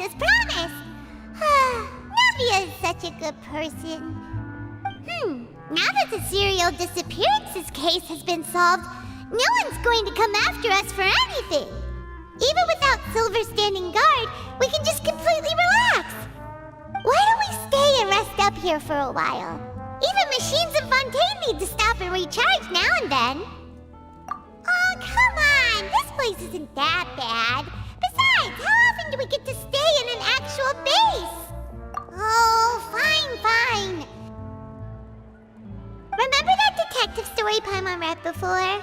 as promised. Navia is such a good person. Now that the serial disappearances case has been solved, no one's going to come after us for anything. Even without Silver standing guard, we can just completely relax. Why don't we stay and rest up here for a while? Even machines in Fontaine need to stop and recharge now and then. Oh, come on! This place isn't that bad. Besides, how often do we get to stay in an actual base? Oh, fine. Remember that detective story Paimon read before?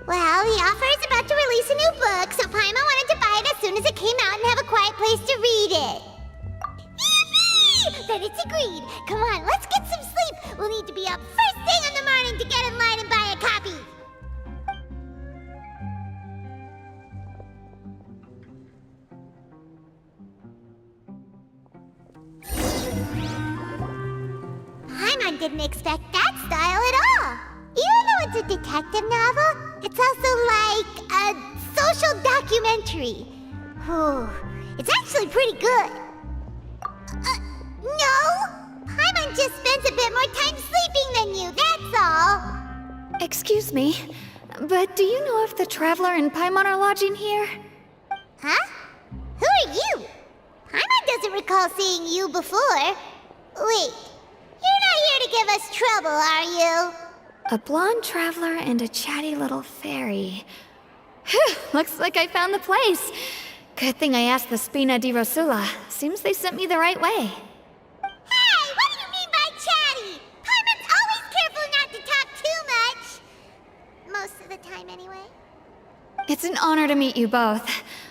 Well, the author is about to release a new book, so Paimon wanted to buy it as soon as it came out and have a quiet place to read it. Yippee! Then it's agreed. Come on, let's get some sleep. We'll need to be up first thing in the morning to get in line and buy a copy. Paimon didn't expect that style at all. Even though it's a detective novel, it's also like a social documentary. It's actually pretty good. No! Paimon just spends a bit more time sleeping than you, that's all. Excuse me, but do you know if the Traveler and Paimon are lodging here? Huh? Who are you? Paimon doesn't recall seeing you before. Wait, you're not here to give us trouble, are you? A blonde traveler and a chatty little fairy. Whew, looks like I found the place. Good thing I asked the Spina di Rosula. Seems they sent me the right way. Hey, what do you mean by chatty? Paimon's always careful not to talk too much. Most of the time, anyway. It's an honor to meet you both.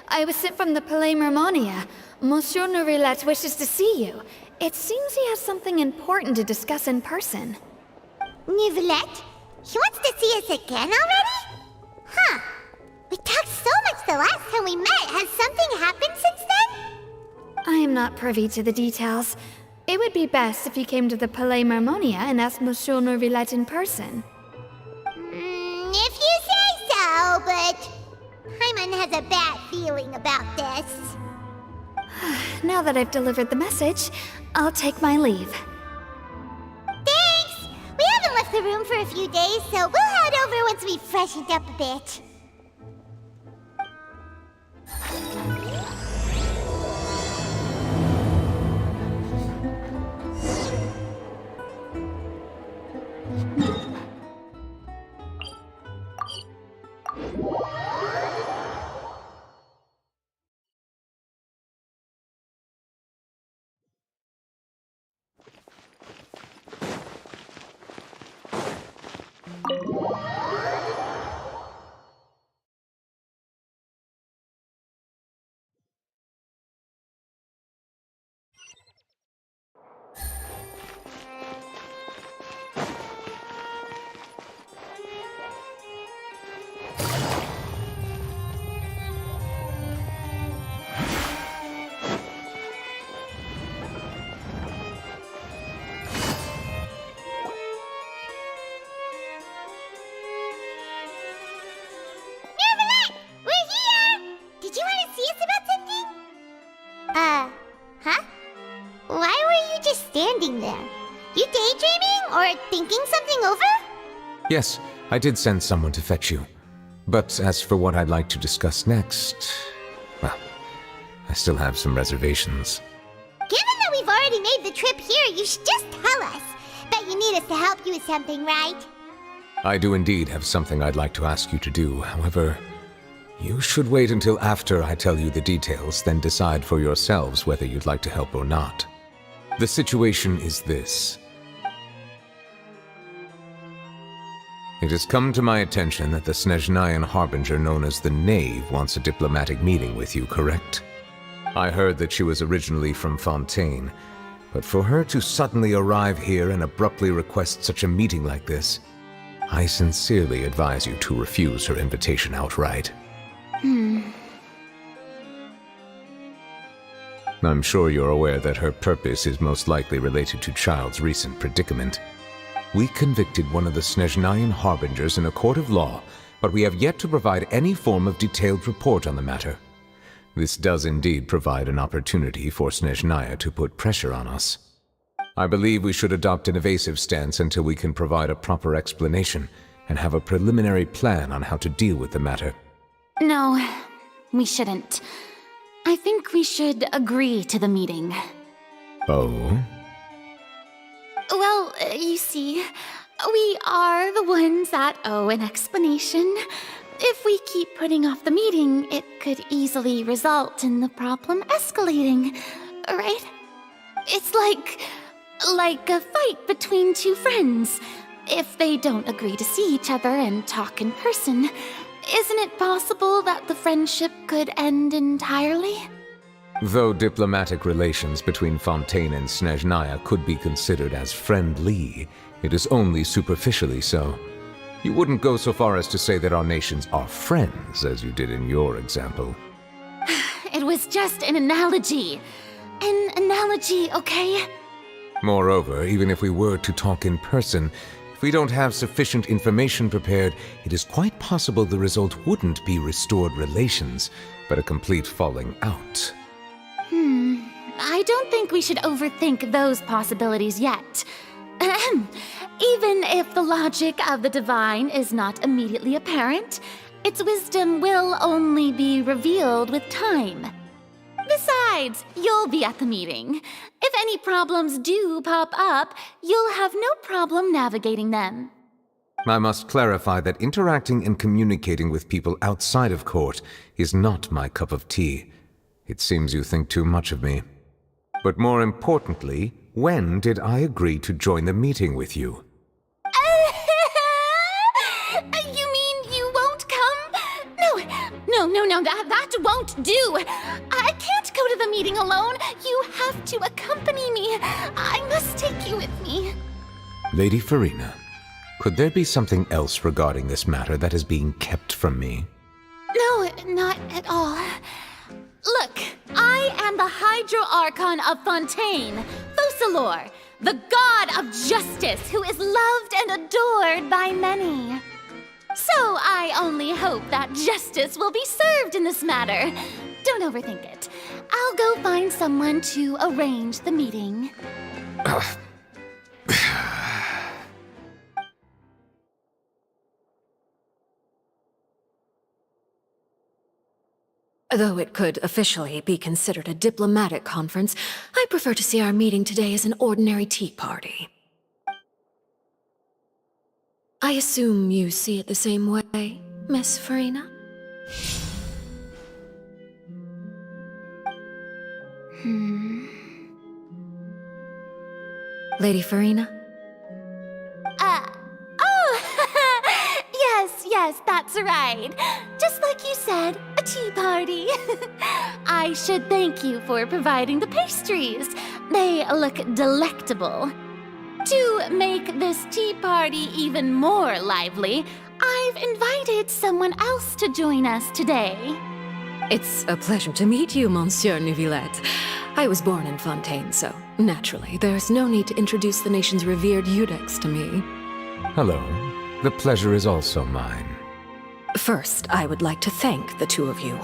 I was sent from the Palais Mermonia. Monsieur Nourilette wishes to see you. It seems he has something important to discuss in person. Nourilette? He wants to see us again already? Huh. We talked so much the last time we met. Has something happened since then? I am not privy to the details. It would be best if you came to the Palais Mermonia and asked Monsieur Nourilette in person. If you say so, but Paimon has a bad feeling about this. Now that I've delivered the message, I'll take my leave. Thanks! We haven't left the room for a few days, so we'll head over once we've freshened up a bit. Huh? Why were you just standing there? You daydreaming or thinking something over? Yes, I did send someone to fetch you. But as for what I'd like to discuss next, well, I still have some reservations. Given that we've already made the trip here, you should just tell us. Bet you need us to help you with something, right? I do indeed have something I'd like to ask you to do. However, you should wait until after I tell you the details, then decide for yourselves whether you'd like to help or not. The situation is this. It has come to my attention that the Snezhnayan Harbinger known as the Knave wants a diplomatic meeting with you, correct? I heard that she was originally from Fontaine, but for her to suddenly arrive here and abruptly request such a meeting like this, I sincerely advise you to refuse her invitation outright. I'm sure you're aware that her purpose is most likely related to Child's recent predicament. We convicted one of the Snezhnayan Harbingers in a court of law, but we have yet to provide any form of detailed report on the matter. This does indeed provide an opportunity for Snezhnaya to put pressure on us. I believe we should adopt an evasive stance until we can provide a proper explanation and have a preliminary plan on how to deal with the matter. No, we shouldn't. I think we should agree to the meeting. Oh? Well, you see, we are the ones that owe an explanation. If we keep putting off the meeting, it could easily result in the problem escalating, right? It's like a fight between two friends. If they don't agree to see each other and talk in person, isn't it possible that the friendship could end entirely? Though diplomatic relations between Fontaine and Snezhnaya could be considered as friendly, it is only superficially so. You wouldn't go so far as to say that our nations are friends, as you did in your example. It was just an analogy. An analogy, okay? Moreover, even if we were to talk in person, if we don't have sufficient information prepared, it is quite possible the result wouldn't be restored relations, but a complete falling out. I don't think we should overthink those possibilities yet. Ahem. Even if the logic of the divine is not immediately apparent, its wisdom will only be revealed with time. Besides, you'll be at the meeting. If any problems do pop up, you'll have no problem navigating them. I must clarify that interacting and communicating with people outside of court is not my cup of tea. It seems you think too much of me. But more importantly, when did I agree to join the meeting with you? You mean you won't come? No, that won't do. I can't go to the meeting alone. You have to accompany me. I must take you with me. Lady Farina, could there be something else regarding this matter that is being kept from me? No, not at all. Look, I am the Hydro-Archon of Fontaine, Focalor, the god of justice who is loved and adored by many. So I only hope that justice will be served in this matter. Don't overthink it. I'll go find someone to arrange the meeting. Though it could officially be considered a diplomatic conference, I prefer to see our meeting today as an ordinary tea party. I assume you see it the same way, Miss Farina? Lady Farina? Yes, that's right. Just like you said, a tea party. I should thank you for providing the pastries. They look delectable. To make this tea party even more lively, I've invited someone else to join us today. It's a pleasure to meet you, Monsieur Neuvillette. I was born in Fontaine, so naturally, there's no need to introduce the nation's revered Eudex to me. Hello. The pleasure is also mine. First, I would like to thank the two of you.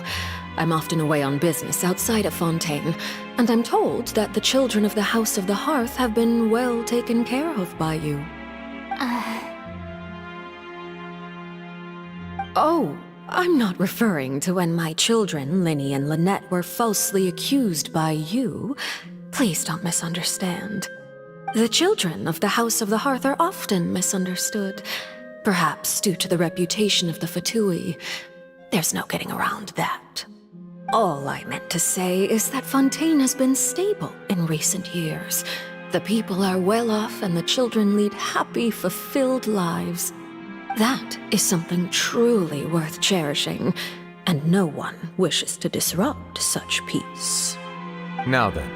I'm often away on business outside of Fontaine, and I'm told that the children of the House of the Hearth have been well taken care of by you. Oh, I'm not referring to when my children, Linny and Lynette, were falsely accused by you. Please don't misunderstand. The children of the House of the Hearth are often misunderstood. Perhaps due to the reputation of the Fatui. There's no getting around that. All I meant to say is that Fontaine has been stable in recent years. The people are well off and the children lead happy, fulfilled lives. That is something truly worth cherishing, and no one wishes to disrupt such peace. Now then,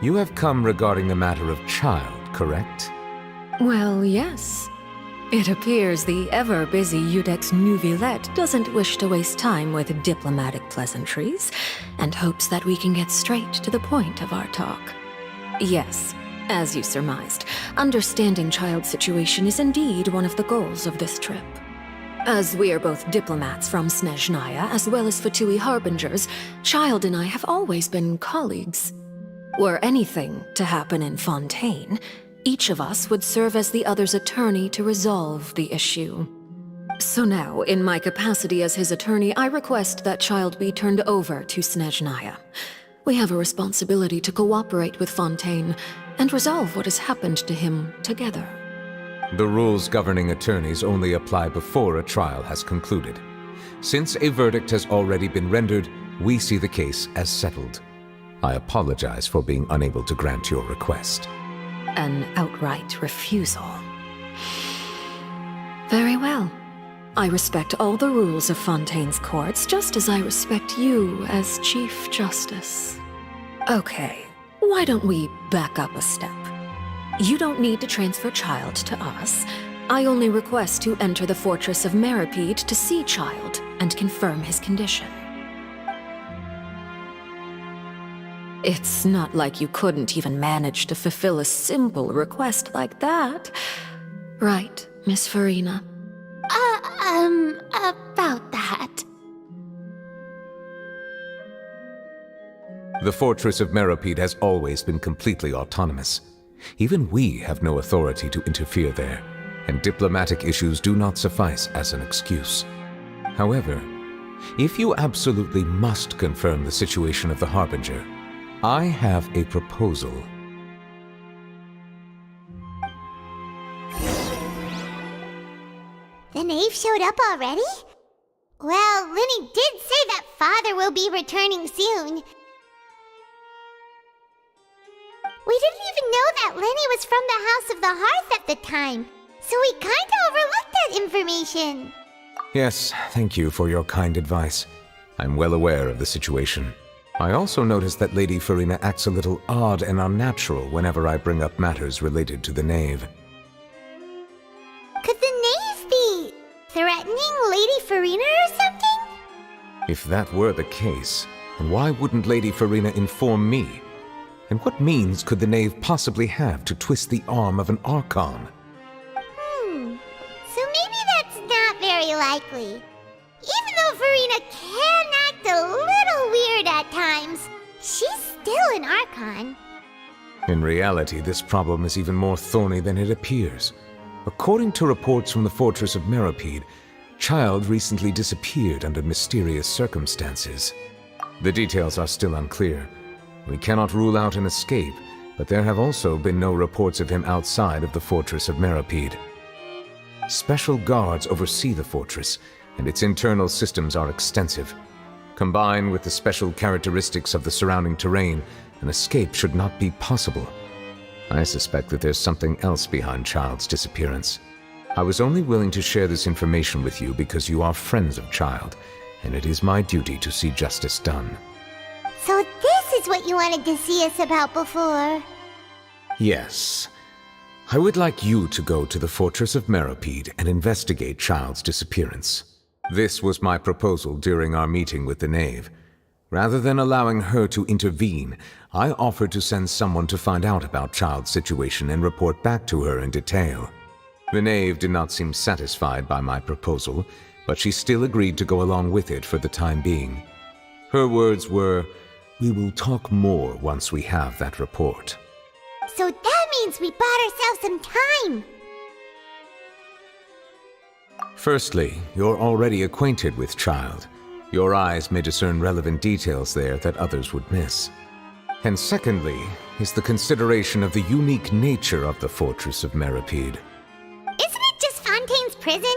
you have come regarding the matter of child, correct? Well, yes. It appears the ever-busy Eudex Neuvillette doesn't wish to waste time with diplomatic pleasantries, and hopes that we can get straight to the point of our talk. Yes, as you surmised, understanding child's situation is indeed one of the goals of this trip. As we are both diplomats from Snezhnaya, as well as Fatui Harbingers, Child and I have always been colleagues. Were anything to happen in Fontaine, each of us would serve as the other's attorney to resolve the issue. So now, in my capacity as his attorney, I request that Child be turned over to Snezhnaya. We have a responsibility to cooperate with Fontaine and resolve what has happened to him together. The rules governing attorneys only apply before a trial has concluded. Since a verdict has already been rendered, we see the case as settled. I apologize for being unable to grant your request. An outright refusal. Very well. I respect all the rules of Fontaine's courts, just as I respect you as Chief Justice. Okay, why don't we back up a step? You don't need to transfer Child to us. I only request to enter the fortress of Meripede to see Child and confirm his condition. It's not like you couldn't even manage to fulfill a simple request like that. Right, Miss Farina? About that. The fortress of Meripede has always been completely autonomous. Even we have no authority to interfere there, and diplomatic issues do not suffice as an excuse. However, if you absolutely must confirm the situation of the Harbinger, I have a proposal. The knave showed up already? Well, Linny did say that Father will be returning soon. We didn't even know that Lenny was from the House of the Hearth at the time, so we kinda overlooked that information. Yes, thank you for your kind advice. I'm well aware of the situation. I also noticed that Lady Farina acts a little odd and unnatural whenever I bring up matters related to the knave. Could the knave be threatening Lady Farina or something? If that were the case, then why wouldn't Lady Farina inform me? And what means could the knave possibly have to twist the arm of an Archon? So maybe that's not very likely. Even though Farina can act a little weird at times, she's still an Archon. In reality, this problem is even more thorny than it appears. According to reports from the fortress of Meripede, Child recently disappeared under mysterious circumstances. The details are still unclear. We cannot rule out an escape, but there have also been no reports of him outside of the fortress of Meripede. Special guards oversee the fortress, and its internal systems are extensive. Combined with the special characteristics of the surrounding terrain, an escape should not be possible. I suspect that there's something else behind Child's disappearance. I was only willing to share this information with you because you are friends of Child, and it is my duty to see justice done. So this is what you wanted to see us about before. Yes. I would like you to go to the fortress of Meripede and investigate Child's disappearance. This was my proposal during our meeting with the knave. Rather than allowing her to intervene, I offered to send someone to find out about Child's situation and report back to her in detail. The knave did not seem satisfied by my proposal, but she still agreed to go along with it for the time being. Her words were, "We will talk more once we have that report." So that means we bought ourselves some time. Firstly, you're already acquainted with Child. Your eyes may discern relevant details there that others would miss. And secondly, is the consideration of the unique nature of the fortress of Meripede. Isn't it just Fontaine's prison?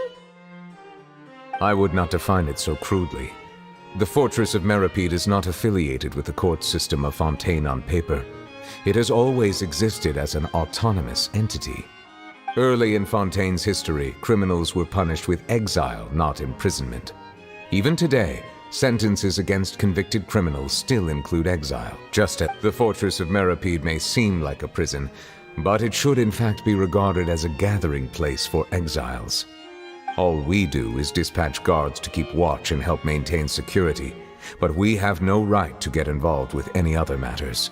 I would not define it so crudely. The fortress of Meripede is not affiliated with the court system of Fontaine on paper. It has always existed as an autonomous entity. Early in Fontaine's history, criminals were punished with exile, not imprisonment. Even today, sentences against convicted criminals still include exile. Just as the fortress of Meripede may seem like a prison, but it should in fact be regarded as a gathering place for exiles. All we do is dispatch guards to keep watch and help maintain security, but we have no right to get involved with any other matters.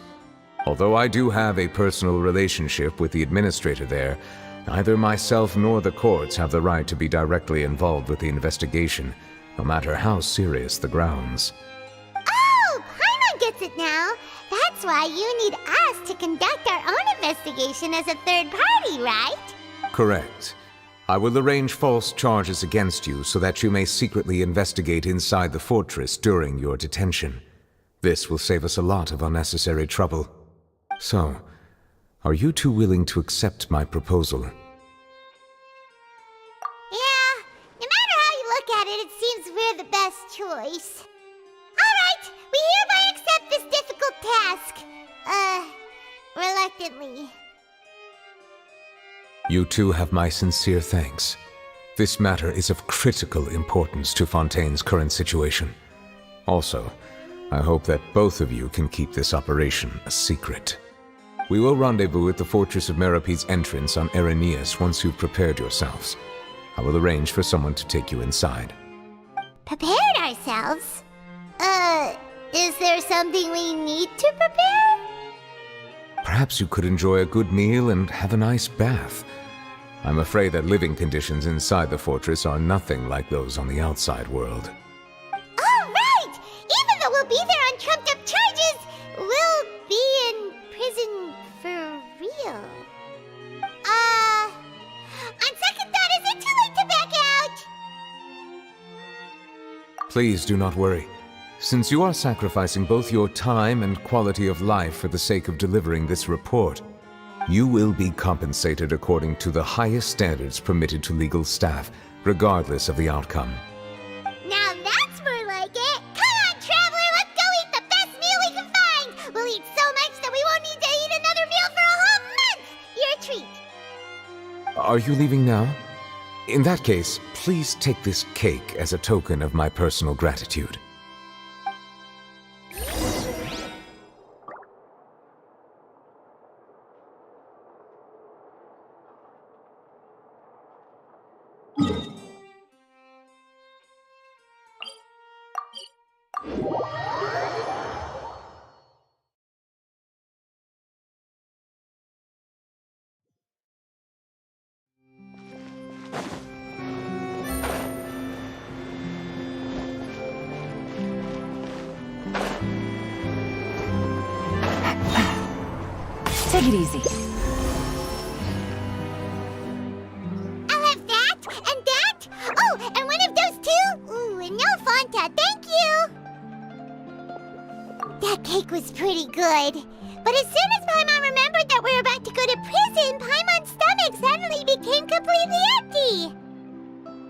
Although I do have a personal relationship with the administrator there, Neither myself nor the courts have the right to be directly involved with the investigation, no matter how serious the grounds. Oh, Paimon gets it now. That's why you need us to conduct our own investigation as a third party, right? Correct. I will arrange false charges against you so that you may secretly investigate inside the fortress during your detention. This will save us a lot of unnecessary trouble. So, are you two willing to accept my proposal? Yeah, no matter how you look at it, it seems we're the best choice. Alright, we hereby accept this difficult task. Reluctantly. You two have my sincere thanks. This matter is of critical importance to Fontaine's current situation. Also, I hope that both of you can keep this operation a secret. We will rendezvous at the Fortress of Meropede's entrance on Erinius once you've prepared yourselves. I will arrange for someone to take you inside. Prepared ourselves? Is there something we need to prepare? Perhaps you could enjoy a good meal and have a nice bath. I'm afraid that living conditions inside the fortress are nothing like those on the outside world. Oh, right! Even though we'll be there on trumped-up charges, we'll be in prison for real. On second thought, is it too late to back out? Please do not worry. Since you are sacrificing both your time and quality of life for the sake of delivering this report, you will be compensated according to the highest standards permitted to legal staff, regardless of the outcome. Now that's more like it! Come on, traveler, let's go eat the best meal we can find! We'll eat so much that we won't need to eat another meal for a whole month! Your treat. Are you leaving now? In that case, please take this cake as a token of my personal gratitude. Take it easy. I'll have that, and that. Oh, and one of those too. Ooh, and no Fanta, thank you. That cake was pretty good. But as soon as Paimon remembered that we were about to go to prison, Paimon's stomach suddenly became completely empty.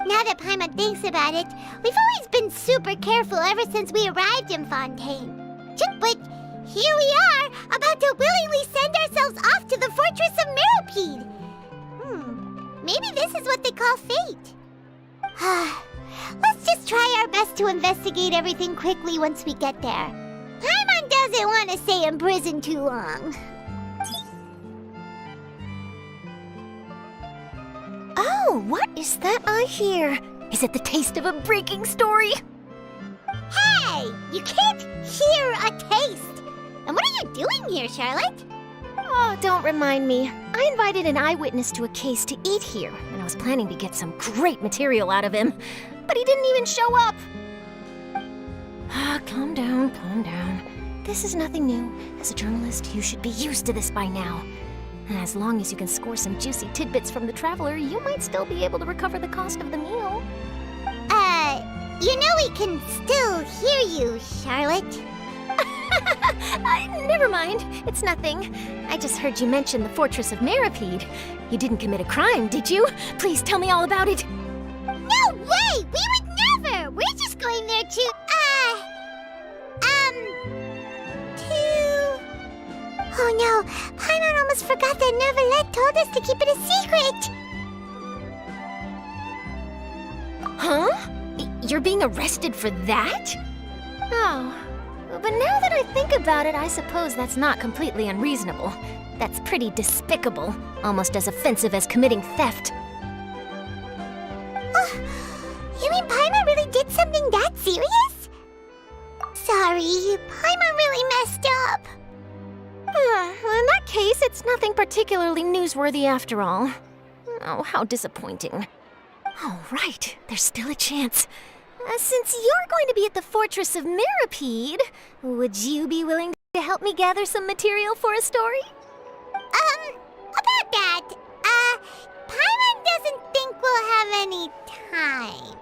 Now that Paimon thinks about it, we've always been super careful ever since we arrived in Fontaine. But here we are, about to willingly send ourselves off to the Fortress of Meropede. Maybe this is what they call fate. Let's just try our best to investigate everything quickly once we get there. Paimon doesn't want to stay in prison too long. Oh, what is that I hear? Is it the taste of a breaking story? Hey! You can't hear a taste! And what are you doing here, Charlotte? Oh, don't remind me. I invited an eyewitness to a case to eat here, and I was planning to get some great material out of him. But he didn't even show up. Calm down, calm down. This is nothing new. As a journalist, you should be used to this by now. And as long as you can score some juicy tidbits from the traveler, you might still be able to recover the cost of the meal. You know we can still hear you, Charlotte. Never mind. It's nothing. I just heard you mention the Fortress of Meropede. You didn't commit a crime, did you? Please tell me all about it. No way! We would never! We're just going there to, Oh no, Paimon almost forgot that Neuvillette told us to keep it a secret! Huh? You're being arrested for that? Oh, but now that I think about it, I suppose that's not completely unreasonable. That's pretty despicable, almost as offensive as committing theft. You mean Paimon really did something that serious? Sorry, Paimon really messed up. Well, in that case, it's nothing particularly newsworthy after all. Oh, how disappointing. Oh, right. There's still a chance. Since you're going to be at the Fortress of Mirapede, would you be willing to help me gather some material for a story? About that, Paimon doesn't think we'll have any time.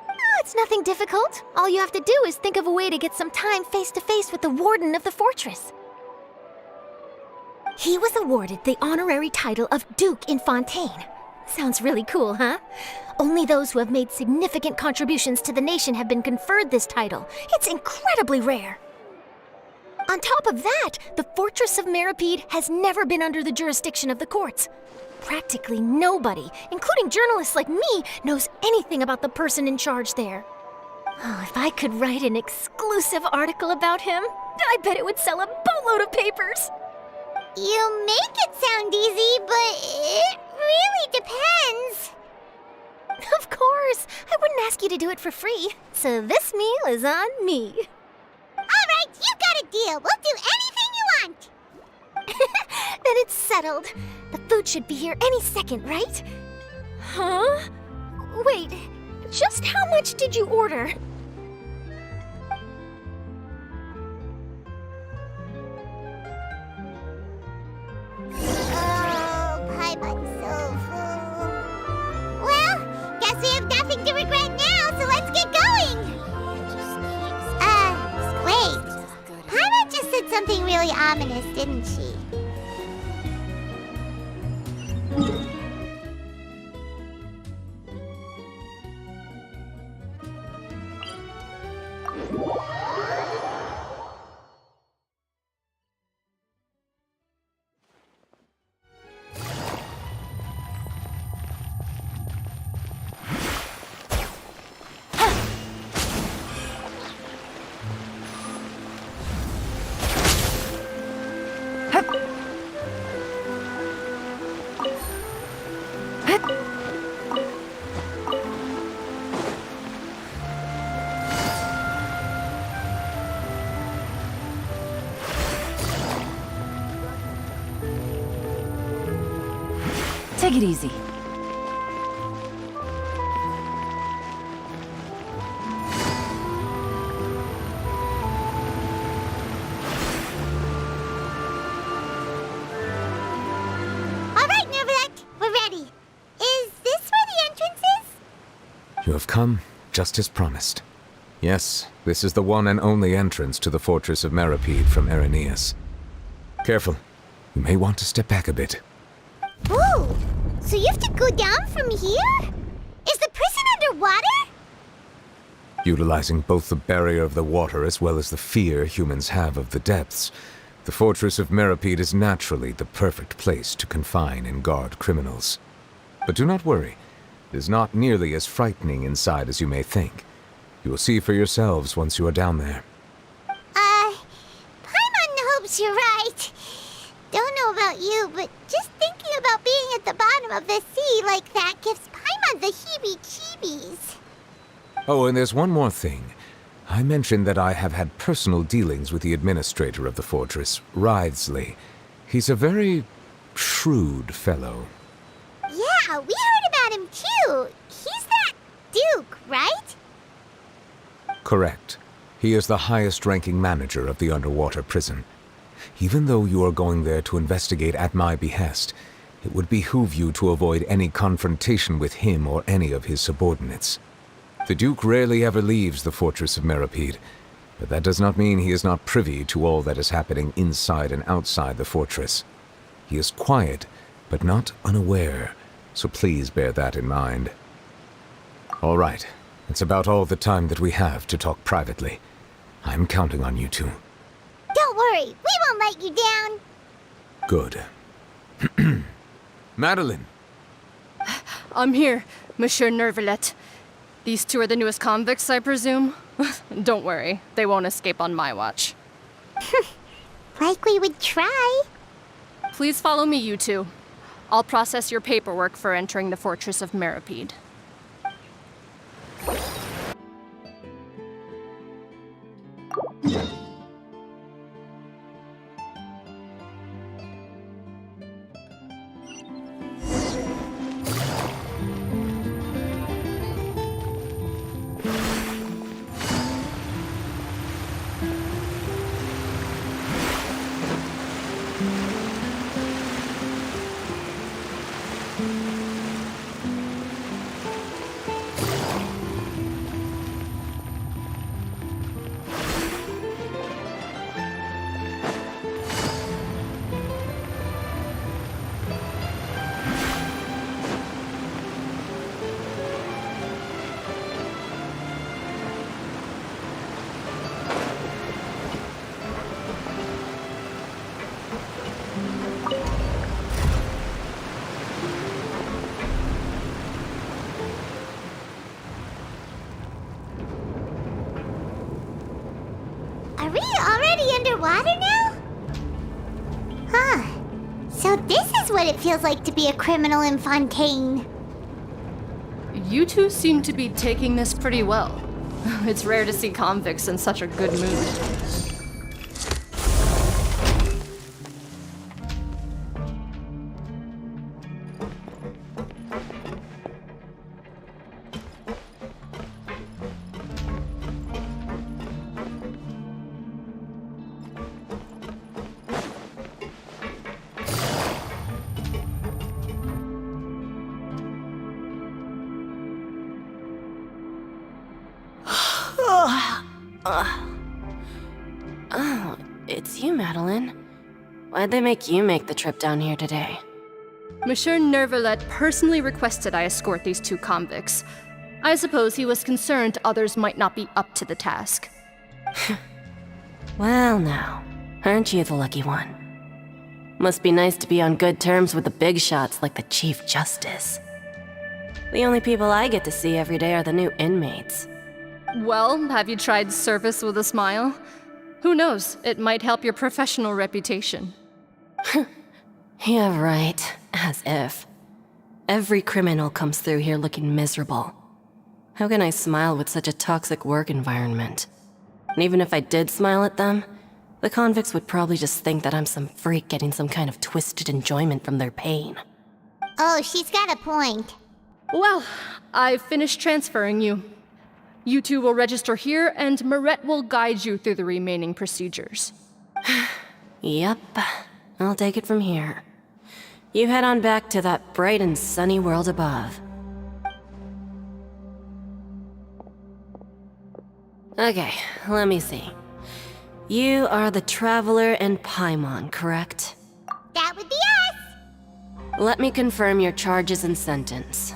Oh, it's nothing difficult. All you have to do is think of a way to get some time face-to-face with the warden of the fortress. He was awarded the honorary title of Duke in Fontaine. Sounds really cool, huh? Only those who have made significant contributions to the nation have been conferred this title. It's incredibly rare. On top of that, the Fortress of Mirapede has never been under the jurisdiction of the courts. Practically nobody, including journalists like me, knows anything about the person in charge there. Oh, if I could write an exclusive article about him, I bet it would sell a boatload of papers. You make it sound easy, but it really depends. Of course, I wouldn't ask you to do it for free, so this meal is on me. All right, you got a deal. We'll do anything you want. Then it's settled. The food should be here any second, right? Huh? Wait, just how much did you order? Oh, Paimon's so full. Well, guess we have nothing to regret now, so let's get going. Wait. Paimon just said something really ominous, didn't she? Take it easy. All right, Nervalette, we're ready. Is this where the entrance is? You have come, just as promised. Yes, this is the one and only entrance to the Fortress of Mirapede from Irenaeus. Careful. You may want to step back a bit. Ooh, so you have to go down from here? Is the prison underwater? Utilizing both the barrier of the water as well as the fear humans have of the depths, the Fortress of Mirapede is naturally the perfect place to confine and guard criminals. But do not worry. It is not nearly as frightening inside as you may think. You will see for yourselves once you are down there. Paimon hopes you're right. Don't know about you, but just thinking about being at the bottom of the sea like that gives Paimon the heebie-jeebies. Oh, and there's one more thing. I mentioned that I have had personal dealings with the administrator of the fortress, Wriothesley. He's a very shrewd fellow. Yeah, we heard about him too. He's that Duke, right? Correct. He is the highest-ranking manager of the underwater prison. Even though you are going there to investigate at my behest, it would behoove you to avoid any confrontation with him or any of his subordinates. The Duke rarely ever leaves the Fortress of Mirapede, but that does not mean he is not privy to all that is happening inside and outside the fortress. He is quiet, but not unaware, so please bear that in mind. All right, it's about all the time that we have to talk privately. I'm counting on you two. Don't worry, we won't let you down. Good. Madeline! I'm here, Monsieur Nervalette. These two are the newest convicts, I presume? Don't worry, they won't escape on my watch. Like we would try. Please follow me, you two. I'll process your paperwork for entering the Fortress of Mirapede. daughter now? Huh. So this is what it feels like to be a criminal in Fontaine. You two seem to be taking this pretty well. It's rare to see convicts in such a good mood. Oh, it's you, Madeline. Why'd they make you make the trip down here today? Monsieur Nervalet personally requested I escort these two convicts. I suppose he was concerned others might not be up to the task. Well now, aren't you the lucky one? Must be nice to be on good terms with the big shots like the Chief Justice. The only people I get to see every day are the new inmates. Well, have you tried service with a smile? Who knows, it might help your professional reputation. Yeah, right. As if. Every criminal comes through here looking miserable. How can I smile with such a toxic work environment? And even if I did smile at them, the convicts would probably just think that I'm some freak getting some kind of twisted enjoyment from their pain. Oh, she's got a point. Well, I've finished transferring you. You two will register here, and Marette will guide you through the remaining procedures. Yep, I'll take it from here. You head on back to that bright and sunny world above. Okay, let me see. You are the Traveler and Paimon, correct? That would be us! Let me confirm your charges and sentence.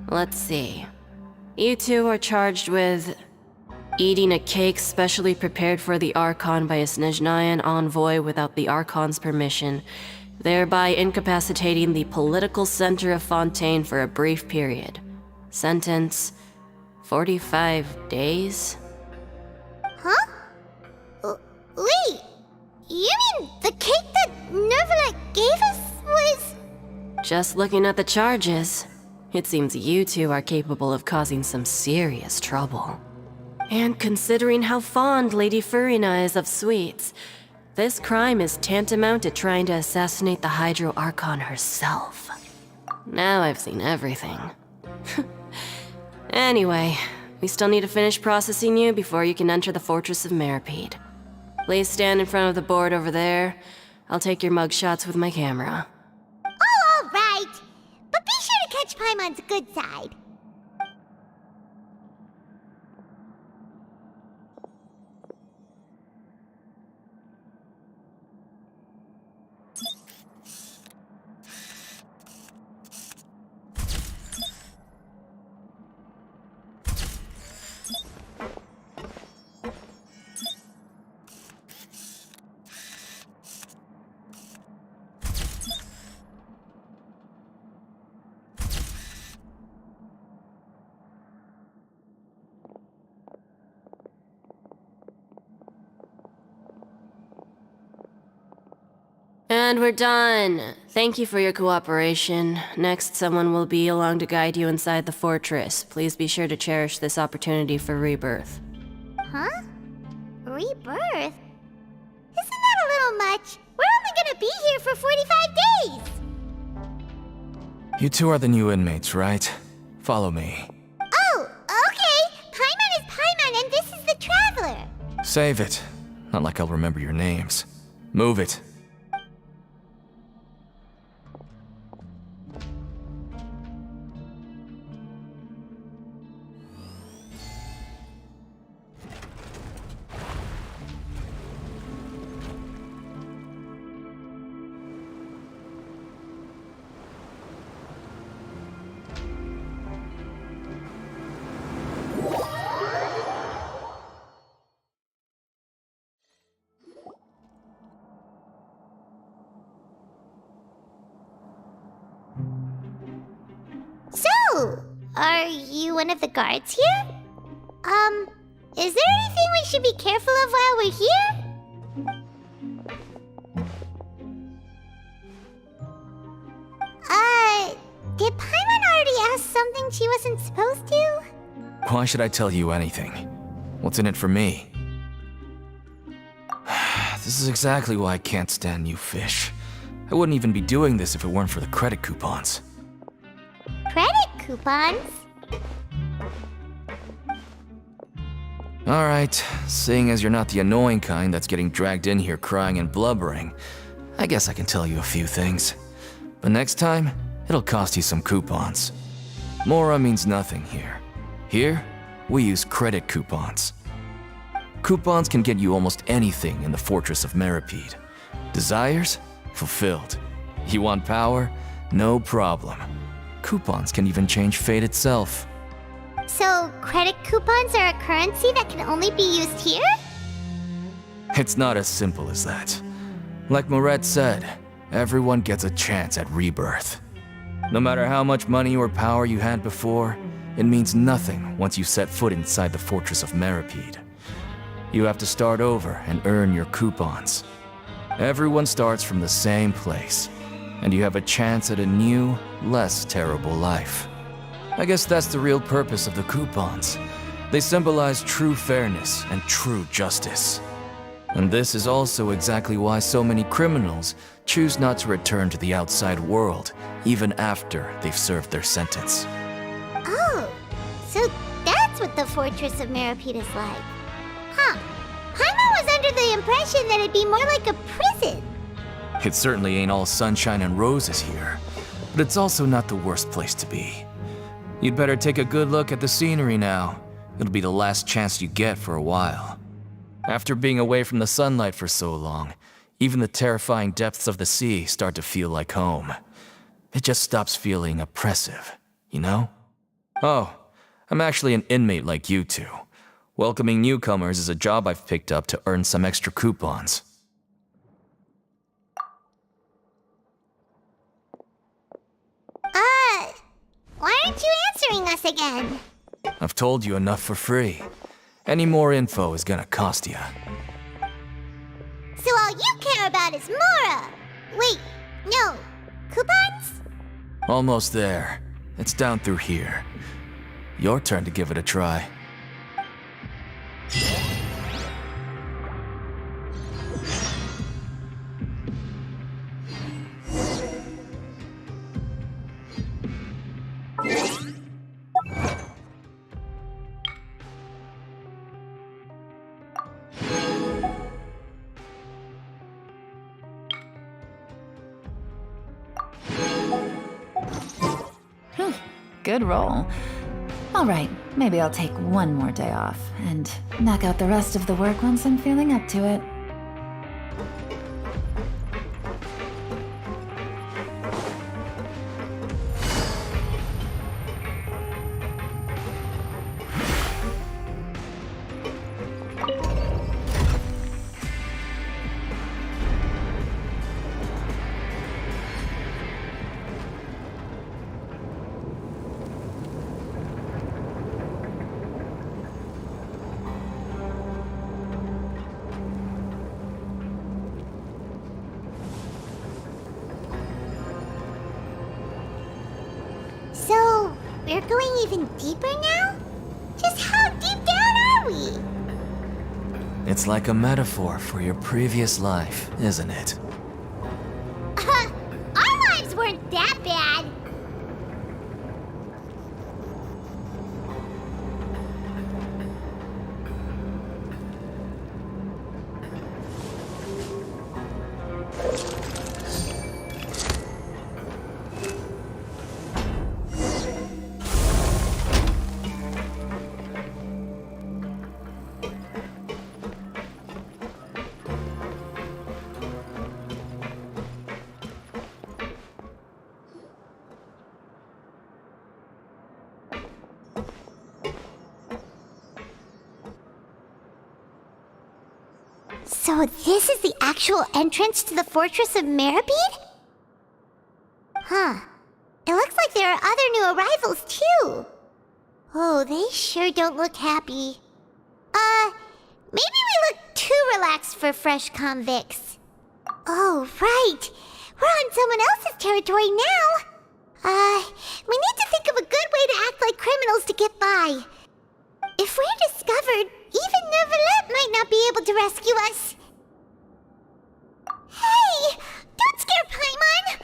Let's see. You two are charged with eating a cake specially prepared for the Archon by a Snezhnayan envoy without the Archon's permission, thereby incapacitating the political center of Fontaine for a brief period. Sentence: 45 days? Huh? Wait, you mean the cake that Nervalet gave us was... Just looking at the charges, it seems you two are capable of causing some serious trouble. And considering how fond Lady Furina is of sweets, this crime is tantamount to trying to assassinate the Hydro Archon herself. Now I've seen everything. Anyway, we still need to finish processing you before you can enter the Fortress of Meripede. Please stand in front of the board over there. I'll take your mugshots with my camera. Oh, all right. But be sure to catch Paimon's good side. And we're done. Thank you for your cooperation. Next, someone will be along to guide you inside the fortress. Please be sure to cherish this opportunity for rebirth. Huh? Rebirth? Isn't that a little much? We're only gonna be here for 45 days! You two are the new inmates, right? Follow me. Oh, okay! Paimon is Paimon and this is the Traveler! Save it. Not like I'll remember your names. Move it. So, are you one of the guards here? Is there anything we should be careful of while we're here? Did Paimon already ask something she wasn't supposed to? Why should I tell you anything? What's in it for me? This is exactly why I can't stand new fish. I wouldn't even be doing this if it weren't for the credit coupons. Credit coupons? Alright, seeing as you're not the annoying kind that's getting dragged in here crying and blubbering, I guess I can tell you a few things. But next time, it'll cost you some coupons. Mora means nothing here. Here, we use credit coupons. Coupons can get you almost anything in the Fortress of Meripede. Desires? Fulfilled. You want power? No problem. Coupons can even change fate itself. So, credit coupons are a currency that can only be used here? It's not as simple as that. Like Moret said, everyone gets a chance at rebirth. No matter how much money or power you had before, it means nothing once you set foot inside the Fortress of Meripede. You have to start over and earn your coupons. Everyone starts from the same place, and you have a chance at a new, less terrible life. I guess that's the real purpose of the coupons. They symbolize true fairness and true justice. And this is also exactly why so many criminals choose not to return to the outside world, even after they've served their sentence. Oh, so that's what the Fortress of Meripede is like. Huh. Paimon was under the impression that it'd be more like a prison. It certainly ain't all sunshine and roses here, but it's also not the worst place to be. You'd better take a good look at the scenery now. It'll be the last chance you get for a while. After being away from the sunlight for so long, even the terrifying depths of the sea start to feel like home. It just stops feeling oppressive, you know? Oh, I'm actually an inmate like you two. Welcoming newcomers is a job I've picked up to earn some extra coupons. Why aren't you answering us again? I've told you enough for free. Any more info is gonna cost you. So all you care about is Mora! Wait, no. Coupons? Almost there. It's down through here. Your turn to give it a try. Good roll. All right, maybe I'll take one more day off and knock out the rest of the work once I'm feeling up to it. So, we're going even deeper now? Just how deep down are we? It's like a metaphor for your previous life, isn't it? Our lives weren't that bad. So this is the actual entrance to the Fortress of Meripede? Huh. It looks like there are other new arrivals, too. Oh, they sure don't look happy. Maybe we look too relaxed for fresh convicts. Oh, right. We're on someone else's territory now. We need to think of a good way to act like criminals to get by. If we're discovered, even Neuvillette might not be able to rescue us. Hey! Don't scare Paimon!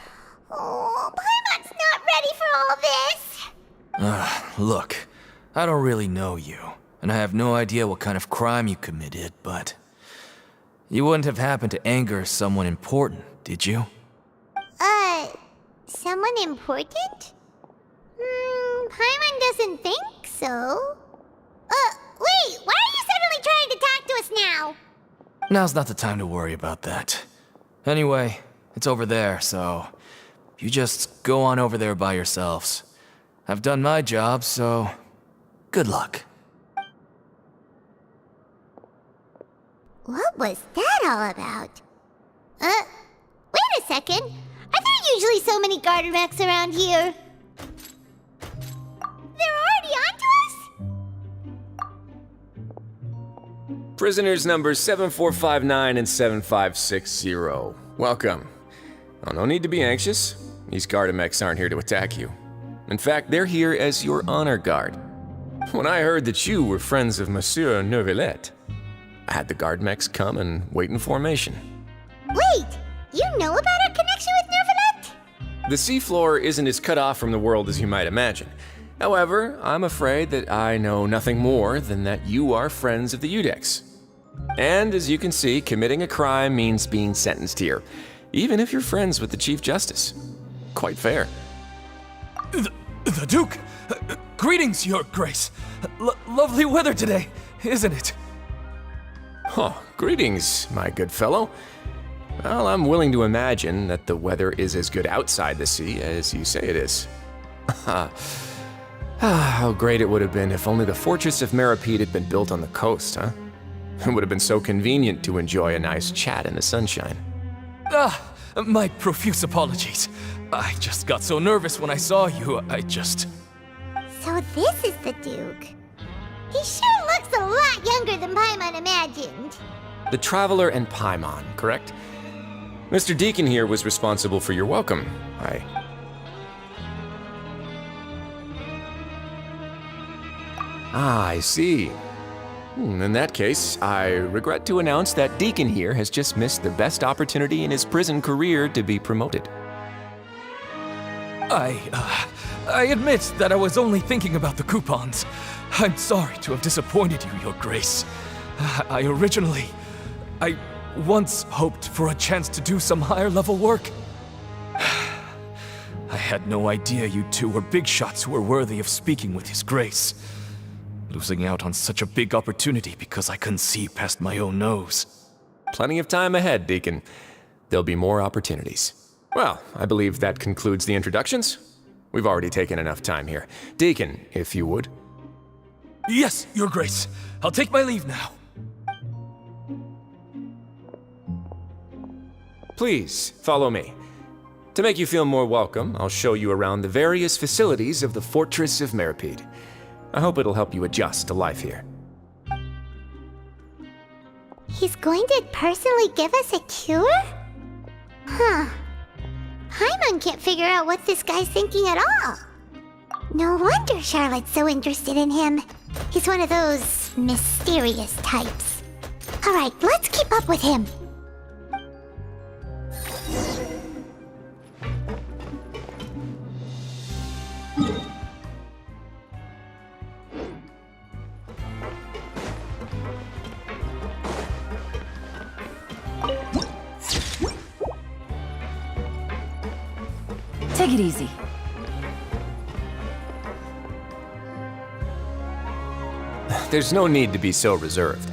Oh, Paimon's not ready for all this! Look, I don't really know you, and I have no idea what kind of crime you committed, but... You wouldn't have happened to anger someone important, did you? Someone important? Paimon doesn't think so. Wait, why are you suddenly trying to talk to us now? Now's not the time to worry about that. Anyway, it's over there, so... You just go on over there by yourselves. I've done my job, so... Good luck. What was that all about? Wait a second. Are there usually so many garter mechs around here? They're already onto us? Prisoners numbers 7459 and 7560. Welcome. Oh, no need to be anxious. These Gardamex aren't here to attack you. In fact, they're here as your honor guard. When I heard that you were friends of Monsieur Neuvillette, I had the Gardamex come and wait in formation. Wait, you know about our connection with Neuvillette? The seafloor isn't as cut off from the world as you might imagine. However, I'm afraid that I know nothing more than that you are friends of the Udex. And as you can see, committing a crime means being sentenced here, even if you're friends with the Chief Justice. Quite fair. The Duke! Greetings, Your Grace! Lovely weather today, isn't it? Oh, greetings, my good fellow. Well, I'm willing to imagine that the weather is as good outside the sea as you say it is. How great it would have been if only the Fortress of Meripede had been built on the coast, huh? It would have been so convenient to enjoy a nice chat in the sunshine. My profuse apologies. I just got so nervous when I saw you, So this is the Duke. He sure looks a lot younger than Paimon imagined. The Traveler and Paimon, correct? Mr. Deacon here was responsible for your welcome. I see. In that case, I regret to announce that Deacon here has just missed the best opportunity in his prison career to be promoted. I admit that I was only thinking about the coupons. I'm sorry to have disappointed you, Your Grace. I once hoped for a chance to do some higher-level work. I had no idea you two were big shots who were worthy of speaking with His Grace. Losing out on such a big opportunity because I couldn't see past my own nose. Plenty of time ahead, Deacon. There'll be more opportunities. Well, I believe that concludes the introductions. We've already taken enough time here. Deacon, if you would. Yes, Your Grace. I'll take my leave now. Please, follow me. To make you feel more welcome, I'll show you around the various facilities of the Fortress of Meripede. I hope it'll help you adjust to life here. He's going to personally give us a cure? Huh. Paimon can't figure out what this guy's thinking at all. No wonder Charlotte's so interested in him. He's one of those mysterious types. Alright, let's keep up with him. Take it easy. There's no need to be so reserved.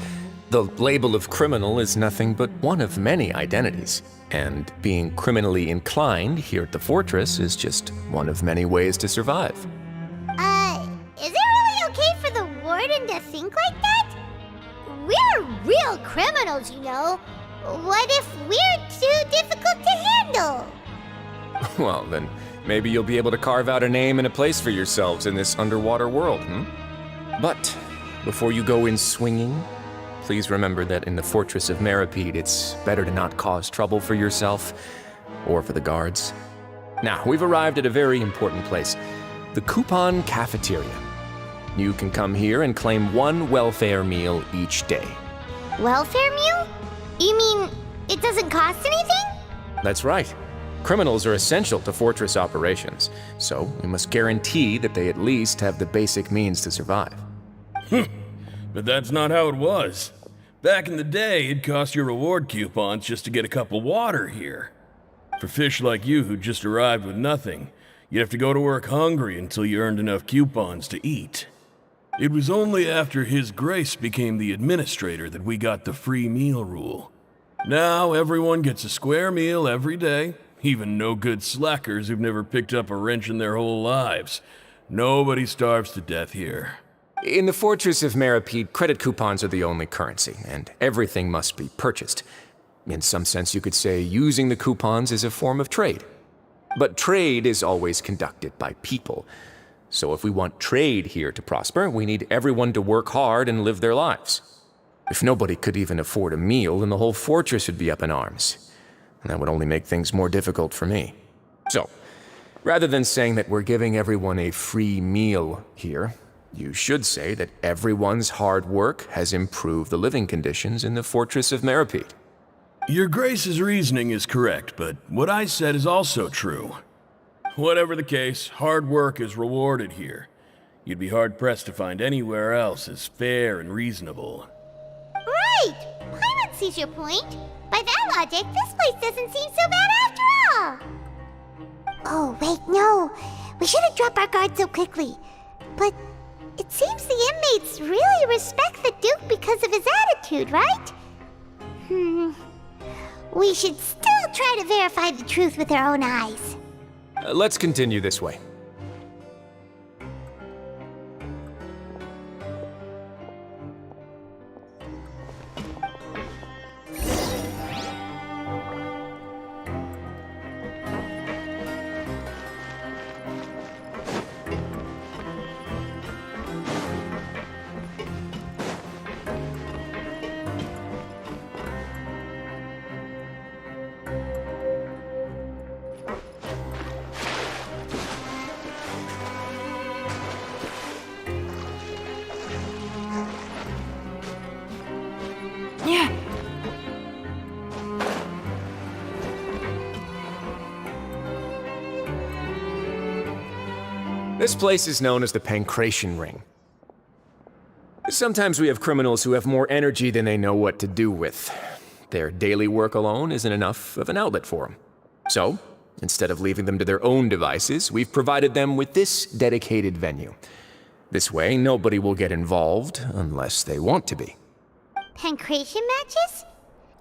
The label of criminal is nothing but one of many identities, and being criminally inclined here at the fortress is just one of many ways to survive. Is it really okay for the warden to think like that? We're real criminals, you know. What if we're too difficult to handle? Well, then maybe you'll be able to carve out a name and a place for yourselves in this underwater world, But before you go in swinging, please remember that in the Fortress of Meripede, it's better to not cause trouble for yourself or for the guards. Now, we've arrived at a very important place, the Coupon Cafeteria. You can come here and claim 1 welfare meal each day. Welfare meal? You mean it doesn't cost anything? That's right. Criminals are essential to Fortress operations, so we must guarantee that they at least have the basic means to survive. But that's not how it was. Back in the day, it cost your reward coupons just to get a cup of water here. For fish like you who just arrived with nothing, you'd have to go to work hungry until you earned enough coupons to eat. It was only after His Grace became the administrator that we got the free meal rule. Now everyone gets a square meal every day, even no-good slackers who've never picked up a wrench in their whole lives. Nobody starves to death here. In the Fortress of Meripede, credit coupons are the only currency, and everything must be purchased. In some sense, you could say using the coupons is a form of trade. But trade is always conducted by people. So if we want trade here to prosper, we need everyone to work hard and live their lives. If nobody could even afford a meal, then the whole fortress would be up in arms. And that would only make things more difficult for me. So, rather than saying that we're giving everyone a free meal here, you should say that everyone's hard work has improved the living conditions in the Fortress of Meripede. Your Grace's reasoning is correct, but what I said is also true. Whatever the case, hard work is rewarded here. You'd be hard-pressed to find anywhere else as fair and reasonable. Right! Paimon sees your point. By that logic, this place doesn't seem so bad after all. Oh, wait, no. We shouldn't drop our guard so quickly. But it seems the inmates really respect the Duke because of his attitude, right? We should still try to verify the truth with our own eyes. Let's continue this way. This place is known as the Pancration Ring. Sometimes we have criminals who have more energy than they know what to do with. Their daily work alone isn't enough of an outlet for them. So, instead of leaving them to their own devices, we've provided them with this dedicated venue. This way, nobody will get involved unless they want to be. Pancration matches?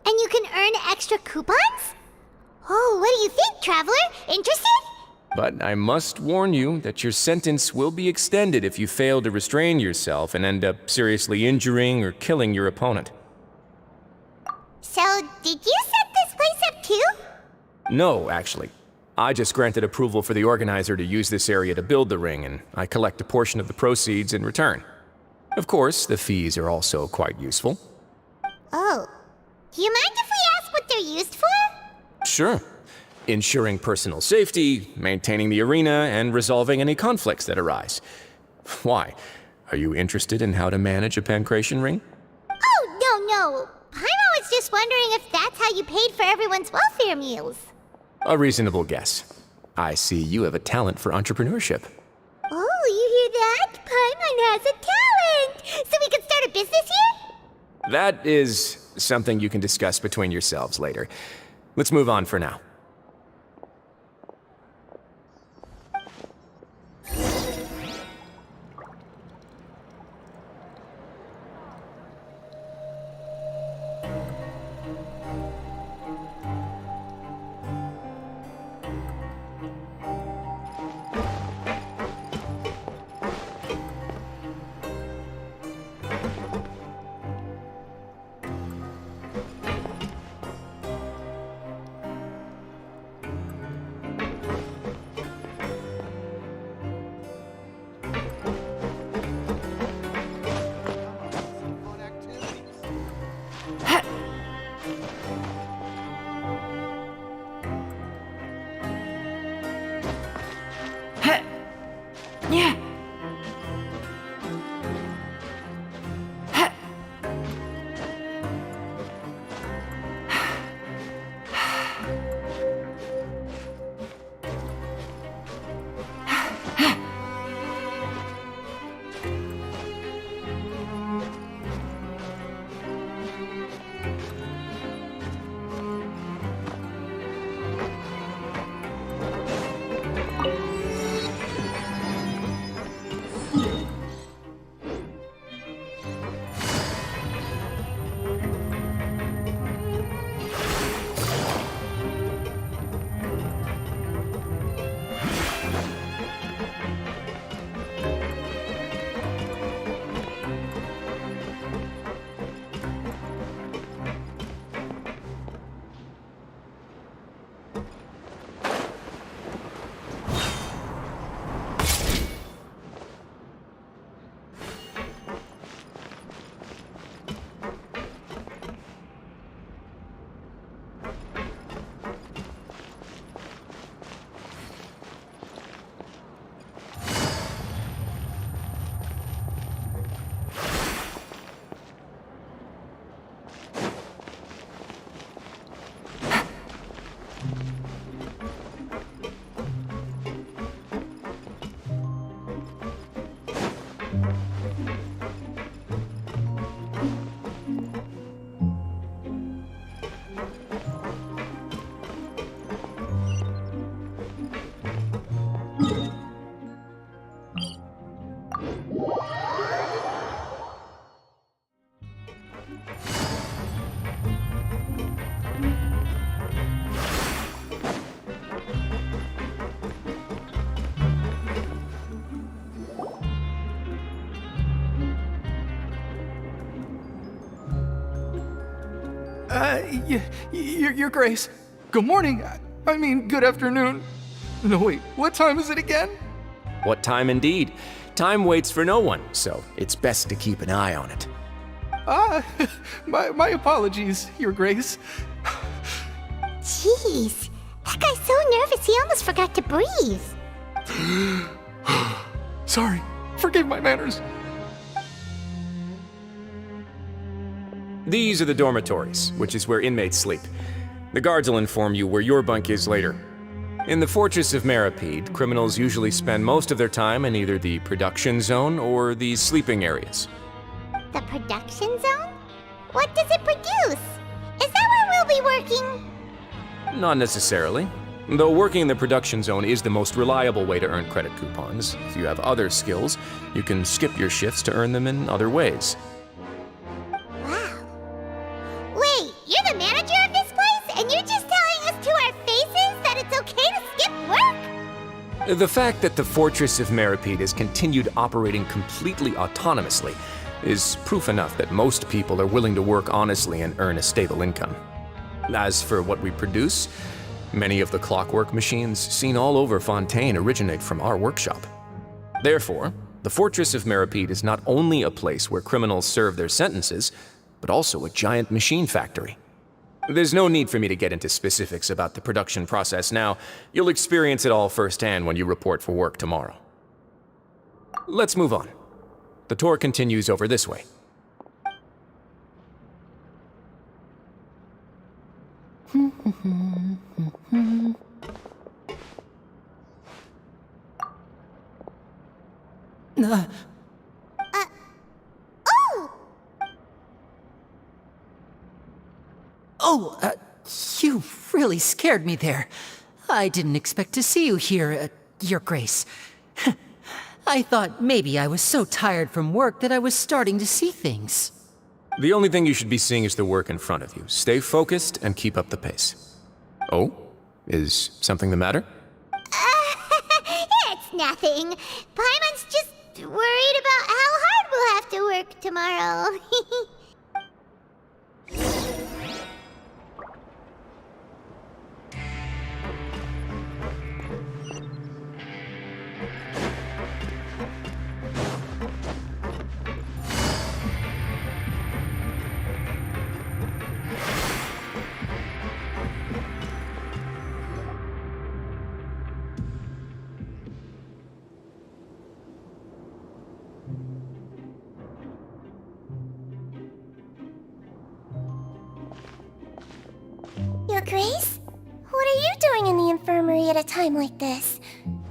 And you can earn extra coupons? Oh, what do you think, traveler? Interested? But I must warn you that your sentence will be extended if you fail to restrain yourself and end up seriously injuring or killing your opponent. So, did you set this place up too? No, actually. I just granted approval for the organizer to use this area to build the ring, and I collect a portion of the proceeds in return. Of course, the fees are also quite useful. Oh. Do you mind if we ask what they're used for? Sure. Ensuring personal safety, maintaining the arena, and resolving any conflicts that arise. Why? Are you interested in how to manage a pancration ring? Oh, no. Paimon was just wondering if that's how you paid for everyone's welfare meals. A reasonable guess. I see you have a talent for entrepreneurship. Oh, you hear that? Paimon has a talent! So we can start a business here? That is something you can discuss between yourselves later. Let's move on for now. Your Grace. Good morning. I mean, good afternoon. No, wait, what time is it again? What time indeed? Time waits for no one, so it's best to keep an eye on it. My apologies, Your Grace. Jeez, that guy's so nervous he almost forgot to breathe. Sorry, forgive my manners. These are the dormitories, which is where inmates sleep. The guards will inform you where your bunk is later. In the Fortress of Meripede, criminals usually spend most of their time in either the production zone or the sleeping areas. The production zone? What does it produce? Is that where we'll be working? Not necessarily. Though working in the production zone is the most reliable way to earn credit coupons, if you have other skills, you can skip your shifts to earn them in other ways. Wow. Wait, you're the manager of this place, and you're just telling us to our faces that it's okay to skip work? The fact that the Fortress of Meripede has continued operating completely autonomously is proof enough that most people are willing to work honestly and earn a stable income. As for what we produce, many of the clockwork machines seen all over Fontaine originate from our workshop. Therefore, the Fortress of Meripede is not only a place where criminals serve their sentences, but also a giant machine factory. There's no need for me to get into specifics about the production process now. You'll experience it all firsthand when you report for work tomorrow. Let's move on. The tour continues over this way. You really scared me there. I didn't expect to see you here, Your Grace. I thought maybe I was so tired from work that I was starting to see things. The only thing you should be seeing is the work in front of you. Stay focused and keep up the pace. Oh? Is something the matter? It's nothing. Paimon's just worried about how hard we'll have to work tomorrow. Your Grace? What are you doing in the infirmary at a time like this?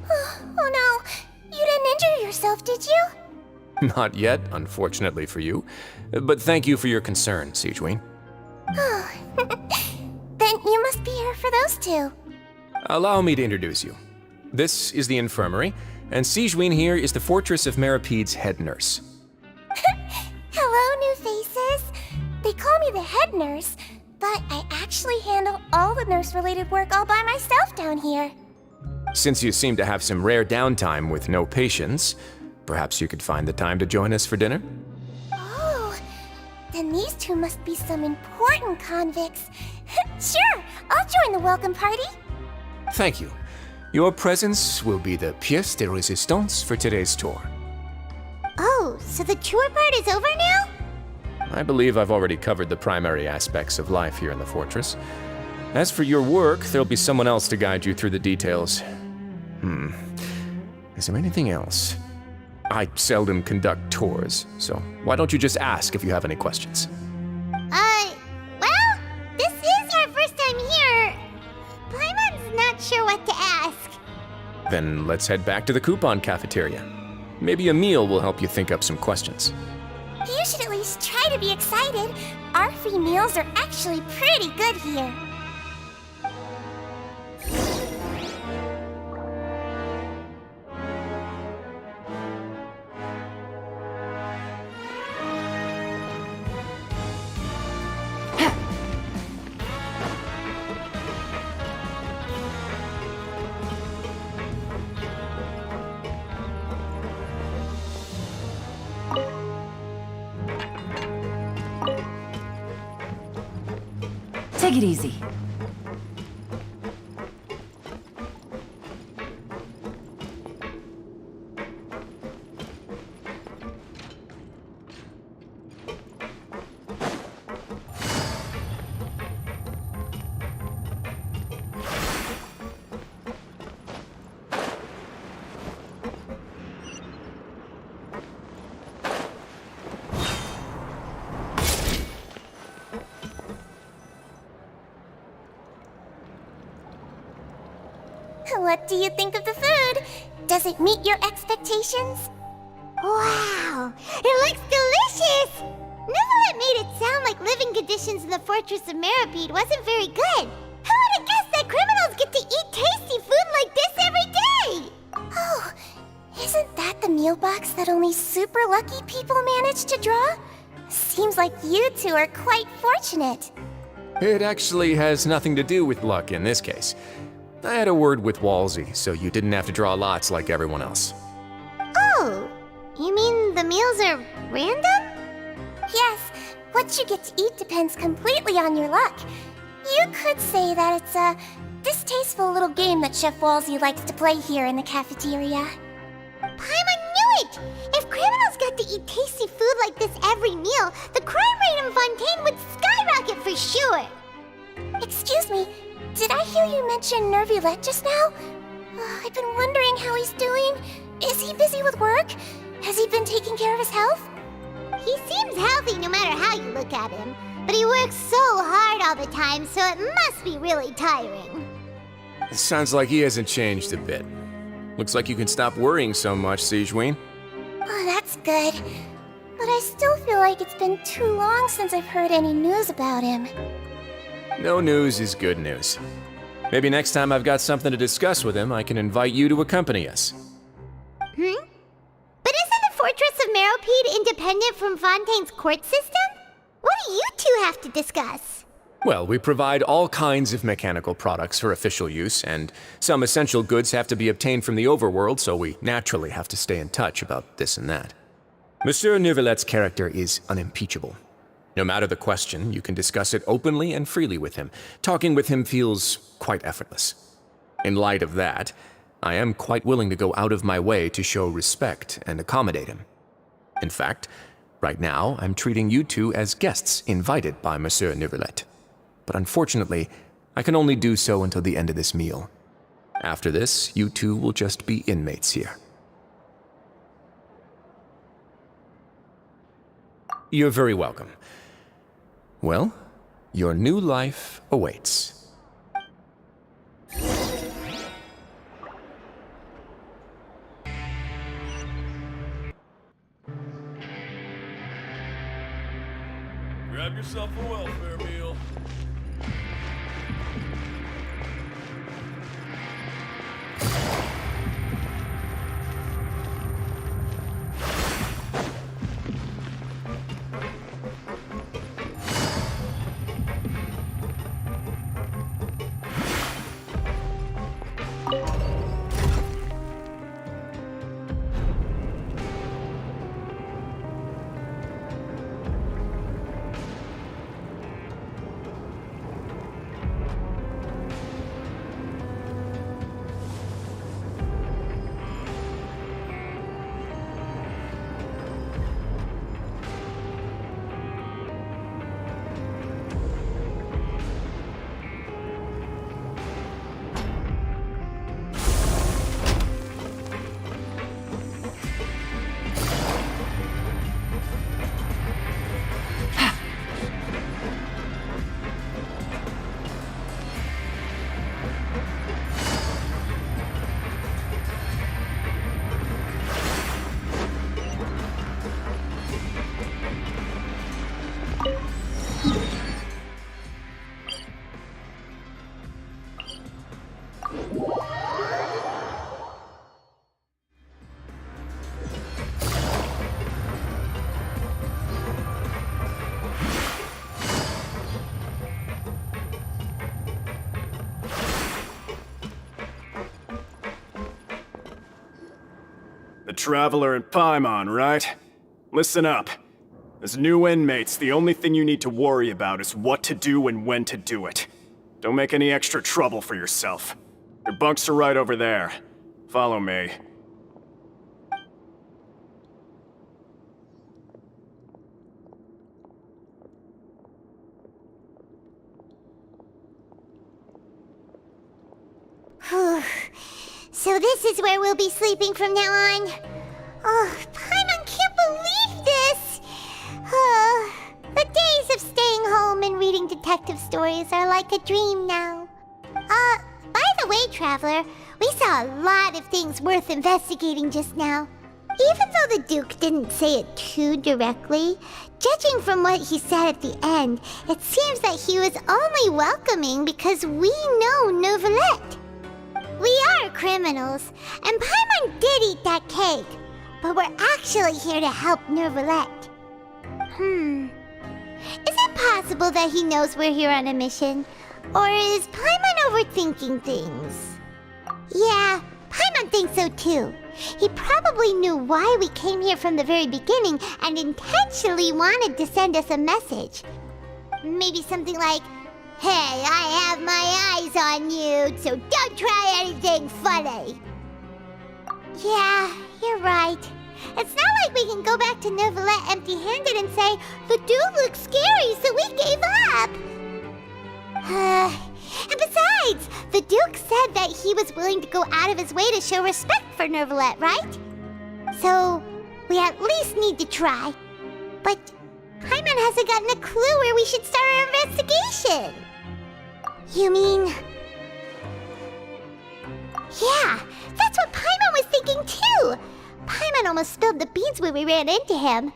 Oh no, you didn't injure yourself, did you? Not yet, unfortunately for you. But thank you for your concern, Sigewin. Oh, then you must be here for those two. Allow me to introduce you. This is the infirmary, and Sigewin here is the Fortress of Meripede's head nurse. Hello, new faces. They call me the head nurse, but I actually handle all the nurse-related work all by myself down here. Since you seem to have some rare downtime with no patients, perhaps you could find the time to join us for dinner? Oh, then these two must be some important convicts. Sure, I'll join the welcome party. Thank you. Your presence will be the pièce de résistance for today's tour. Oh, so the tour part is over now? I believe I've already covered the primary aspects of life here in the fortress. As for your work, there'll be someone else to guide you through the details. Is there anything else? I seldom conduct tours, so why don't you just ask if you have any questions? Well, this is our first time here. Paimon's not sure what to ask. Then let's head back to the coupon cafeteria. Maybe a meal will help you think up some questions. You should at least try to be excited. Our free meals are actually pretty good here. Take it easy. What do you think of the food? Does it meet your expectations? Wow, it looks delicious! Neverlet made it sound like living conditions in the Fortress of Meripede wasn't very good. Who would have guessed that criminals get to eat tasty food like this every day? Oh, isn't that the meal box that only super lucky people manage to draw? Seems like you two are quite fortunate. It actually has nothing to do with luck in this case. I had a word with Walsey, so you didn't have to draw lots like everyone else. Oh, you mean the meals are random? Yes, what you get to eat depends completely on your luck. You could say that it's a distasteful little game that Chef Walsey likes to play here in the cafeteria. Paimon knew it! If criminals got to eat tasty food like this every meal, the crime rate in Fontaine would skyrocket for sure! Excuse me, did I hear you mention Nervulette just now? I've been wondering how he's doing. Is he busy with work? Has he been taking care of his health? He seems healthy no matter how you look at him, but he works so hard all the time, so it must be really tiring. It sounds like he hasn't changed a bit. Looks like you can stop worrying so much, Sigewinne. Oh, that's good. But I still feel like it's been too long since I've heard any news about him. No news is good news. Maybe next time I've got something to discuss with him, I can invite you to accompany us. But isn't the Fortress of Meripede independent from Fontaine's court system? What do you two have to discuss? Well, we provide all kinds of mechanical products for official use, and some essential goods have to be obtained from the overworld, so we naturally have to stay in touch about this and that. Monsieur Nervulette's character is unimpeachable. No matter the question, you can discuss it openly and freely with him. Talking with him feels quite effortless. In light of that, I am quite willing to go out of my way to show respect and accommodate him. In fact, right now, I'm treating you two as guests invited by Monsieur Nervulette. But unfortunately, I can only do so until the end of this meal. After this, you two will just be inmates here. You're very welcome. Well, your new life awaits. Grab yourself a welfare meal. The Traveler and Paimon, right? Listen up. As new inmates, the only thing you need to worry about is what to do and when to do it. Don't make any extra trouble for yourself. Your bunks are right over there. Follow me. So this is where we'll be sleeping from now on. Oh, Paimon can't believe this! The days of staying home and reading detective stories are like a dream now. By the way, Traveler, we saw a lot of things worth investigating just now. Even though the Duke didn't say it too directly, judging from what he said at the end, it seems that he was only welcoming because we know Neuvillette. We are criminals, and Paimon did eat that cake, but we're actually here to help Neuvillette. Is it possible that he knows we're here on a mission? Or is Paimon overthinking things? Yeah, Paimon thinks so too. He probably knew why we came here from the very beginning and intentionally wanted to send us a message. Maybe something like, "Hey, I have my eyes on you, so don't try anything funny." Yeah, you're right. It's not like we can go back to Neuvillette empty-handed and say, "The dude looks scary, so we gave up." And besides, the Duke said that he was willing to go out of his way to show respect for Neuvillette, right? So, we at least need to try. But Paimon hasn't gotten a clue where we should start our investigation. You mean... Yeah, that's what Paimon was thinking too! Paimon almost spilled the beans when we ran into him.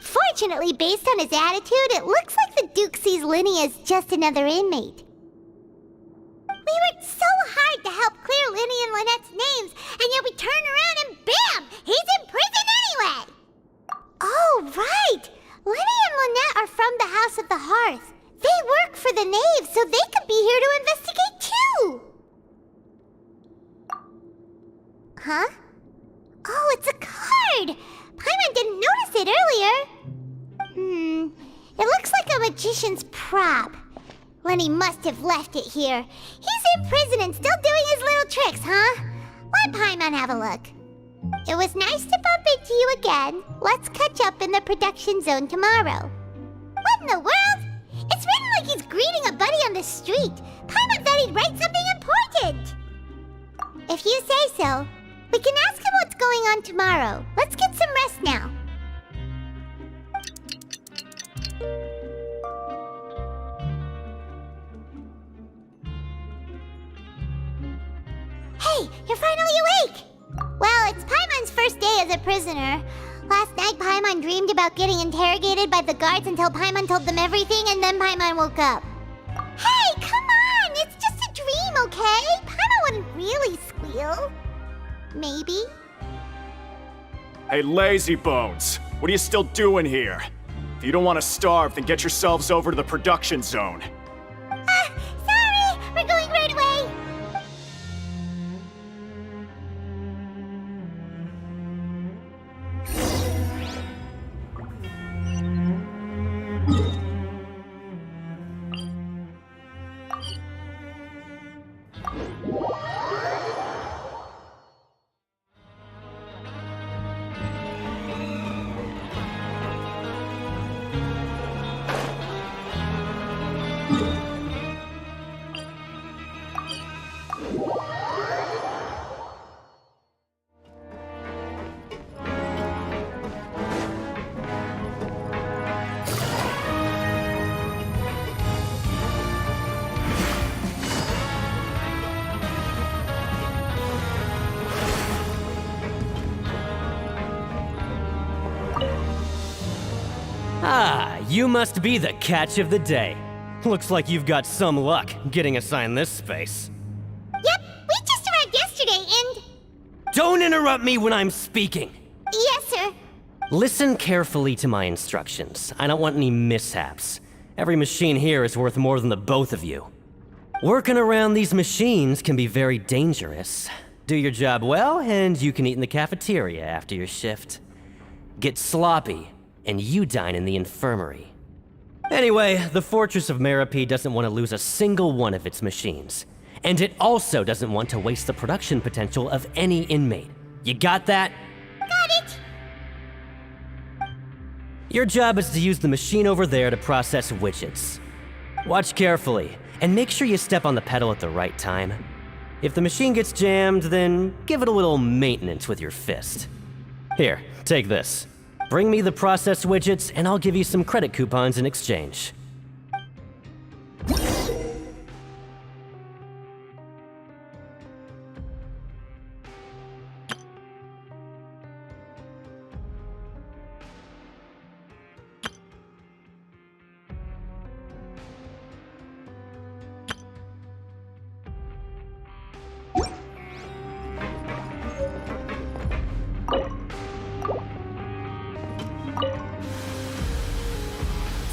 Fortunately, based on his attitude, it looks like the Duke sees Linny as just another inmate. We worked so hard to help clear Linny and Lynette's names, and yet we turn around and bam! He's in prison anyway! Oh, right! Linny and Lynette are from the House of the Hearth. They work for the Knave, so they could be here to investigate too! Huh? Oh, it's a card! Paimon didn't notice it earlier. It looks like a magician's prop. Lenny must have left it here. He's in prison and still doing his little tricks, huh? Let Paimon have a look. It was nice to bump into you again. Let's catch up in the production zone tomorrow. What in the world? It's written like he's greeting a buddy on the street. Paimon thought he'd write something important. If you say so. We can ask him what's going on tomorrow. Let's get some rest now. Hey, you're finally awake! Well, it's Paimon's first day as a prisoner. Last night, Paimon dreamed about getting interrogated by the guards until Paimon told them everything, and then Paimon woke up. Hey, come on! It's just a dream, okay? Paimon wouldn't really squeal. Maybe. Hey, lazy bones! What are you still doing here? If you don't want to starve, then get yourselves over to the production zone. Sorry! We're going right away! Ah, you must be the catch of the day. Looks like you've got some luck getting assigned this space. Yep, we just arrived yesterday and... Don't interrupt me when I'm speaking! Yes, sir. Listen carefully to my instructions. I don't want any mishaps. Every machine here is worth more than the both of you. Working around these machines can be very dangerous. Do your job well, and you can eat in the cafeteria after your shift. Get sloppy, and you dine in the infirmary. Anyway, the Fortress of Meropee doesn't want to lose a single one of its machines. And it also doesn't want to waste the production potential of any inmate. You got that? Got it! Your job is to use the machine over there to process widgets. Watch carefully, and make sure you step on the pedal at the right time. If the machine gets jammed, then give it a little maintenance with your fist. Here, take this. Bring me the processed widgets, and I'll give you some credit coupons in exchange.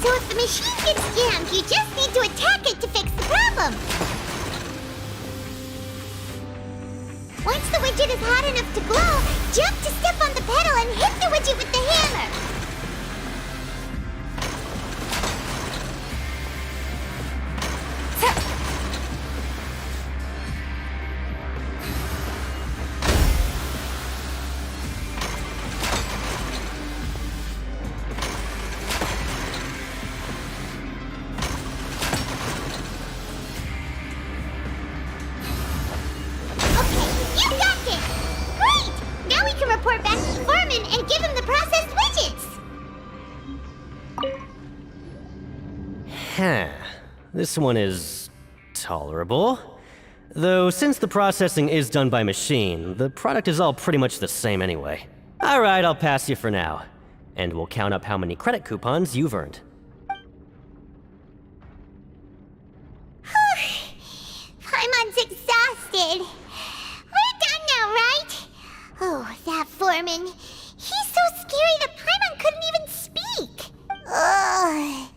So if the machine gets jammed, you just need to attack it to fix the problem. Once the widget is hot enough to glow, jump to step on the pedal and hit the widget with the hammer. Report back to the foreman and give him the processed widgets! Huh. This one is tolerable. Though since the processing is done by machine, the product is all pretty much the same anyway. Alright, I'll pass you for now. And we'll count up how many credit coupons you've earned. Paimon's exhausted. We're done now, right? Oh, that foreman. He's so scary that Paimon couldn't even speak. Ugh.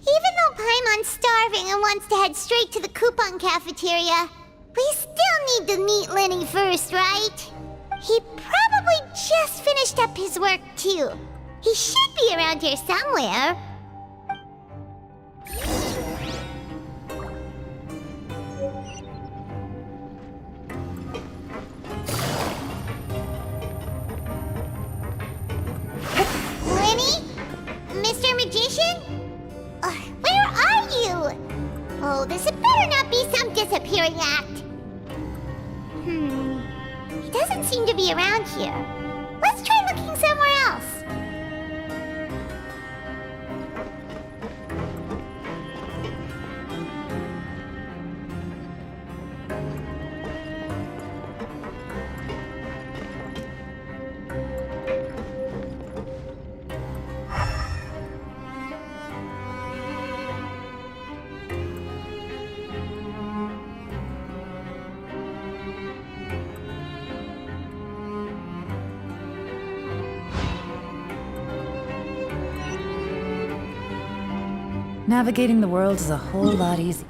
Even though Paimon's starving and wants to head straight to the coupon cafeteria, we still need to meet Lenny first, right? He probably just finished up his work, too. He should be around here somewhere. Lenny? Mr. Magician? Where are you? Oh, this had better not be some disappearing act. He doesn't seem to be around here. Let's try looking somewhere else. Navigating the world is a whole lot easier.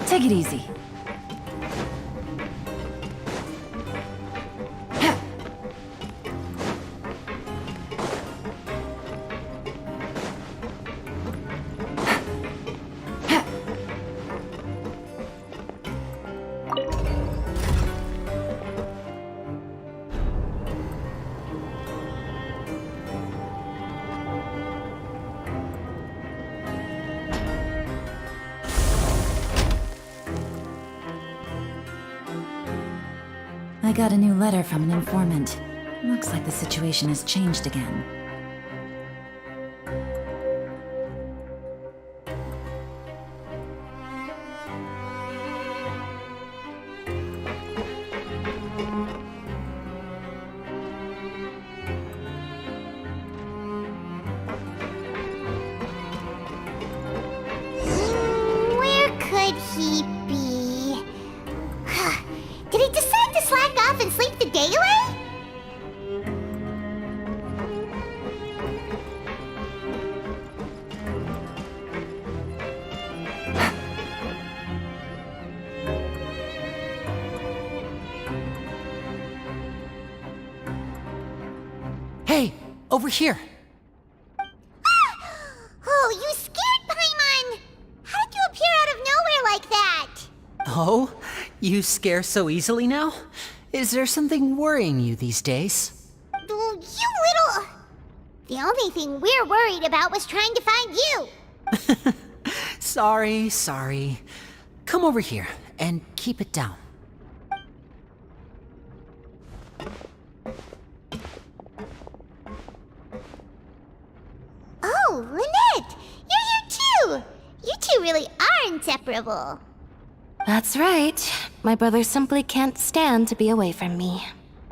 Take it easy. I got a new letter from an informant. Looks like the situation has changed again. Where could he be? Did he decide to slack off and sleep the day away? Hey, over here. Oh, you scared Paimon! How did you appear out of nowhere like that? Oh, you scare so easily now? Is there something worrying you these days? You little... The only thing we're worried about was trying to find you. Sorry. Come over here and keep it down. Oh, Lynette! You're here too! You two really are inseparable. That's right. My brother simply can't stand to be away from me.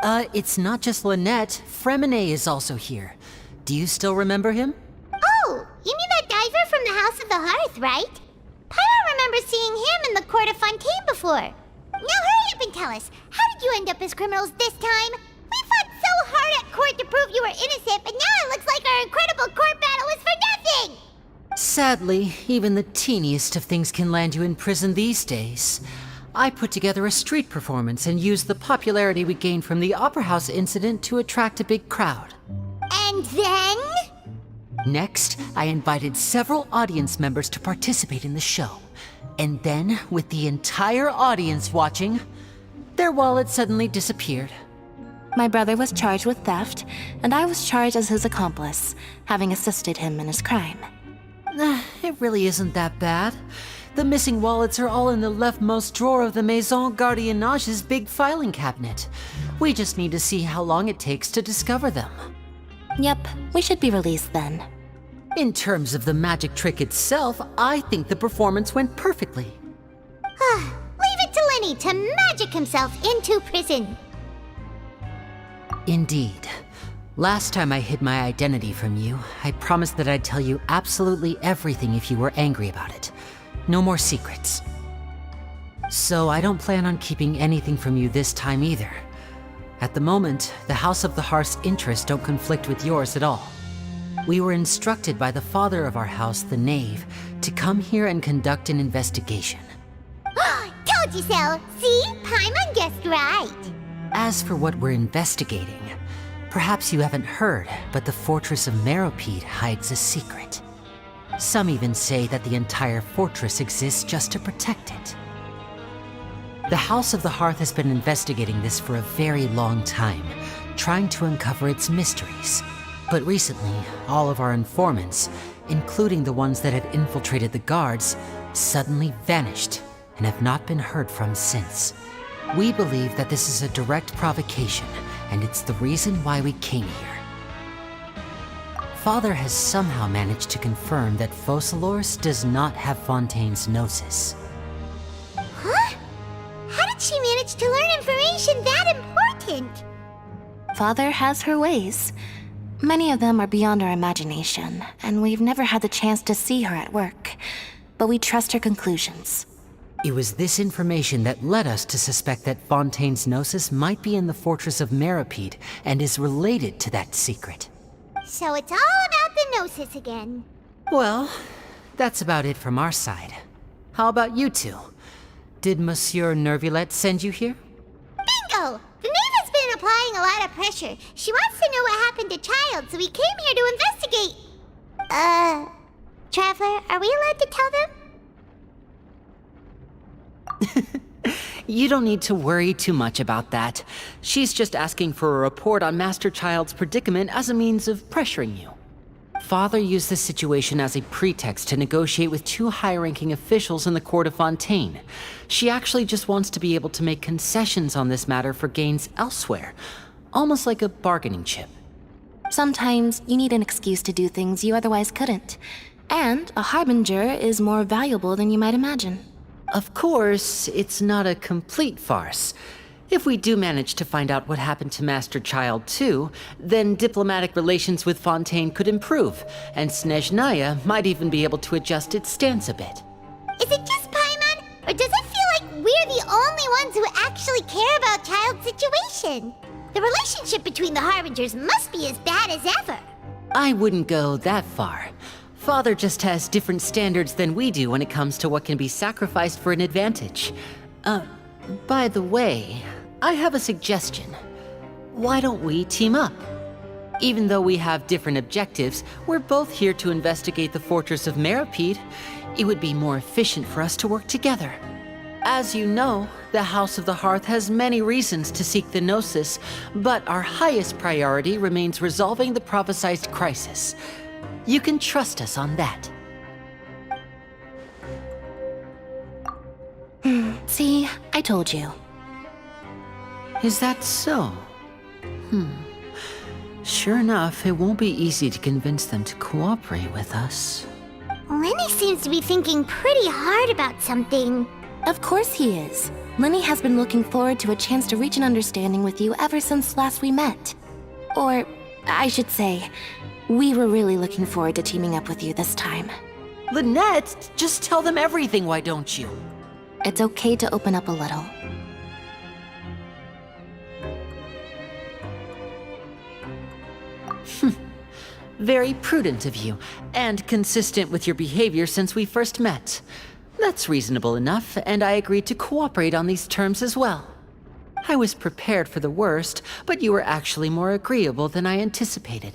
It's not just Lynette. Fremine is also here. Do you still remember him? Oh, you mean that diver from the House of the Hearth, right? Paimon remembers seeing him in the Court of Fontaine before. Now hurry up and tell us, how did you end up as criminals this time? We fought so hard at court to prove you were innocent, but now it looks like our incredible court battle was for nothing! Sadly, even the teeniest of things can land you in prison these days. I put together a street performance and used the popularity we gained from the Opera House incident to attract a big crowd. And then? Next, I invited several audience members to participate in the show. And then, with the entire audience watching, their wallet suddenly disappeared. My brother was charged with theft, and I was charged as his accomplice, having assisted him in his crime. It really isn't that bad. The missing wallets are all in the leftmost drawer of the Maison Gardiennage's big filing cabinet. We just need to see how long it takes to discover them. Yep, we should be released then. In terms of the magic trick itself, I think the performance went perfectly. Leave it to Lenny to magic himself into prison. Indeed. Last time I hid my identity from you, I promised that I'd tell you absolutely everything if you were angry about it. No more secrets. So I don't plan on keeping anything from you this time either. At the moment, the House of the Hearth's interests don't conflict with yours at all. We were instructed by the father of our house, the Knave, to come here and conduct an investigation. Told you so! See? Paimon guessed right. As for what we're investigating, perhaps you haven't heard, but the fortress of Meropide hides a secret. Some even say that the entire fortress exists just to protect it. The House of the Hearth has been investigating this for a very long time, trying to uncover its mysteries. But recently, all of our informants, including the ones that had infiltrated the guards, suddenly vanished and have not been heard from since. We believe that this is a direct provocation, and it's the reason why we came here. Father has somehow managed to confirm that Focalors does not have Fontaine's Gnosis. Huh? How did she manage to learn information that important? Father has her ways. Many of them are beyond our imagination, and we've never had the chance to see her at work. But we trust her conclusions. It was this information that led us to suspect that Fontaine's Gnosis might be in the fortress of Meropide and is related to that secret. So it's all about the Gnosis again. Well, that's about it from our side. How about you two? Did Monsieur Nervulette send you here? Bingo! The Knave has been applying a lot of pressure. She wants to know what happened to Child, so we came here to investigate. Traveler, are we allowed to tell them? You don't need to worry too much about that. She's just asking for a report on Master Child's predicament as a means of pressuring you. Father used this situation as a pretext to negotiate with two high-ranking officials in the court of Fontaine. She actually just wants to be able to make concessions on this matter for gains elsewhere, almost like a bargaining chip. Sometimes you need an excuse to do things you otherwise couldn't. And a harbinger is more valuable than you might imagine. Of course, it's not a complete farce. If we do manage to find out what happened to Master Child too, then diplomatic relations with Fontaine could improve, and Snezhnaya might even be able to adjust its stance a bit. Is it just Paimon, or does it feel like we're the only ones who actually care about Child's situation? The relationship between the Harbingers must be as bad as ever. I wouldn't go that far. Father just has different standards than we do when it comes to what can be sacrificed for an advantage. By the way, I have a suggestion. Why don't we team up? Even though we have different objectives, we're both here to investigate the fortress of Meropide. It would be more efficient for us to work together. As you know, the House of the Hearth has many reasons to seek the Gnosis, but our highest priority remains resolving the prophesized crisis. You can trust us on that. See, I told you. Is that so? Sure enough, it won't be easy to convince them to cooperate with us. Lenny seems to be thinking pretty hard about something. Of course he is. Lenny has been looking forward to a chance to reach an understanding with you ever since last we met. Or, I should say, we were really looking forward to teaming up with you this time. Lynette, just tell them everything, why don't you? It's okay to open up a little. Very prudent of you, and consistent with your behavior since we first met. That's reasonable enough, and I agreed to cooperate on these terms as well. I was prepared for the worst, but you were actually more agreeable than I anticipated.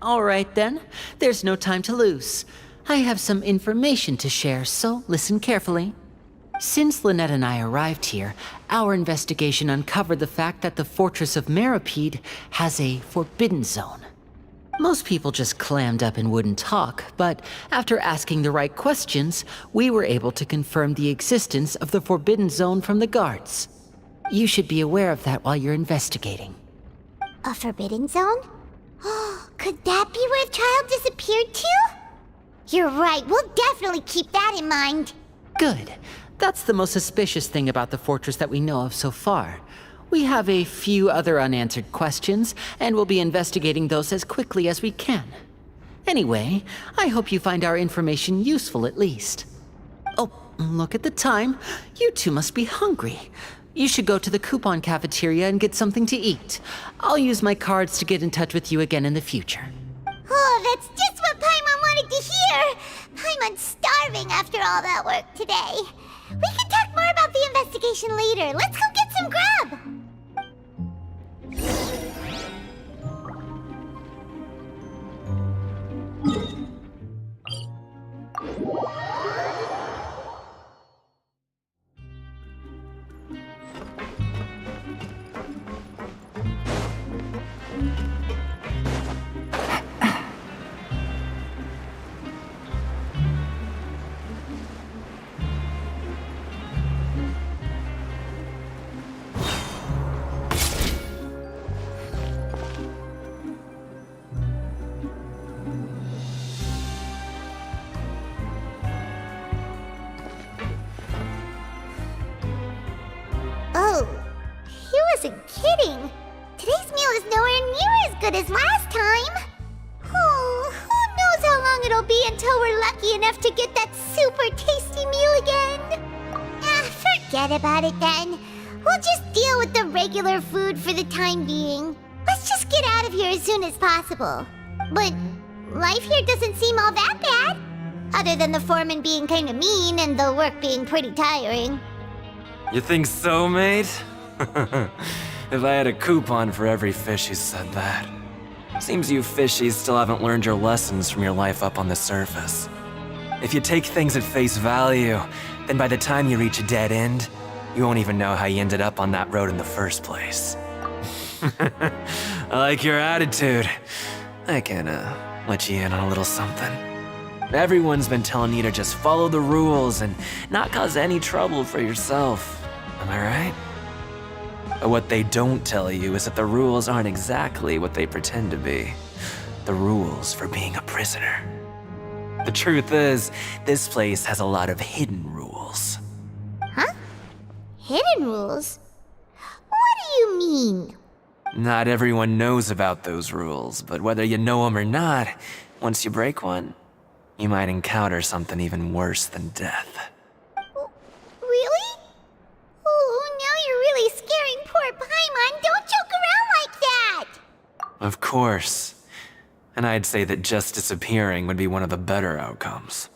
All right then, there's no time to lose. I have some information to share, so listen carefully. Since Lynette and I arrived here, our investigation uncovered the fact that the fortress of Meropide has a forbidden zone. Most people just clammed up and wouldn't talk, but after asking the right questions, we were able to confirm the existence of the forbidden zone from the guards. You should be aware of that while you're investigating. A forbidden zone? Could that be where Child disappeared to? You're right, we'll definitely keep that in mind. Good. That's the most suspicious thing about the fortress that we know of so far. We have a few other unanswered questions, and we'll be investigating those as quickly as we can. Anyway, I hope you find our information useful at least. Oh, look at the time. You two must be hungry. You should go to the coupon cafeteria and get something to eat. I'll use my cards to get in touch with you again in the future. Oh, that's just what Paimon wanted to hear! Paimon's starving after all that work today. We can talk more about the investigation later. Let's go get some grub! Kidding. Today's meal is nowhere near as good as last time. Oh, who knows how long it'll be until we're lucky enough to get that super tasty meal again. forget about it then. We'll just deal with the regular food for the time being. Let's just get out of here as soon as possible. But life here doesn't seem all that bad. Other than the foreman being kinda mean and the work being pretty tiring. You think so, mate? If I had a coupon for every fish who said that. Seems you fishies still haven't learned your lessons from your life up on the surface. If you take things at face value, then by the time you reach a dead end, you won't even know how you ended up on that road in the first place. I like your attitude. I can, let you in on a little something. Everyone's been telling you to just follow the rules and not cause any trouble for yourself. Am I right? But what they don't tell you is that the rules aren't exactly what they pretend to be. The rules for being a prisoner. The truth is, this place has a lot of hidden rules. Huh? Hidden rules? What do you mean? Not everyone knows about those rules, but whether you know them or not, once you break one, you might encounter something even worse than death. Really? Oh, now you're really scaring poor Paimon. Don't joke around like that! Of course. And I'd say that just disappearing would be one of the better outcomes.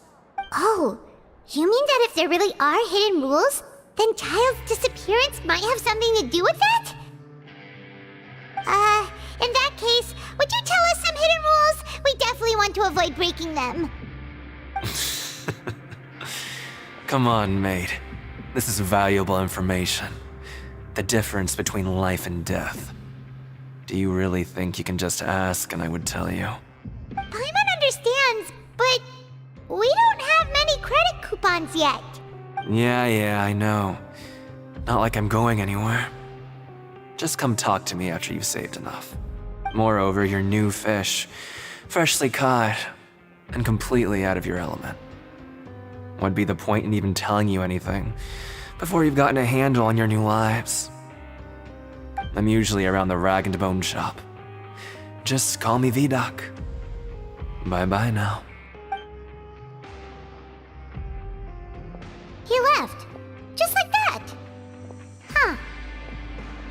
Oh, you mean that if there really are hidden rules, then Child's disappearance might have something to do with that? In that case, would you tell us some hidden rules? We definitely want to avoid breaking them. Come on, mate. This is valuable information. The difference between life and death. Do you really think you can just ask and I would tell you? Paimon understands, but we don't have many credit coupons yet. Yeah, I know. Not like I'm going anywhere. Just come talk to me after you've saved enough. Moreover, you're new fish, freshly caught, and completely out of your element. What'd be the point in even telling you anything before you've gotten a handle on your new lives? I'm usually around the rag and bone shop. Just call me V-Doc. Bye-bye now. He left. Just like that. Huh.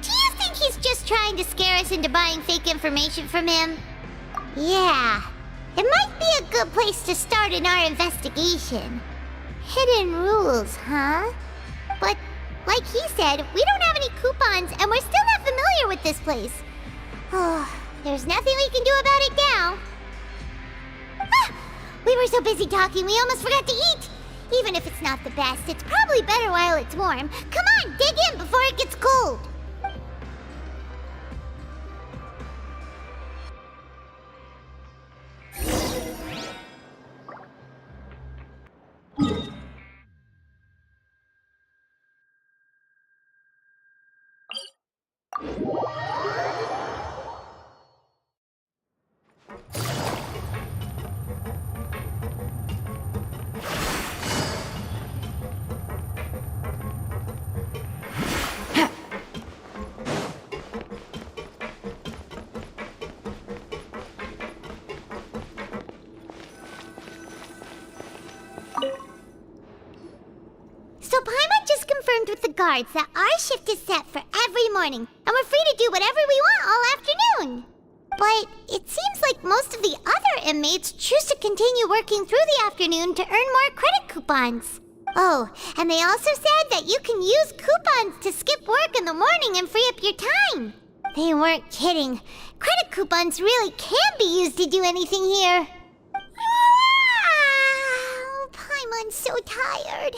Do you think he's just trying to scare us into buying fake information from him? Yeah. It might be a good place to start in our investigation. Hidden rules, huh? But, like he said, we don't have any coupons and we're still not familiar with this place. Oh, there's nothing we can do about it now. Ah! We were so busy talking we almost forgot to eat. Even if it's not the best, it's probably better while it's warm. Come on, dig in before it gets cold. So Paimon just confirmed with the guards that our shift is set for every morning, and we're free to do whatever we want all afternoon. But it seems like most of the other inmates choose to continue working through the afternoon to earn more credit coupons. Oh, and they also said that you can use coupons to skip work in the morning and free up your time. They weren't kidding. Credit coupons really can be used to do anything here. Paimon's so tired.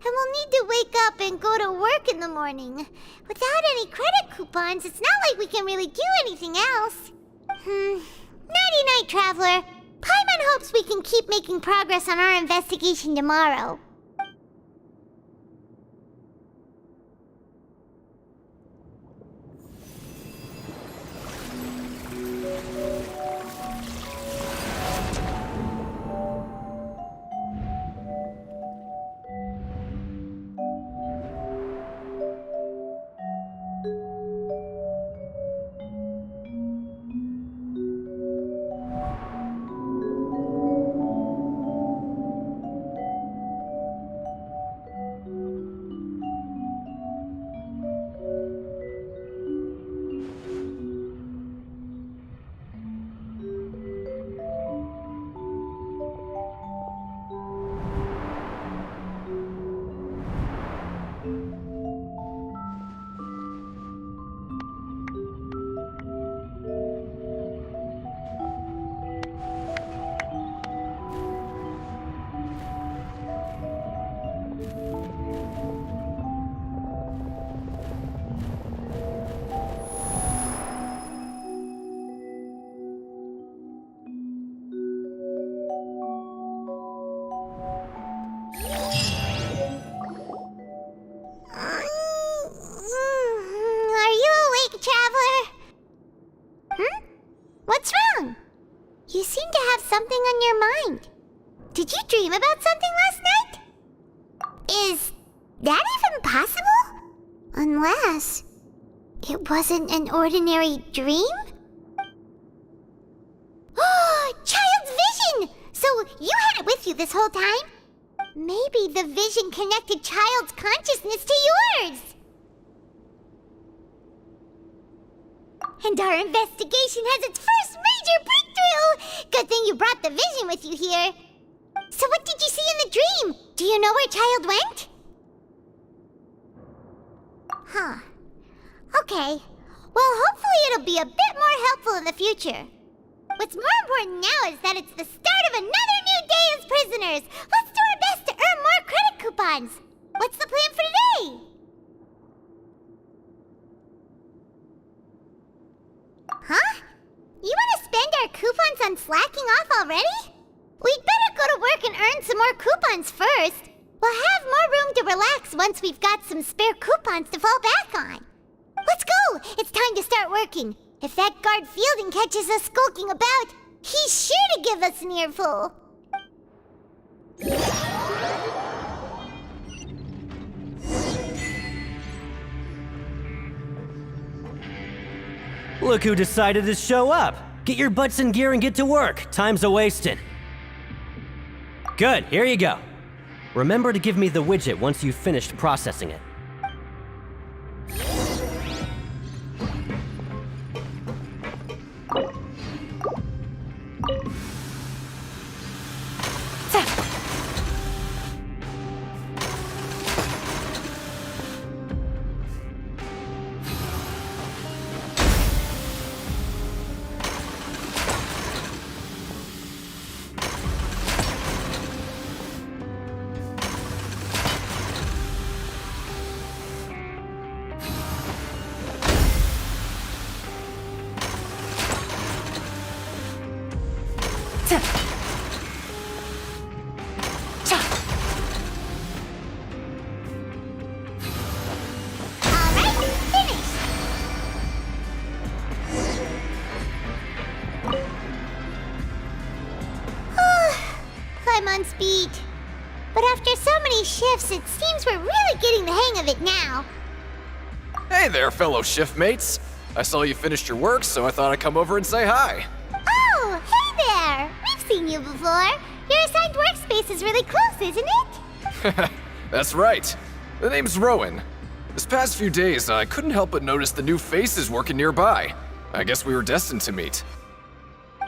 And we'll need to wake up and go to work in the morning. Without any credit coupons, it's not like we can really do anything else. Nighty-night, Traveler. Paimon hopes we can keep making progress on our investigation tomorrow. your mind? Did you dream about something last night? Is that even possible? Unless it wasn't an ordinary dream? Oh, child's vision! So you had it with you this whole time? Maybe the vision connected child's consciousness to yours. And our investigation has its first major breakthrough! Good thing you brought the vision with you here. So what did you see in the dream? Do you know where child went? Huh. Okay. Well, hopefully it'll be a bit more helpful in the future. What's more important now is that it's the start of another new day as prisoners. Let's do our best to earn more credit coupons. What's the plan for today? Huh? You want to spend our coupons on slacking off already? We'd better go to work and earn some more coupons first. We'll have more room to relax once we've got some spare coupons to fall back on. Let's go! It's time to start working. If that guard Fielding catches us skulking about, he's sure to give us an earful. Look who decided to show up. Get your butts in gear and get to work. Time's a-wasting. Good, here you go. Remember to give me the widget once you've finished processing it. On speed. But after so many shifts, it seems we're really getting the hang of it now. Hey there, fellow shift mates. I saw you finished your work, so I thought I'd come over and say hi. Oh, hey there! We've seen you before. Your assigned workspace is really close, isn't it? That's right. The name's Rowan. This past few days, I couldn't help but notice the new faces working nearby. I guess we were destined to meet.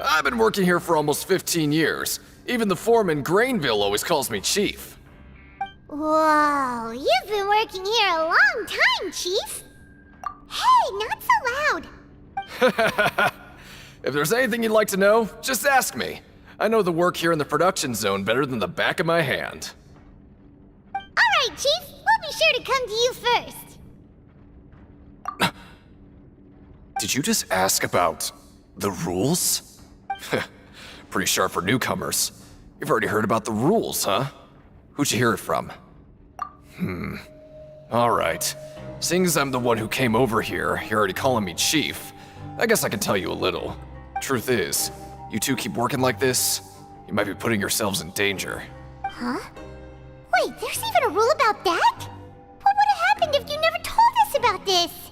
I've been working here for almost 15 years. Even the foreman, Grainville, always calls me Chief. Whoa, you've been working here a long time, Chief. Hey, not so loud. If there's anything you'd like to know, just ask me. I know the work here in the production zone better than the back of my hand. All right, Chief. We'll be sure to come to you first. Did you just ask about the rules? Pretty sharp for newcomers. You've already heard about the rules, huh? Who'd you hear it from? Alright. Seeing as I'm the one who came over here, you're already calling me Chief, I guess I can tell you a little. Truth is, you two keep working like this, you might be putting yourselves in danger. Huh? Wait, there's even a rule about that? What would have happened if you never told us about this?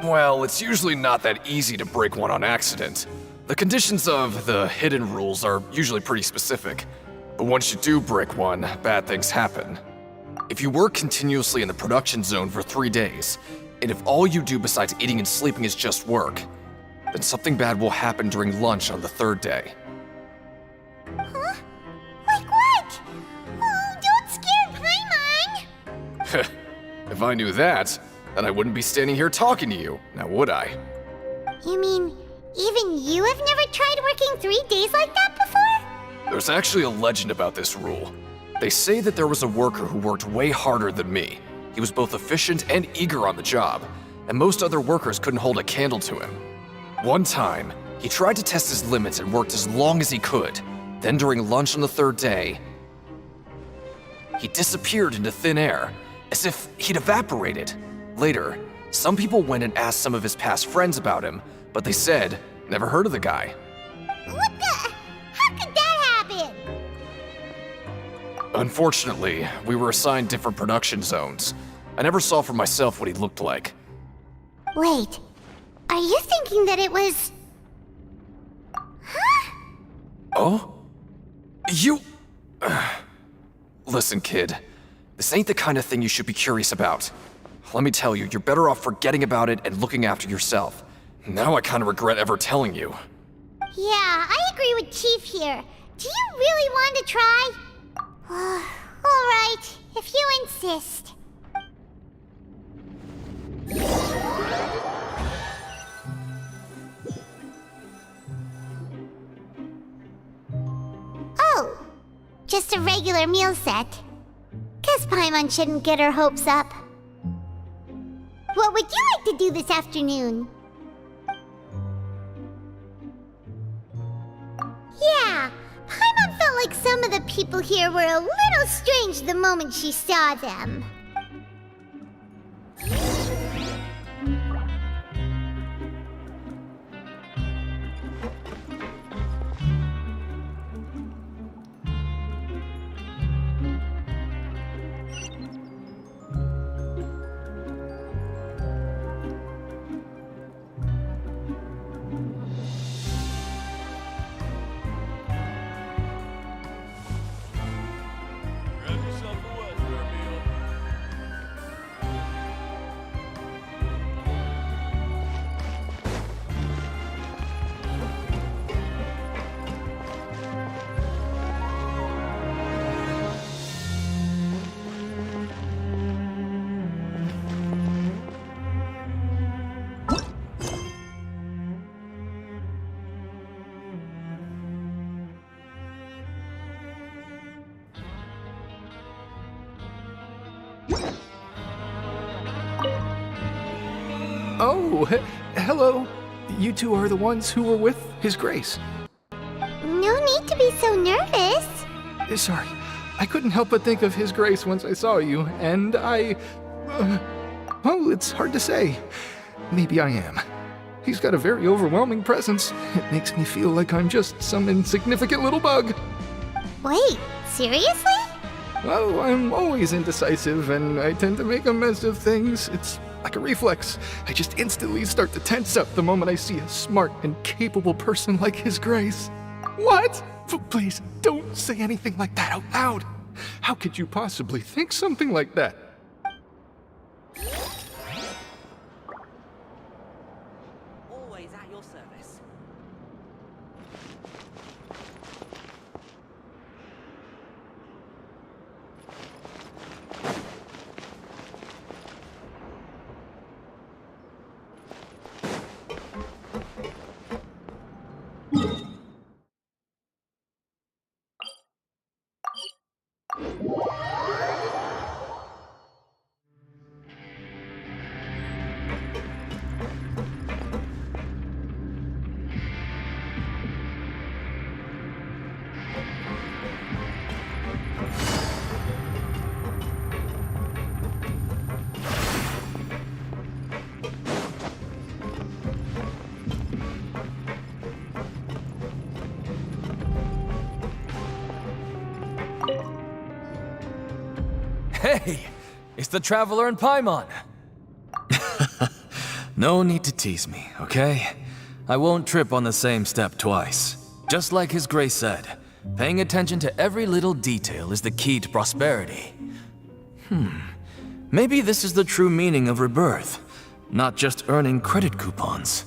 Well, it's usually not that easy to break one on accident. The conditions of the hidden rules are usually pretty specific, but once you do break one, bad things happen. If you work continuously in the production zone for 3 days, and if all you do besides eating and sleeping is just work, then something bad will happen during lunch on the 3rd day. Huh? Like what? Oh, don't scare Paimon! If I knew that, then I wouldn't be standing here talking to you, now would I? You mean, even you have never tried working 3 days like that before? There's actually a legend about this rule. They say that there was a worker who worked way harder than me. He was both efficient and eager on the job, and most other workers couldn't hold a candle to him. One time, he tried to test his limits and worked as long as he could. Then during lunch on the 3rd day, he disappeared into thin air, as if he'd evaporated. Later, some people went and asked some of his past friends about him, but they said, never heard of the guy. What the? How could that Unfortunately, we were assigned different production zones. I never saw for myself what he looked like. Wait, are you thinking that it was... Huh? Oh? You... Listen, kid. This ain't the kind of thing you should be curious about. Let me tell you, you're better off forgetting about it and looking after yourself. Now I kinda regret ever telling you. Yeah, I agree with Chief here. Do you really want to try? Alright, if you insist. Oh, just a regular meal set. Guess Paimon shouldn't get her hopes up. What would you like to do this afternoon? Yeah, Paimon felt like some of the people here were a little strange the moment she saw them. Oh, hello. You two are the ones who were with His Grace. No need to be so nervous. Sorry, I couldn't help but think of His Grace once I saw you, and I... well, it's hard to say. Maybe I am. He's got a very overwhelming presence. It makes me feel like I'm just some insignificant little bug. Wait, seriously? Well, I'm always indecisive, and I tend to make a mess of things. It's like a reflex. I just instantly start to tense up the moment I see a smart and capable person like His Grace. What? Please, don't say anything like that out loud. How could you possibly think something like that? Always at your service. Hey, it's the Traveler and Paimon. No need to tease me, okay? I won't trip on the same step twice. Just like His Grace said, paying attention to every little detail is the key to prosperity. Maybe this is the true meaning of rebirth, not just earning credit coupons.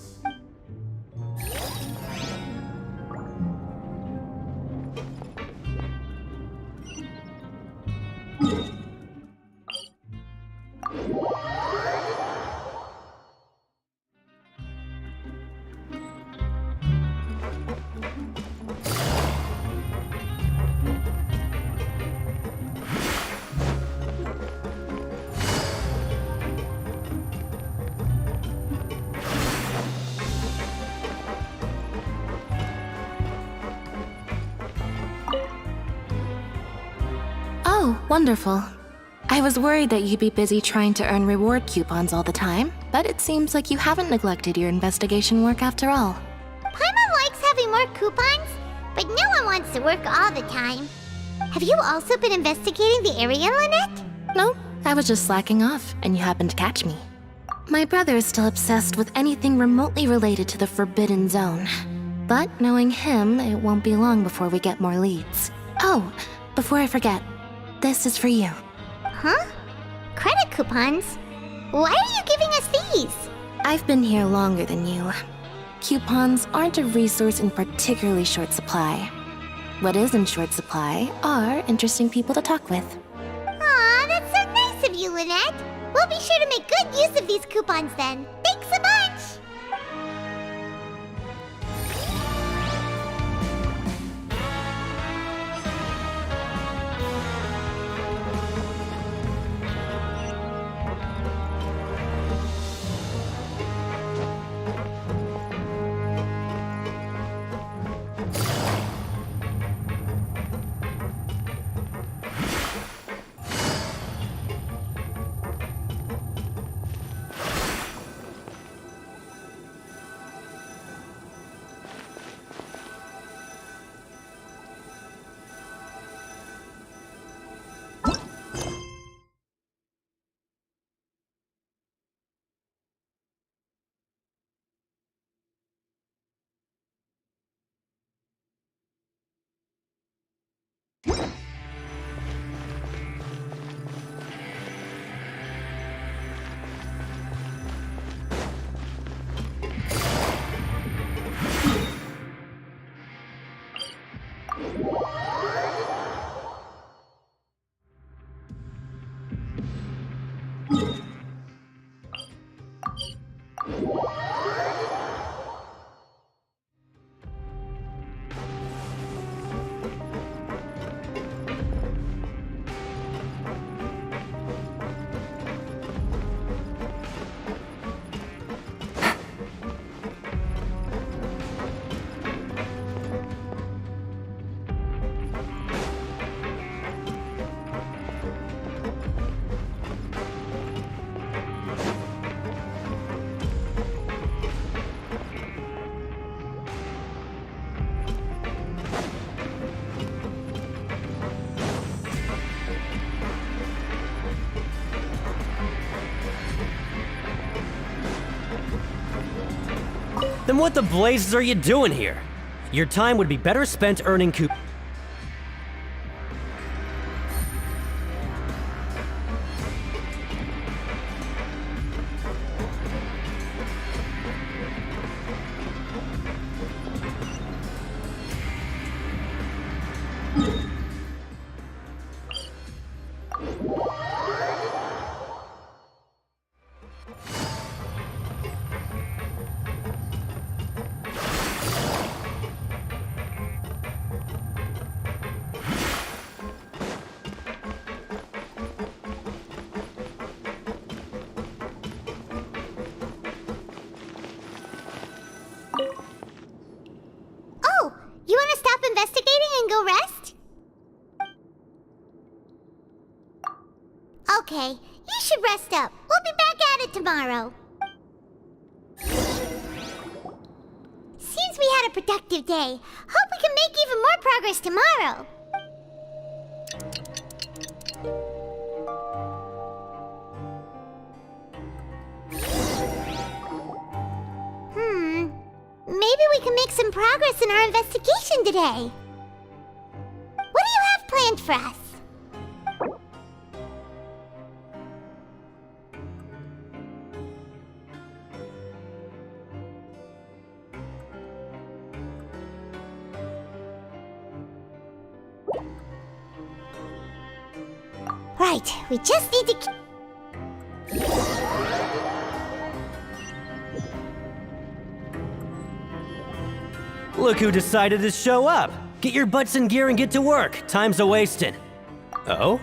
Oh, wonderful. I was worried that you'd be busy trying to earn reward coupons all the time, but it seems like you haven't neglected your investigation work after all. Paimon likes having more coupons, but no one wants to work all the time. Have you also been investigating the area, Lynette? No, I was just slacking off, and you happened to catch me. My brother is still obsessed with anything remotely related to the Forbidden Zone. But knowing him, it won't be long before we get more leads. Oh, before I forget, this is for you. Huh? Credit coupons? Why are you giving us these? I've been here longer than you. Coupons aren't a resource in particularly short supply. What is in short supply are interesting people to talk with. Aw, that's so nice of you, Lynette. We'll be sure to make good use of these coupons then. Thanks a bunch! Then what the blazes are you doing here? Your time would be better spent earning Oh, you want to stop investigating and go rest? Okay, you should rest up. We'll be back at it tomorrow. Seems we had a productive day. Hope we can make even more progress tomorrow. Maybe we can make some progress in our investigation today. What do you have planned for us? Right, we just need to... Look who decided to show up! Get your butts in gear and get to work. Time's a-wasting. Oh?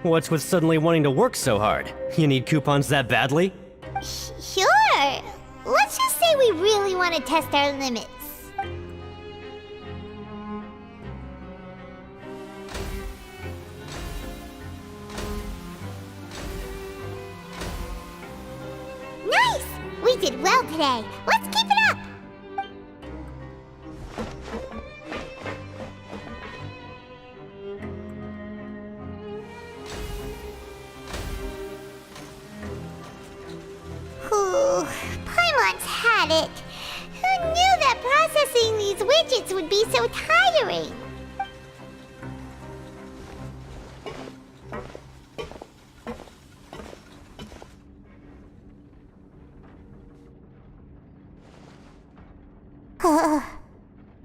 What's with suddenly wanting to work so hard? You need coupons that badly? Sure. Let's just say we really want to test our limits. Nice! We did well today. Let's keep it up! once had it. Who knew that processing these widgets would be so tiring?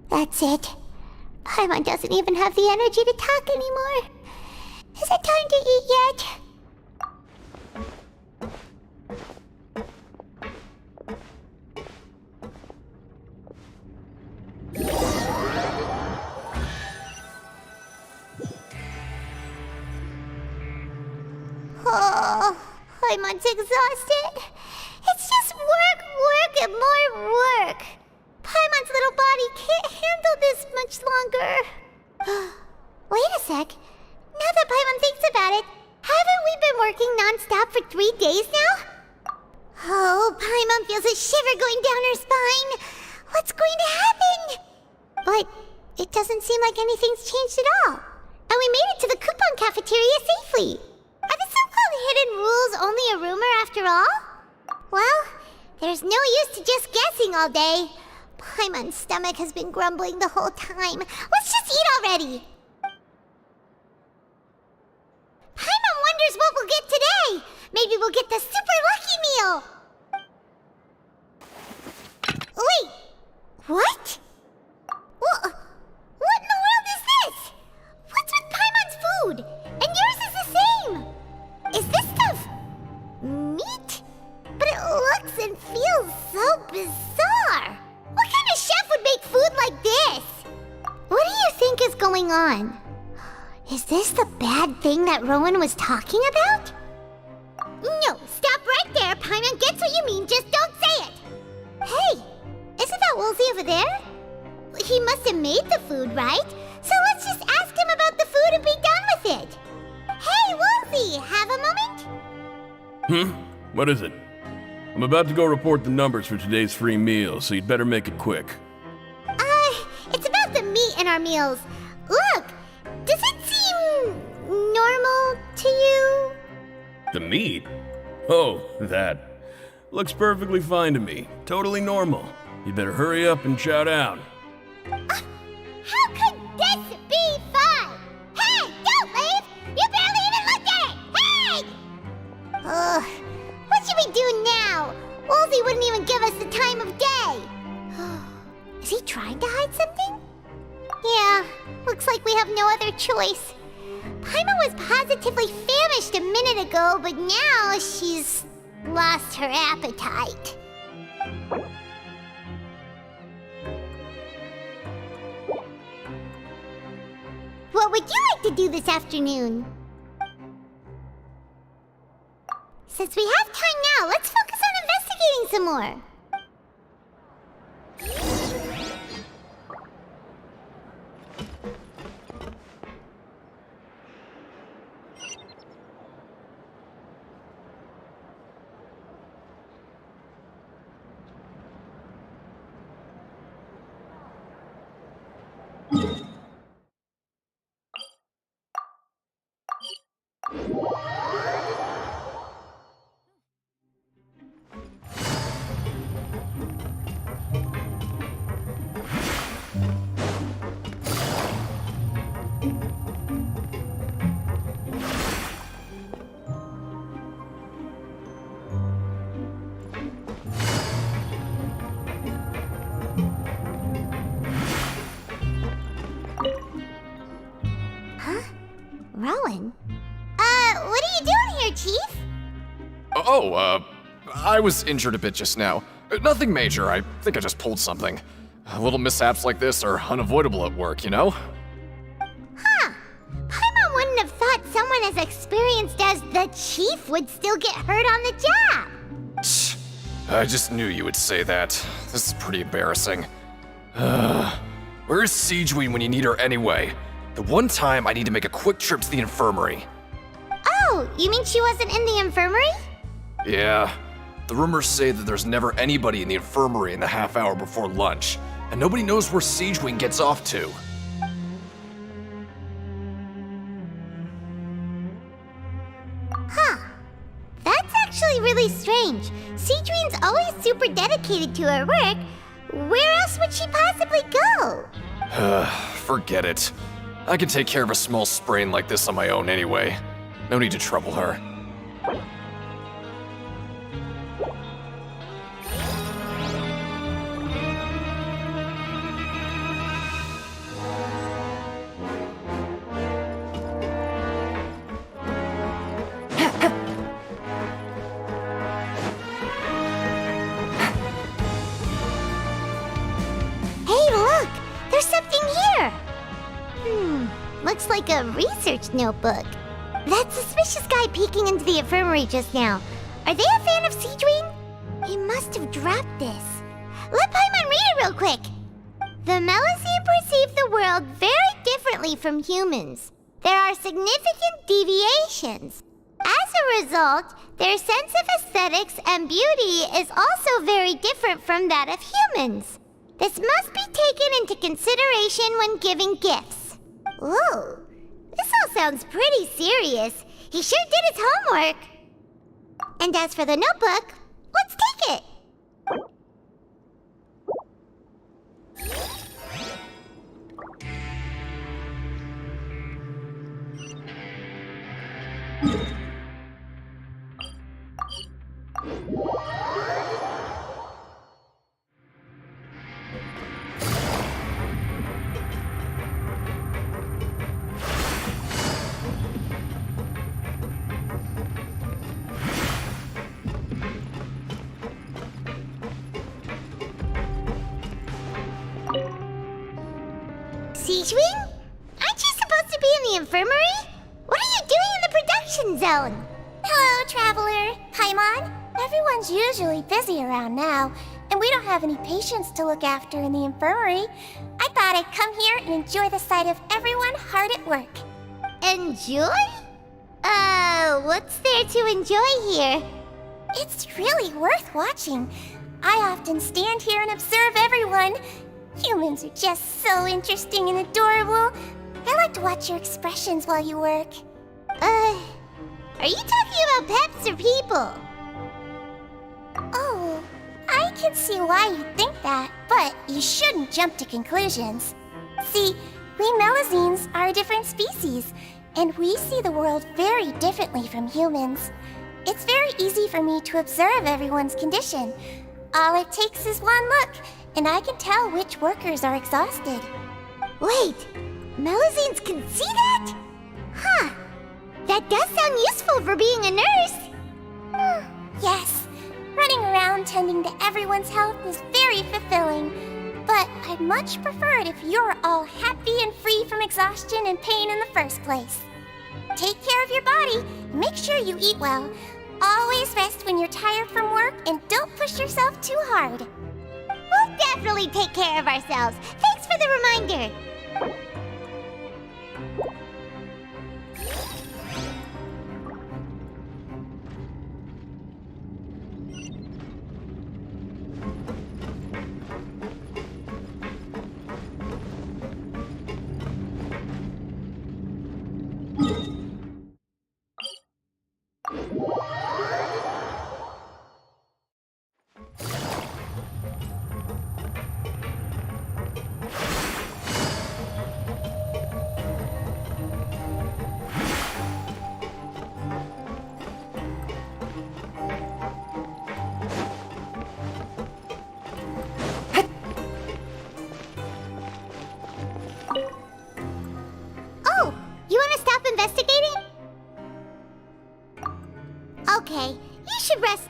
That's it. Paimon doesn't even have the energy to talk anymore. Is it time to eat yet? Oh, Paimon's exhausted. It's just work, and more work. Paimon's little body can't handle this much longer. Wait a sec. Now that Paimon thinks about it, haven't we been working non-stop for 3 days now? Oh, Paimon feels a shiver going down her spine. What's going to happen? But it doesn't seem like anything's changed at all. And we made it to the coupon cafeteria safely. Are the so-called hidden rules only a rumor after all? Well, there's no use to just guessing all day. Paimon's stomach has been grumbling the whole time. Let's just eat already! Paimon wonders what we'll get today! Maybe we'll get the super lucky meal! Wait! What? What in the world is this? What's with Paimon's food? And yours is the same! Is this stuff meat? But it looks and feels so bizarre! What kind of chef would make food like this? What do you think is going on? Is this the bad thing that Rowan was talking about? No, stop right there. Paimon gets what you mean, just don't say it. Hey, isn't that Woolsey over there? He must have made the food, right? So let's just ask him about the food and be done with it. Hey, Woolsey, have a moment? What is it? I'm about to go report the numbers for today's free meal, so you'd better make it quick. It's about the meat in our meals. Look, does it seem normal to you? The meat? Oh, that. Looks perfectly fine to me. Totally normal. You better hurry up and shout out. How could this be fun? Hey, don't leave! You barely even looked at it! Hey! What should we do now? Woolsey wouldn't even give us the time of day. Is he trying to hide something? Yeah, looks like we have no other choice. Paimon was positively famished a minute ago, but now she's lost her appetite. What would you like to do this afternoon? Since we have time now, let's focus on investigating some more. Rowan? What are you doing here, Chief? I was injured a bit just now. Nothing major, I think I just pulled something. Little mishaps like this are unavoidable at work, you know? Huh. Paimon wouldn't have thought someone as experienced as the Chief would still get hurt on the job. I just knew you would say that. This is pretty embarrassing. Where's Siegewein when you need her anyway? The one time I need to make a quick trip to the infirmary. Oh, you mean she wasn't in the infirmary? Yeah. The rumors say that there's never anybody in the infirmary in the half hour before lunch, and nobody knows where Siegewein gets off to. Huh. That's actually really strange. Siegewein Melizine's always super dedicated to her work. Where else would she possibly go? Forget it. I can take care of a small sprain like this on my own anyway. No need to trouble her. Looks like a research notebook. That suspicious guy peeking into the infirmary just now. Are they a fan of Seedwing? He must have dropped this. Let Paimon read it real quick. The Melizine perceive the world very differently from humans. There are significant deviations. As a result, their sense of aesthetics and beauty is also very different from that of humans. This must be taken into consideration when giving gifts. Ooh, this all sounds pretty serious. He sure did his homework. And as for the notebook, let's take it. Seedwing? Aren't you supposed to be in the infirmary? What are you doing in the production zone? Hello, Traveler. Paimon. Everyone's usually busy around now, and we don't have any patients to look after in the infirmary. I thought I'd come here and enjoy the sight of everyone hard at work. Enjoy? What's there to enjoy here? It's really worth watching. I often stand here and observe everyone. Humans are just so interesting and adorable. I like to watch your expressions while you work. Are you talking about pets or people? Oh, I can see why you think that, but you shouldn't jump to conclusions. See, we Melizines are a different species, and we see the world very differently from humans. It's very easy for me to observe everyone's condition. All it takes is one look, and I can tell which workers are exhausted. Wait, Melizines can see that? Huh, that does sound useful for being a nurse. Yes, running around tending to everyone's health is very fulfilling. But I'd much prefer it if you're all happy and free from exhaustion and pain in the first place. Take care of your body, and make sure you eat well. Always rest when you're tired from work, and don't push yourself too hard. We'll definitely take care of ourselves. Thanks for the reminder. Okay, you should rest.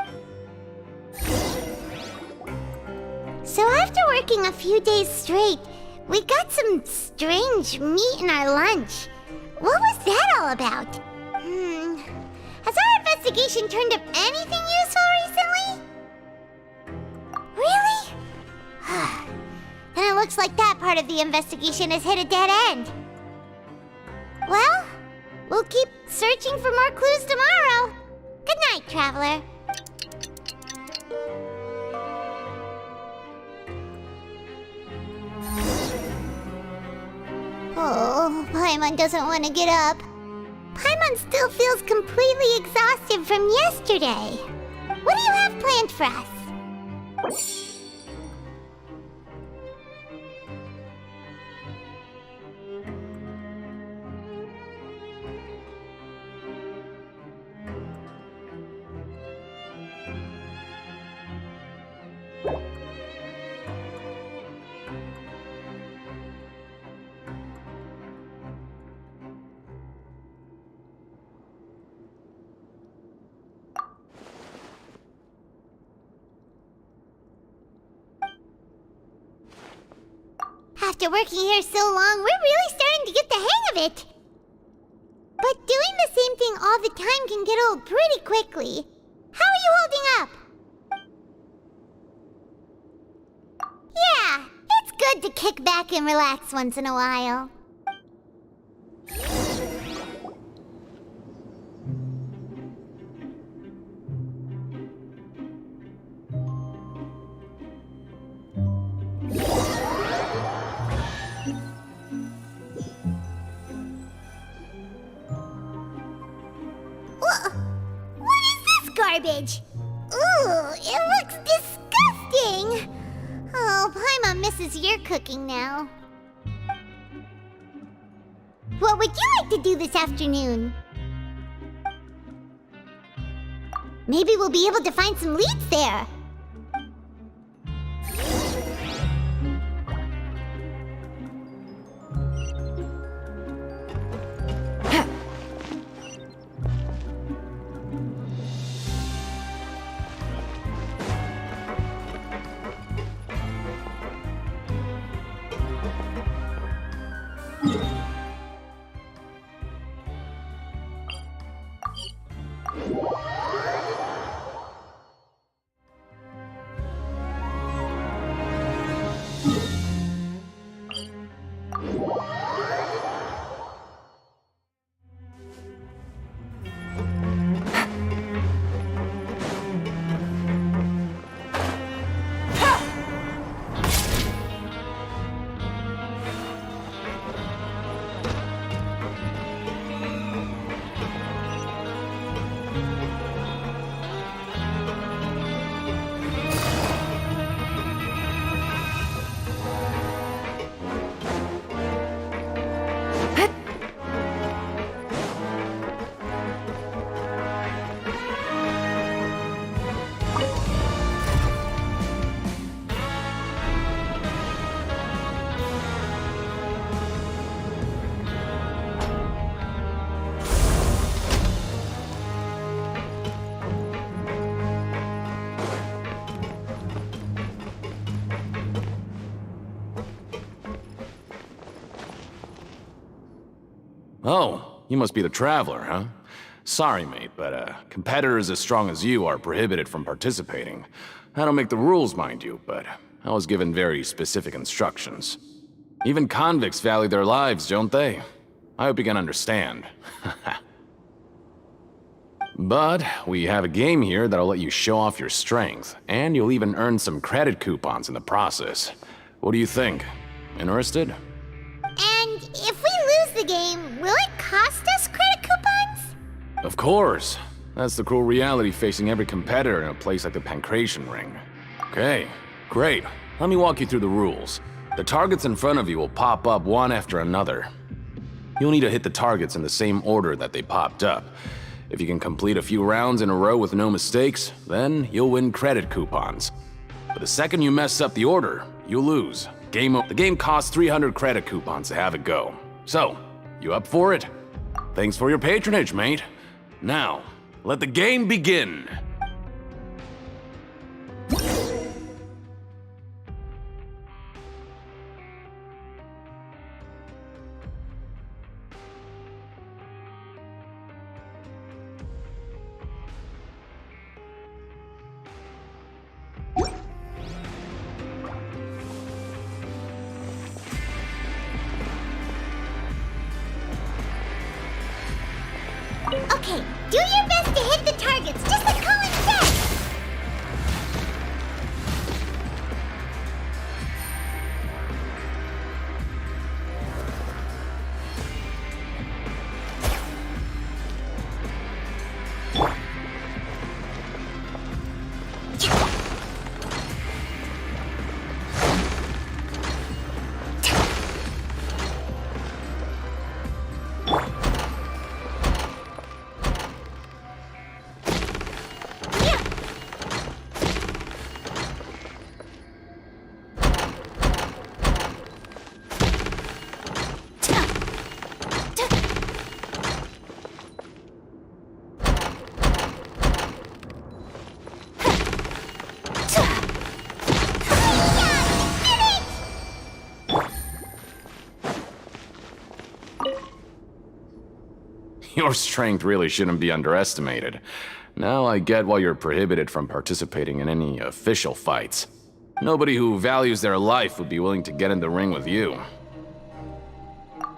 So after working a few days straight, we got some strange meat in our lunch. What was that all about? Has our investigation turned up anything useful recently? Really? Then it looks like that part of the investigation has hit a dead end. Well, we'll keep searching for more clues tomorrow. Good night, Traveler. Oh, Paimon doesn't want to get up. Paimon still feels completely exhausted from yesterday. What do you have planned for us? After working here so long, we're really starting to get the hang of it. But doing the same thing all the time can get old pretty quickly. How are you holding up? Yeah, it's good to kick back and relax once in a while. What is this garbage? Ooh, it looks disgusting! Oh, Paimon misses your cooking now. What would you like to do this afternoon? Maybe we'll be able to find some leads there. Oh, you must be the Traveler, huh? Sorry, mate, but competitors as strong as you are prohibited from participating. I don't make the rules, mind you, but I was given very specific instructions. Even convicts value their lives, don't they? I hope you can understand. But we have a game here that'll let you show off your strength, and you'll even earn some credit coupons in the process. What do you think? Interested? And if we lose the game, will it cost us credit coupons? Of course. That's the cruel reality facing every competitor in a place like the Pancration Ring. Okay, great. Let me walk you through the rules. The targets in front of you will pop up one after another. You'll need to hit the targets in the same order that they popped up. If you can complete a few rounds in a row with no mistakes, then you'll win credit coupons. But the second you mess up the order, you'll lose. The game costs 300 credit coupons to have it go. So, you up for it? Thanks for your patronage, mate. Now, let the game begin. Okay, do your best to hit the targets, just like Colin said! Your strength really shouldn't be underestimated. Now I get why you're prohibited from participating in any official fights. Nobody who values their life would be willing to get in the ring with you.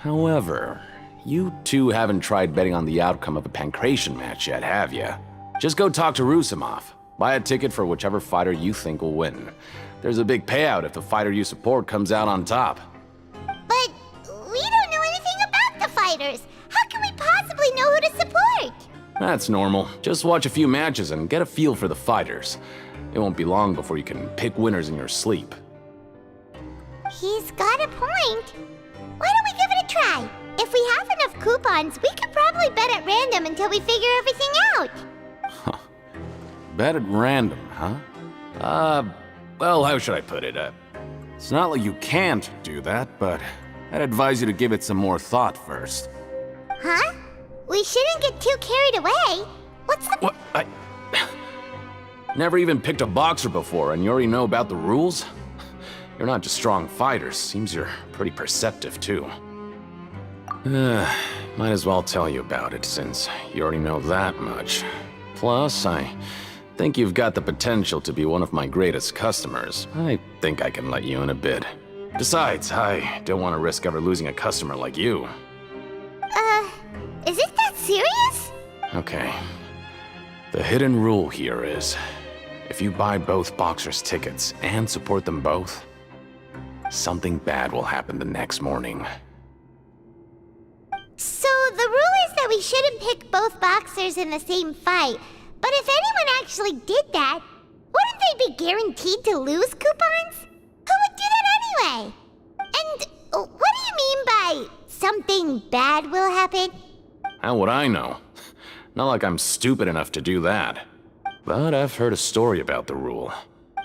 However, you two haven't tried betting on the outcome of a pancration match yet, have you? Just go talk to Rusimov. Buy a ticket for whichever fighter you think will win. There's a big payout if the fighter you support comes out on top. But we don't know anything about the fighters. How can we possibly know who to support? That's normal. Just watch a few matches and get a feel for the fighters. It won't be long before you can pick winners in your sleep. He's got a point. Why don't we give it a try? If we have enough coupons, we could probably bet at random until we figure everything out. Bet at random, huh? Well, how should I put it? It's not like you can't do that, but I'd advise you to give it some more thought first. Huh? We shouldn't get too carried away. What's the... What? I... Never even picked a boxer before, and you already know about the rules? You're not just strong fighters. Seems you're pretty perceptive, too. Might as well tell you about it, since you already know that much. Plus, I think you've got the potential to be one of my greatest customers. I think I can let you in a bid. Besides, I don't want to risk ever losing a customer like you. Is it that serious? Okay. The hidden rule here is, if you buy both boxers' tickets and support them both, something bad will happen the next morning. So the rule is that we shouldn't pick both boxers in the same fight. But if anyone actually did that, wouldn't they be guaranteed to lose coupons? Who would do that anyway? And what do you mean by something bad will happen? How would I know? Not like I'm stupid enough to do that. But I've heard a story about the rule.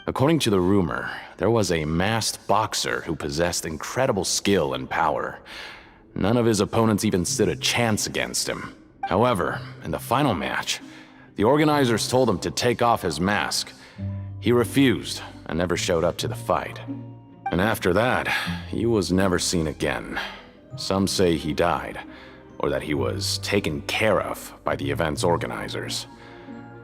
According to the rumor, there was a masked boxer who possessed incredible skill and power. None of his opponents even stood a chance against him. However, in the final match, the organizers told him to take off his mask. He refused and never showed up to the fight. And after that, he was never seen again. Some say he died, or that he was taken care of by the event's organizers.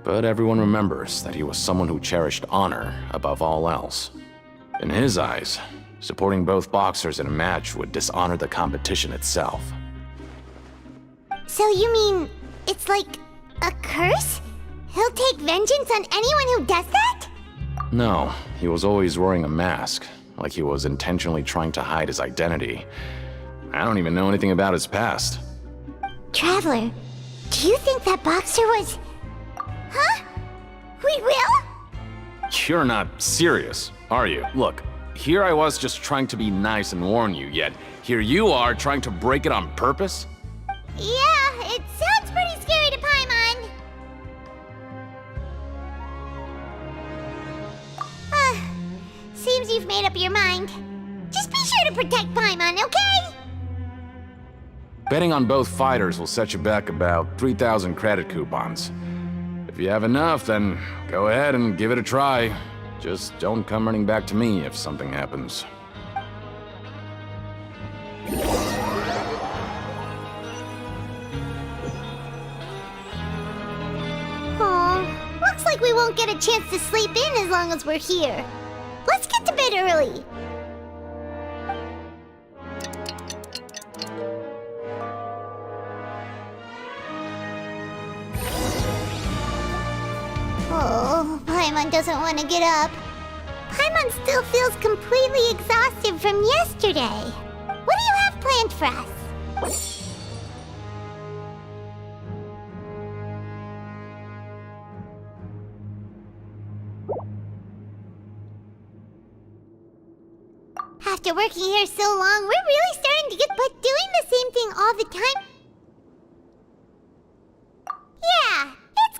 But everyone remembers that he was someone who cherished honor above all else. In his eyes, supporting both boxers in a match would dishonor the competition itself. So you mean it's like a curse? He'll take vengeance on anyone who does that? No, he was always wearing a mask, like he was intentionally trying to hide his identity. I don't even know anything about his past. Traveler, do you think that boxer was... Huh? We will? You're not serious, are you? Look, here I was just trying to be nice and warn you, yet here you are trying to break it on purpose? Yeah, it sounds pretty scary to Paimon. Seems you've made up your mind. Just be sure to protect Paimon, okay? Betting on both fighters will set you back about 3,000 credit coupons. If you have enough, then go ahead and give it a try. Just don't come running back to me if something happens. Aw, looks like we won't get a chance to sleep in as long as we're here. Let's get to bed early. Oh, Paimon doesn't want to get up. Paimon still feels completely exhausted from yesterday. What do you have planned for us? After working here so long, we're really starting to get but doing the same thing all the time. Yeah, it's...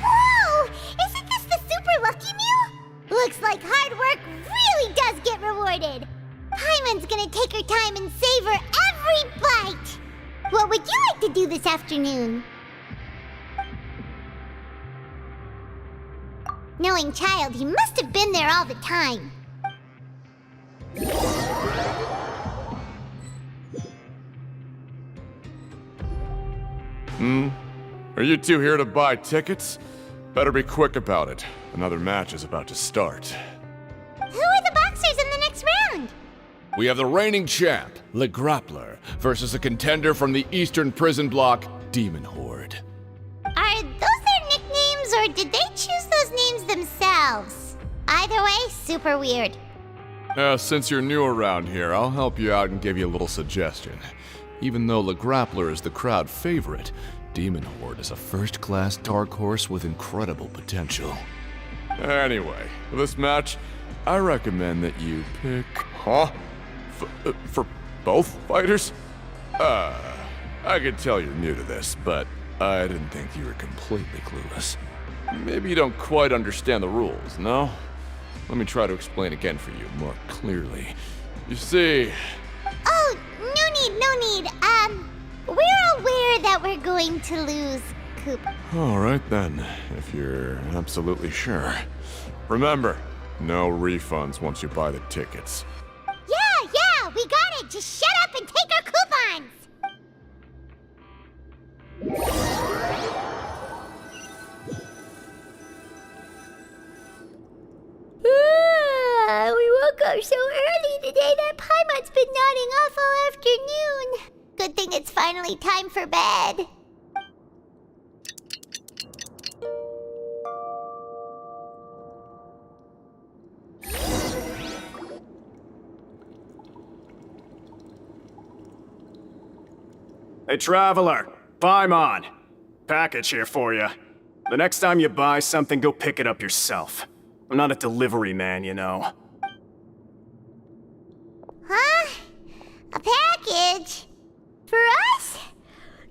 Whoa! Isn't this the super lucky meal? Looks like hard work really does get rewarded. Paimon's gonna take her time and savor every bite! What would you like to do this afternoon? Knowing child, he must have been there all the time. Are you two here to buy tickets? Better be quick about it. Another match is about to start. Who are the boxers in the next round? We have the reigning champ, Le Grappler, versus a contender from the Eastern Prison Block, Demon Horde. Are those their nicknames, or did they choose those names themselves? Either way, super weird. Since you're new around here, I'll help you out and give you a little suggestion. Even though Le Grappler is the crowd favorite, Demon Horde is a first-class dark horse with incredible potential. Anyway, for this match, I recommend that you pick... Huh? For both fighters? I could tell you're new to this, but I didn't think you were completely clueless. Maybe you don't quite understand the rules, no? Let me try to explain again for you more clearly. You see... Oh, no need. We're aware that we're going to lose, Coop. Alright then, if you're absolutely sure. Remember, no refunds once you buy the tickets. Yeah, we got it! Just shut up and take our coupons! We woke up so early today that Paimon's been nodding off all afternoon. Good thing it's finally time for bed. Hey, Traveler! Paimon! Package here for you. The next time you buy something, go pick it up yourself. I'm not a delivery man, you know. Huh? A package? For us?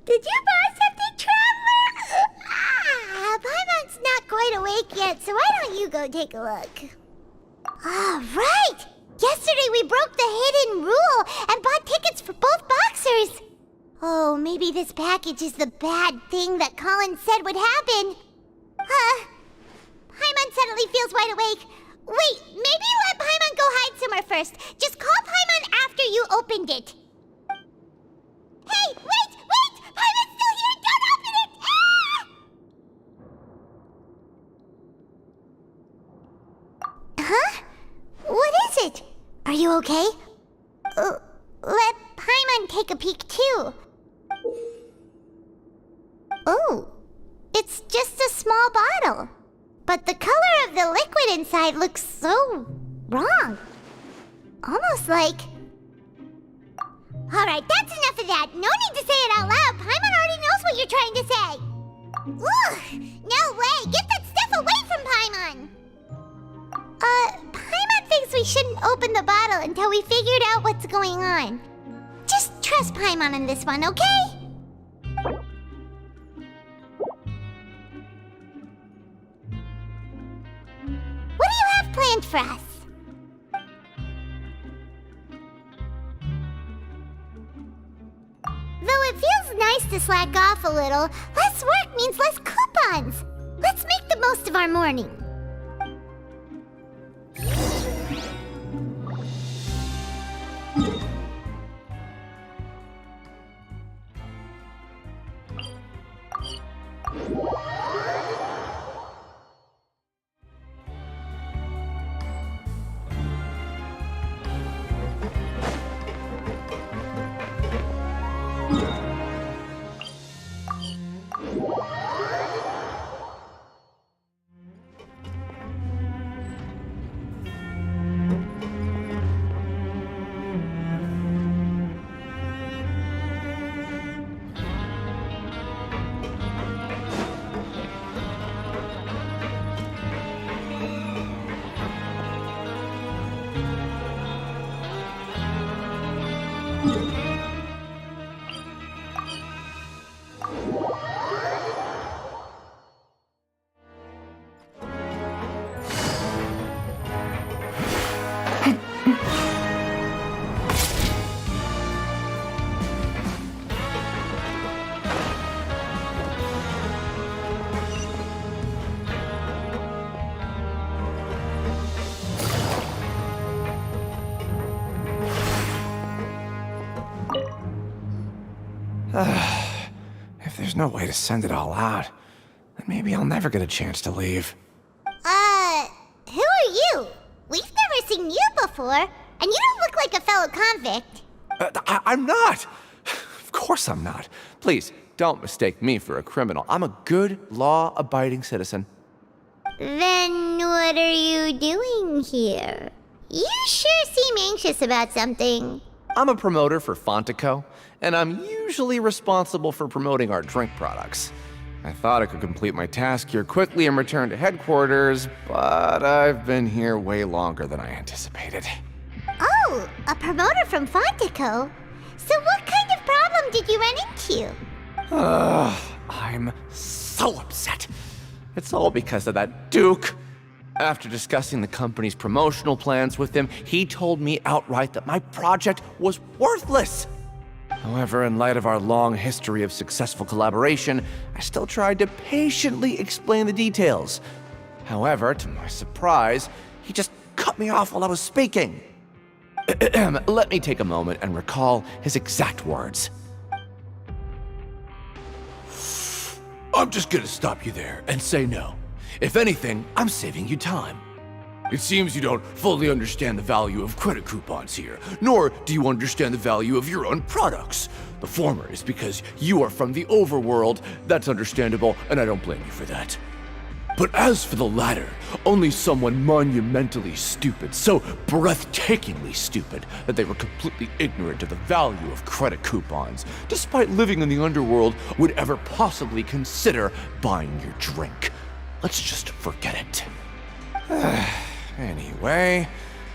Did you buy something, Traveler? Paimon's not quite awake yet, so why don't you go take a look? Right! Yesterday we broke the hidden rule and bought tickets for both boxers. Oh, maybe this package is the bad thing that Colin said would happen. Paimon suddenly feels wide awake. Wait, maybe let Paimon go hide somewhere first. Just call Paimon after you opened it. Hey, wait! Paimon's still here! Don't open it! Ah! Huh? What is it? Are you okay? Let Paimon take a peek too. Oh, it's just a small bottle. But the color of the liquid inside looks so wrong. Almost like... Alright, that's enough of that. No need to say it out loud. Paimon already knows what you're trying to say. Ugh, no way. Get that stuff away from Paimon. Paimon thinks we shouldn't open the bottle until we figured out what's going on. Just trust Paimon on this one, okay? What do you have planned for us? Though it feels nice to slack off a little, less work means less coupons. Let's make the most of our morning. If there's no way to send it all out, then maybe I'll never get a chance to leave. Who are you? We've never seen you before, and you don't look like a fellow convict. I'm not! Of course I'm not. Please, don't mistake me for a criminal. I'm a good, law-abiding citizen. Then what are you doing here? You sure seem anxious about something. I'm a promoter for Fontico, and I'm usually responsible for promoting our drink products. I thought I could complete my task here quickly and return to headquarters, but I've been here way longer than I anticipated. Oh, a promoter from Fontico? So what kind of problem did you run into? I'm so upset. It's all because of that Duke. After discussing the company's promotional plans with him, he told me outright that my project was worthless. However, in light of our long history of successful collaboration, I still tried to patiently explain the details. However, to my surprise, he just cut me off while I was speaking. Let me take a moment and recall his exact words. I'm just gonna stop you there and say no. If anything, I'm saving you time. It seems you don't fully understand the value of credit coupons here, nor do you understand the value of your own products. The former is because you are from the overworld. That's understandable, and I don't blame you for that. But as for the latter, only someone monumentally stupid, so breathtakingly stupid that they were completely ignorant of the value of credit coupons, despite living in the underworld, would ever possibly consider buying your drink. Let's just forget it. Anyway,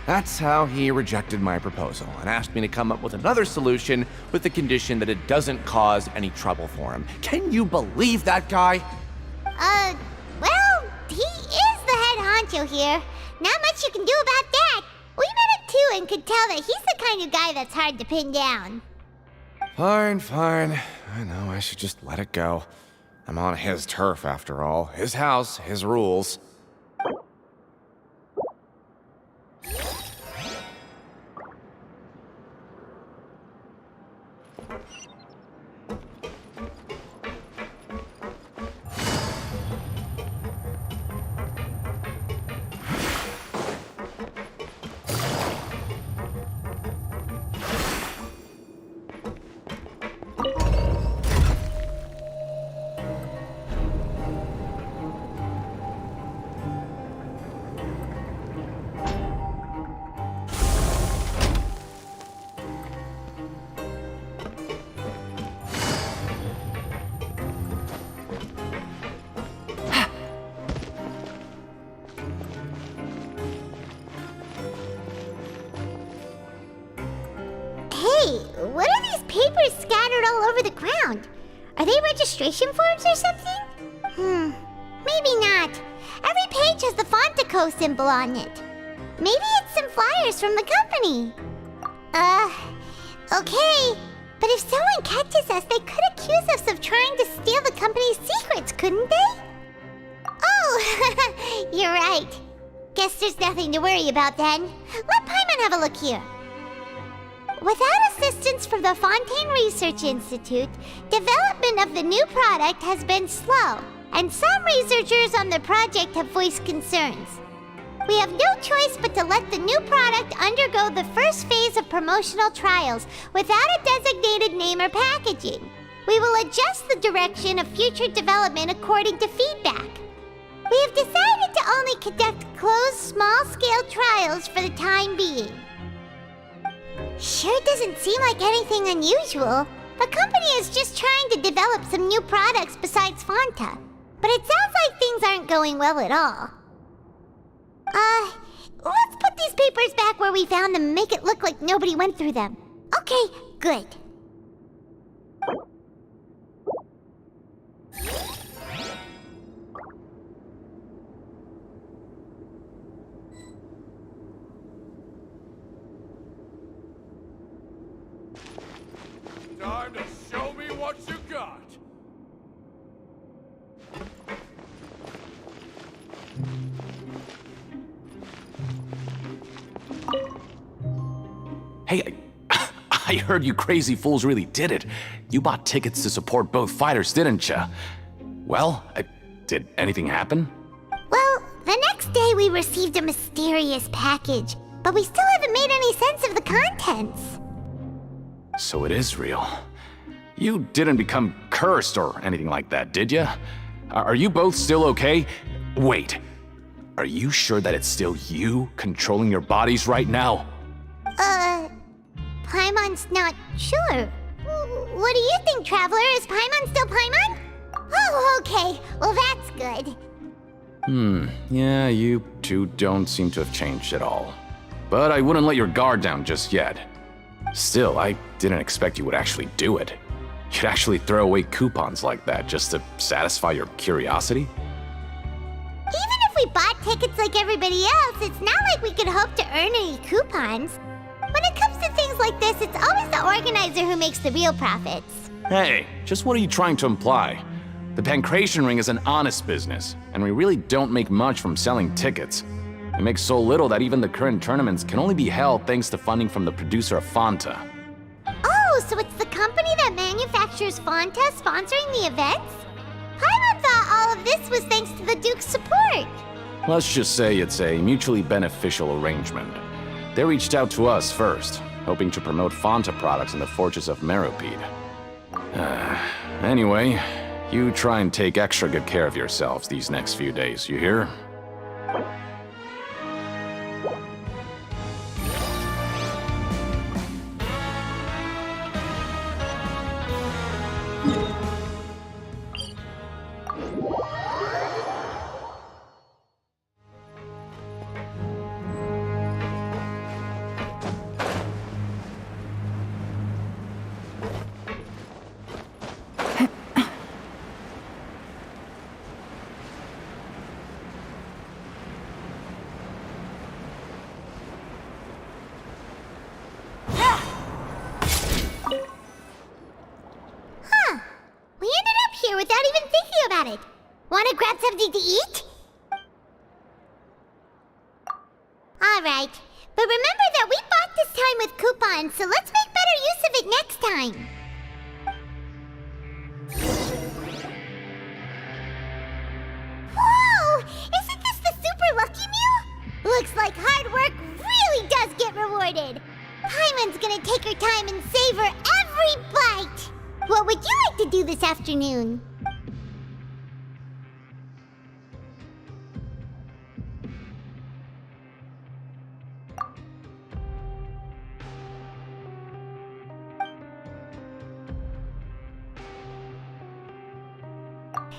that's how he rejected my proposal and asked me to come up with another solution with the condition that it doesn't cause any trouble for him. Can you believe that guy? Well, he is the head honcho here. Not much you can do about that. We met him too and could tell that he's the kind of guy that's hard to pin down. Fine. I know I should just let it go. I'm on his turf after all. His house, his rules. What are these papers scattered all over the ground? Are they registration forms or something? Maybe not. Every page has the Fontico symbol on it. Maybe it's some flyers from the company. Okay. But if someone catches us, they could accuse us of trying to steal the company's secrets, couldn't they? Oh, you're right. Guess there's nothing to worry about then. Let Paimon have a look here. Without assistance from the Fontaine Research Institute, development of the new product has been slow, and some researchers on the project have voiced concerns. We have no choice but to let the new product undergo the first phase of promotional trials without a designated name or packaging. We will adjust the direction of future development according to feedback. We have decided to only conduct closed, small-scale trials for the time being. Sure doesn't seem like anything unusual. The company is just trying to develop some new products besides Fanta. But it sounds like things aren't going well at all. Let's put these papers back where we found them and make it look like nobody went through them. Okay, good. Time to show me what you got! Hey, I I heard you crazy fools really did it. You bought tickets to support both fighters, didn't ya? Well, did anything happen? Well, the next day we received a mysterious package, but we still haven't made any sense of the contents. So it is real. You didn't become cursed or anything like that, did ya? Are you both still okay? Wait, are you sure that it's still you controlling your bodies right now? Paimon's not sure. What do you think, Traveler? Is Paimon still Paimon? Oh, okay. Well, that's good. Yeah, you two don't seem to have changed at all. But I wouldn't let your guard down just yet. Still, I didn't expect you would actually do it. You'd actually throw away coupons like that just to satisfy your curiosity? Even if we bought tickets like everybody else, it's not like we could hope to earn any coupons. When it comes to things like this, it's always the organizer who makes the real profits. Hey, just what are you trying to imply? The Pancration Ring is an honest business, and we really don't make much from selling tickets. We make so little that even the current tournaments can only be held thanks to funding from the producer of Fanta. Oh, so it's the company that manufactures Fanta sponsoring the events? Paimon thought all of this was thanks to the Duke's support. Let's just say it's a mutually beneficial arrangement. They reached out to us first, hoping to promote Fanta products in the Fortress of Meropide. Anyway, you try and take extra good care of yourselves these next few days, you hear? Without even thinking about it. Wanna grab something to eat? Alright, but remember that we bought this time with coupons, so let's make better use of it next time. Whoa! Isn't this the super lucky meal? Looks like hard work really does get rewarded. Paimon's gonna take her time and savor every bite. What would you like to do this afternoon?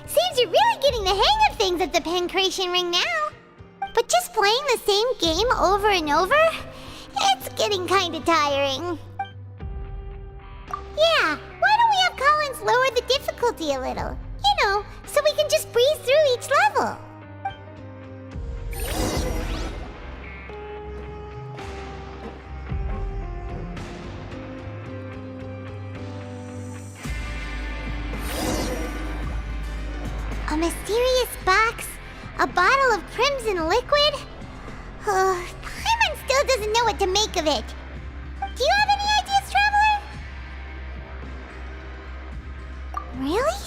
Seems you're really getting the hang of things at the Pancration Ring now. But just playing the same game over and over? It's getting kinda tiring. Yeah, why don't we have Collins lower the difficulty a little? You know, so we can just breeze through each level. A mysterious box? A bottle of crimson liquid? Paimon still doesn't know what to make of it. Do you have any ideas, Traveler? Really?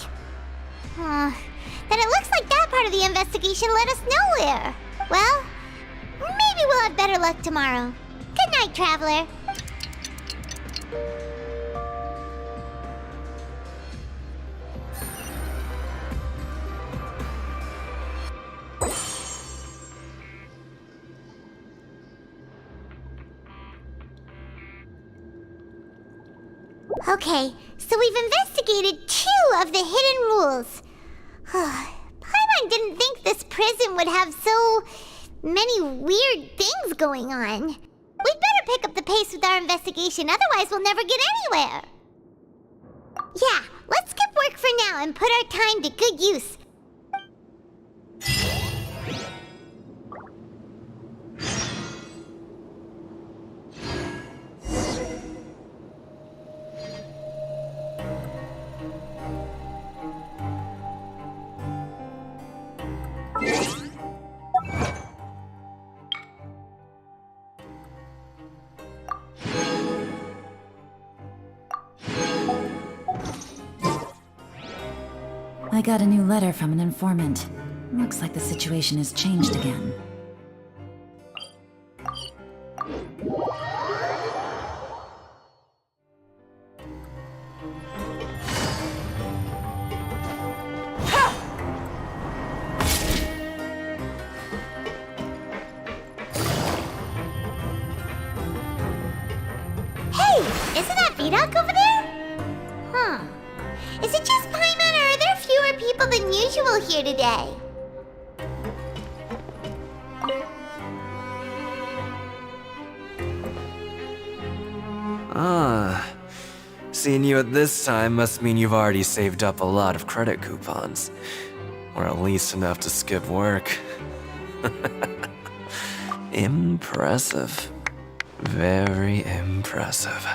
Then it looks like that part of the investigation led us nowhere. Well, maybe we'll have better luck tomorrow. Good night, Traveler. Okay, so we've investigated 2 of the hidden rules. Paimon didn't think this prison would have so many weird things going on. We'd better pick up the pace with our investigation, otherwise we'll never get anywhere. Yeah, let's skip work for now and put our time to good use. got a new letter from an informant. Looks like the situation has changed again. Hey, isn't that Vidoc over there? Huh. Is it just Paimon, or are there fewer people than usual here today? Ah. Seeing you at this time must mean you've already saved up a lot of credit coupons. Or at least enough to skip work. Impressive. Very impressive.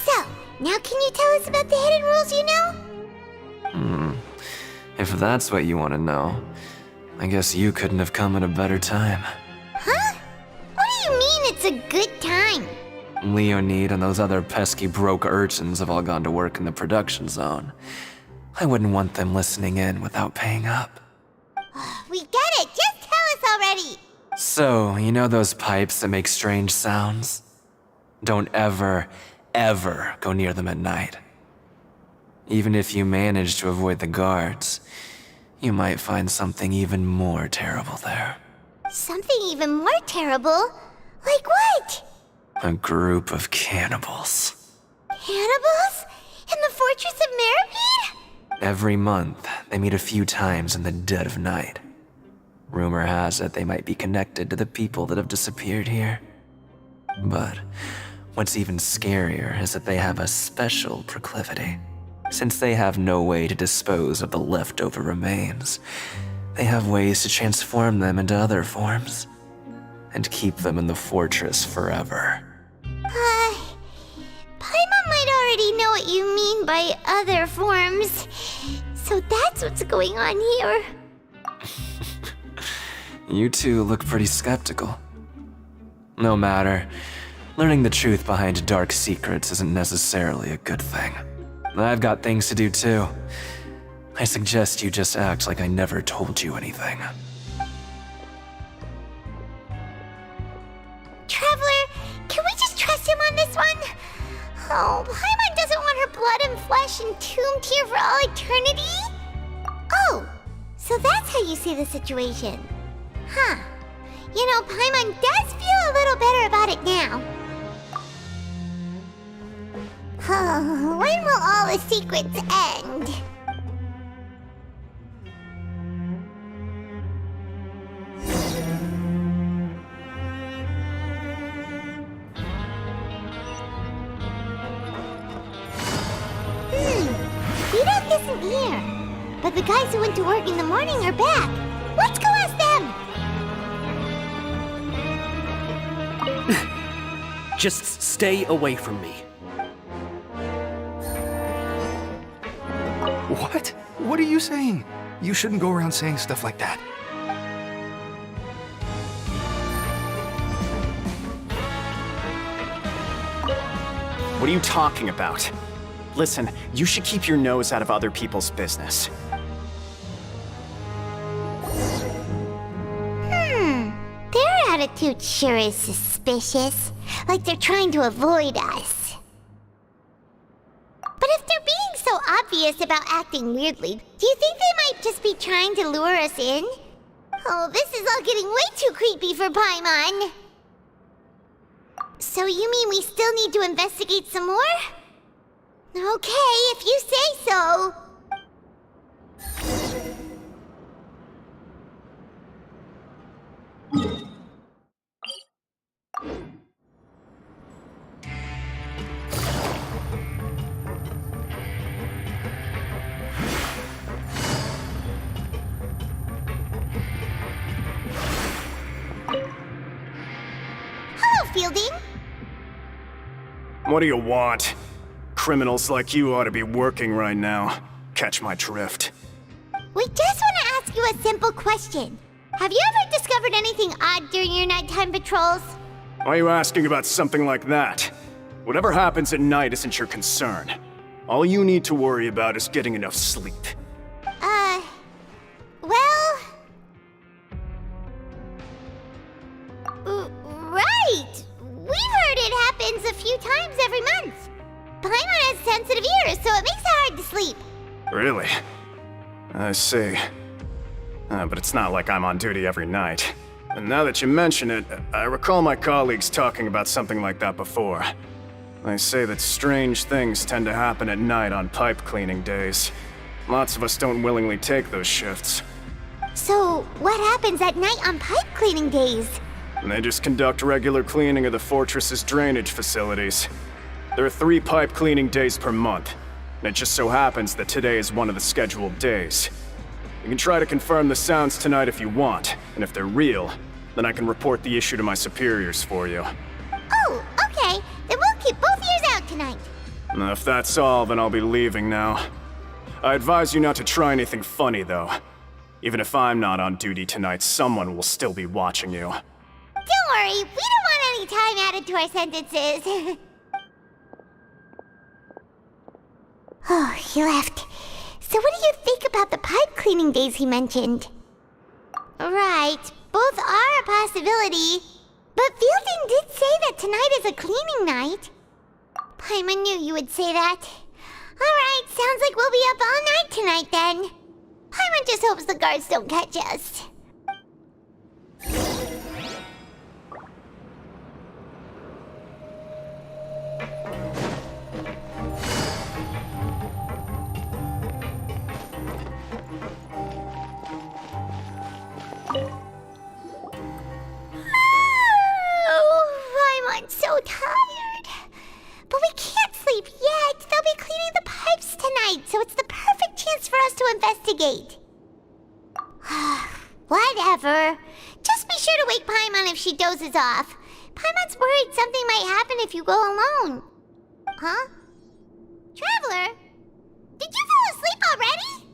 So, now can you tell us about the hidden rules you know? If that's what you want to know, I guess you couldn't have come at a better time. Huh? What do you mean it's a good time? Leonid and those other pesky broke urchins have all gone to work in the production zone. I wouldn't want them listening in without paying up. We get it! Just tell us already! So, you know those pipes that make strange sounds? Don't ever, ever go near them at night. Even if you manage to avoid the guards, you might find something even more terrible there. Something even more terrible? Like what? A group of cannibals. Cannibals? In the Fortress of Meropide? Every month, they meet a few times in the dead of night. Rumor has it they might be connected to the people that have disappeared here. But what's even scarier is that they have a special proclivity. Since they have no way to dispose of the leftover remains, they have ways to transform them into other forms and keep them in the fortress forever. Paimon might already know what you mean by other forms. So that's what's going on here. You two look pretty skeptical. No matter, learning the truth behind dark secrets isn't necessarily a good thing. I've got things to do too. I suggest you just act like I never told you anything. Traveler, can we just trust him on this one? Oh, Paimon doesn't want her blood and flesh entombed here for all eternity? Oh, so that's how you see the situation. Huh. You know, Paimon does feel a little better about it now. When will all the secrets end? Vidoc isn't here. But the guys who went to work in the morning are back. Let's go ask them! Just stay away from me. What? What are you saying? You shouldn't go around saying stuff like that. What are you talking about? Listen, you should keep your nose out of other people's business. Their attitude sure is suspicious. Like they're trying to avoid us. But if they're being so obvious about acting weirdly, do you think they might just be trying to lure us in? Oh, this is all getting way too creepy for Paimon. So you mean we still need to investigate some more? Okay, if you say so. Hello, Fielding. What do you want? Criminals like you ought to be working right now. Catch my drift. We just want to ask you a simple question. Have you ever discovered anything odd during your nighttime patrols? Why are you asking about something like that? Whatever happens at night isn't your concern. All you need to worry about is getting enough sleep. happens a few times every month. Paimon has sensitive ears, so it makes it hard to sleep. Really? I see. But it's not like I'm on duty every night. And now that you mention it, I recall my colleagues talking about something like that before. They say that strange things tend to happen at night on pipe cleaning days. Lots of us don't willingly take those shifts. So, what happens at night on pipe cleaning days? And they just conduct regular cleaning of the fortress's drainage facilities. There are 3 pipe cleaning days per month, and it just so happens that today is one of the scheduled days. You can try to confirm the sounds tonight if you want, and if they're real, then I can report the issue to my superiors for you. Oh, okay. Then we'll keep both ears out tonight. Now, if that's all, then I'll be leaving now. I advise you not to try anything funny, though. Even if I'm not on duty tonight, someone will still be watching you. Don't worry, we don't want any time added to our sentences. Oh, he left. So what do you think about the pipe cleaning days he mentioned? Right, both are a possibility. But Fielding did say that tonight is a cleaning night. Paimon knew you would say that. Alright, sounds like we'll be up all night tonight then. Paimon just hopes the guards don't catch us. I'm so tired. But we can't sleep yet. They'll be cleaning the pipes tonight, so it's the perfect chance for us to investigate. Whatever. Just be sure to wake Paimon if she dozes off. Paimon's worried something might happen if you go alone. Huh? Traveler? Did you fall asleep already?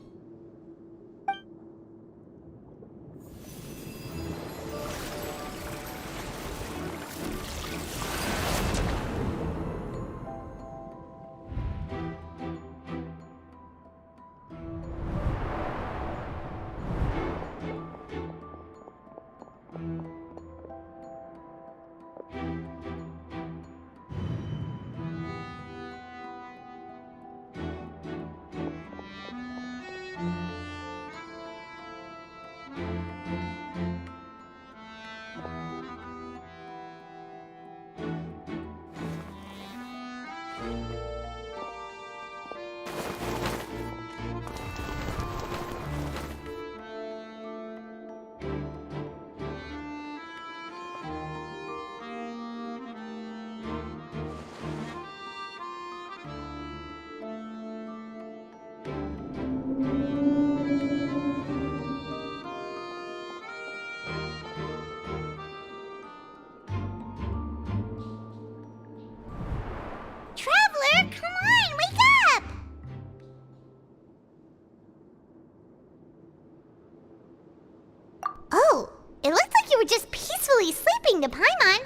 Traveler, come on, wake up! Oh, it looks like you were just peacefully sleeping to Paimon.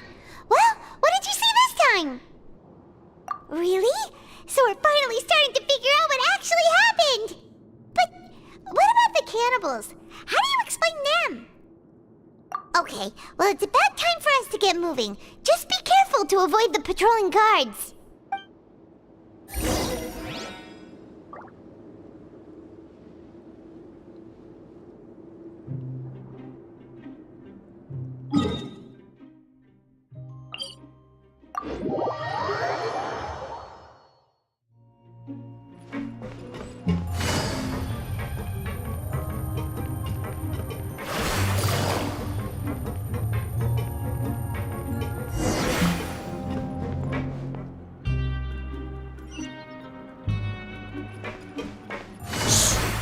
Well, what did you see this time? Really? So we're finally starting to figure out what actually happened! But what about the cannibals? How do you explain them? Okay, well it's about time for us to get moving. Just be careful to avoid the patrolling guards.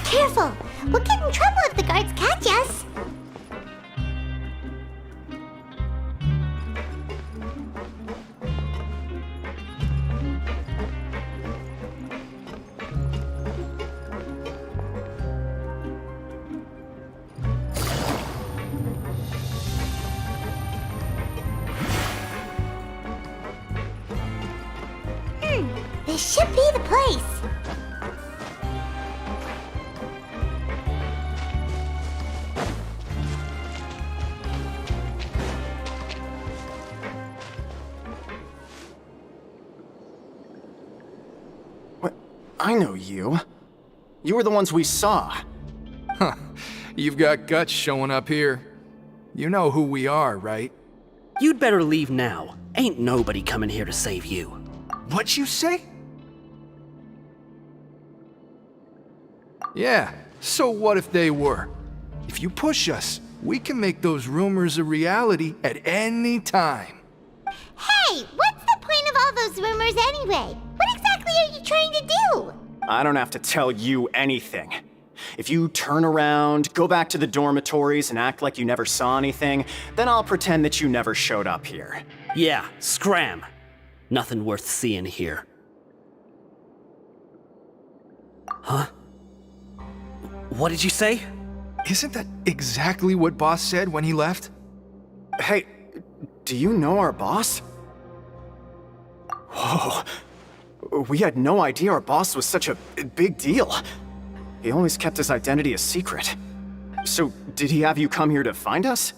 Careful! We'll get in trouble if the guards catch us! This should be the place! I know you. You were the ones we saw. Huh. You've got guts showing up here. You know who we are, right? You'd better leave now. Ain't nobody coming here to save you. What'd you say? Yeah, so what if they were? If you push us, we can make those rumors a reality at any time. Hey, what's the point of all those rumors anyway? What exactly are you trying to do? I don't have to tell you anything. If you turn around, go back to the dormitories and act like you never saw anything, then I'll pretend that you never showed up here. Yeah, scram. Nothing worth seeing here. Huh? What did you say? Isn't that exactly what Boss said when he left? Hey, do you know our boss? Whoa. We had no idea our boss was such a big deal. He always kept his identity a secret. So, did he have you come here to find us?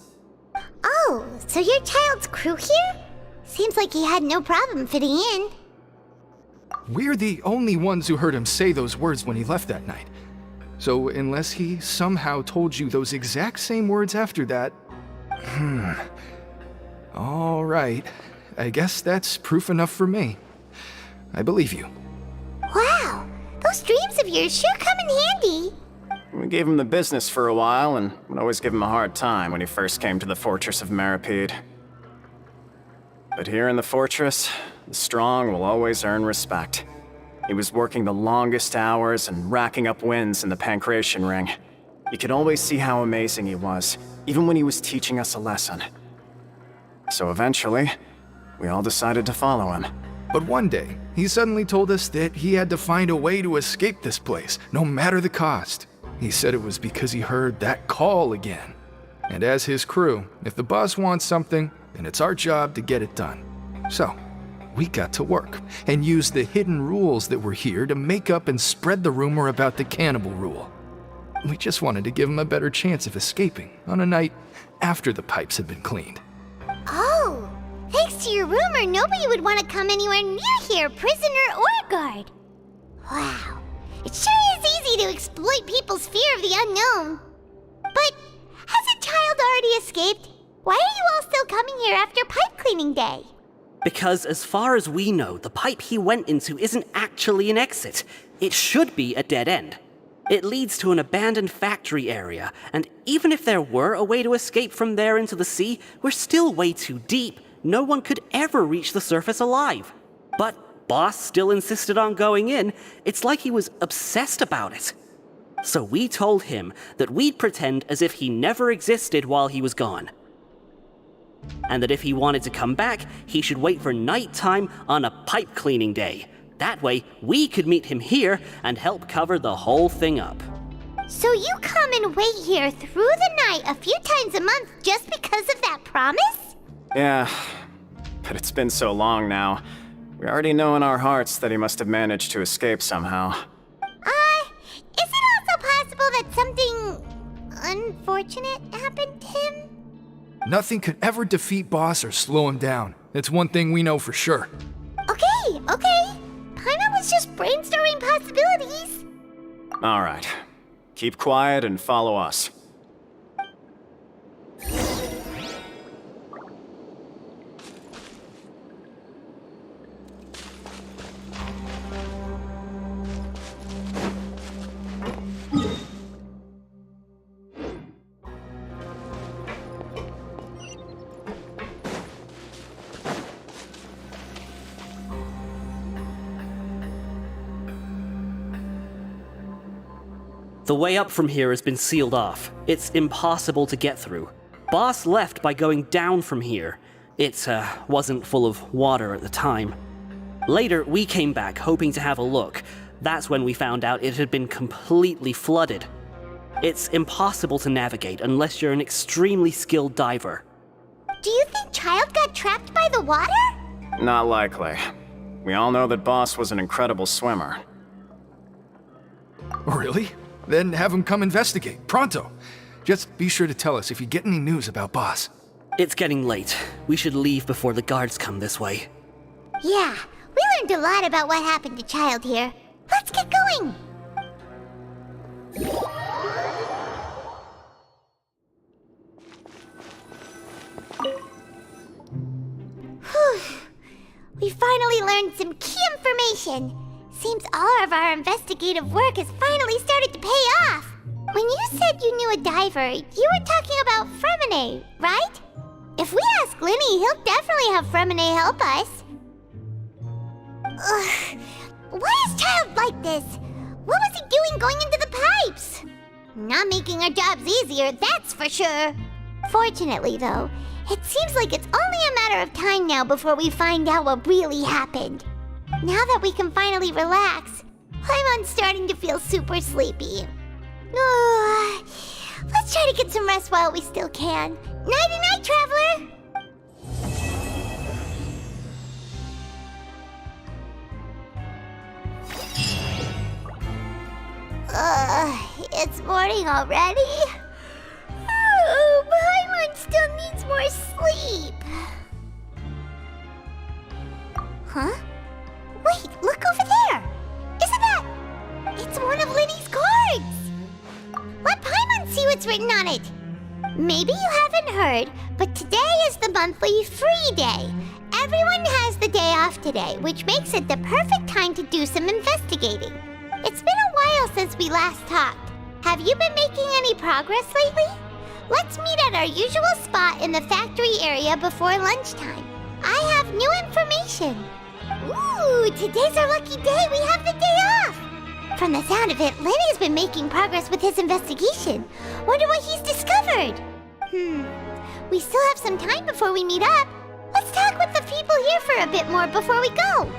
Oh, so you're Child's crew here? Seems like he had no problem fitting in. We're the only ones who heard him say those words when he left that night. So, unless he somehow told you those exact same words after that... All right. I guess that's proof enough for me. I believe you. Wow, those dreams of yours sure come in handy. We gave him the business for a while and would always give him a hard time when he first came to the fortress of Meripede. But here in the fortress, the strong will always earn respect. He was working the longest hours and racking up wins in the Pancration Ring. You could always see how amazing he was, even when he was teaching us a lesson. So eventually, we all decided to follow him. But one day, he suddenly told us that he had to find a way to escape this place, no matter the cost. He said it was because he heard that call again. And as his crew, if the boss wants something, then it's our job to get it done. So, we got to work, and used the hidden rules that were here to make up and spread the rumor about the cannibal rule. We just wanted to give him a better chance of escaping on a night after the pipes had been cleaned. Oh, thanks to your rumor, nobody would want to come anywhere near here, prisoner or guard. Wow, it sure is easy to exploit people's fear of the unknown. But hasn't Child already escaped? Why are you all still coming here after pipe cleaning day? Because as far as we know, the pipe he went into isn't actually an exit. It should be a dead end. It leads to an abandoned factory area, and even if there were a way to escape from there into the sea, we're still way too deep. No one could ever reach the surface alive. But Boss still insisted on going in. It's like he was obsessed about it. So we told him that we'd pretend as if he never existed while he was gone. And that if he wanted to come back, he should wait for nighttime on a pipe cleaning day. That way, we could meet him here and help cover the whole thing up. So you come and wait here through the night a few times a month just because of that promise? Yeah, but it's been so long now. We already know in our hearts that he must have managed to escape somehow. Is it also possible that something unfortunate happened to him? Nothing could ever defeat Boss or slow him down. It's one thing we know for sure. Okay. Paimon was just brainstorming possibilities. All right. Keep quiet and follow us. The way up from here has been sealed off. It's impossible to get through. Boss left by going down from here. It wasn't full of water at the time. Later, we came back hoping to have a look. That's when we found out it had been completely flooded. It's impossible to navigate unless you're an extremely skilled diver. Do you think Child got trapped by the water? Not likely. We all know that Boss was an incredible swimmer. Really? Then have him come investigate, pronto. Just be sure to tell us if you get any news about Boss. It's getting late. We should leave before the guards come this way. Yeah, we learned a lot about what happened to Child here. Let's get going! Whew. We finally learned some key information. Seems all of our investigative work has finally started to pay off. When you said you knew a diver, you were talking about Fremine, right? If we ask Linny, he'll definitely have Fremine help us. Ugh. Why is Child like this? What was he doing going into the pipes? Not making our jobs easier, that's for sure. Fortunately, though, it seems like it's only a matter of time now before we find out what really happened. Now that we can finally relax, I'm starting to feel super sleepy. Let's try to get some rest while we still can. Nighty-night, traveler! It's morning already? Oh, Paimon still needs more sleep. Huh? Wait, look over there! Isn't that... It's one of Linny's cards! Let Paimon see what's written on it. Maybe you haven't heard, but today is the monthly free day. Everyone has the day off today, which makes it the perfect time to do some investigating. It's been a while since we last talked. Have you been making any progress lately? Let's meet at our usual spot in the factory area before lunchtime. I have new information. Ooh, today's our lucky day. We have the day off. From the sound of it, Lenny's been making progress with his investigation. Wonder what he's discovered. We still have some time before we meet up. Let's talk with the people here for a bit more before we go.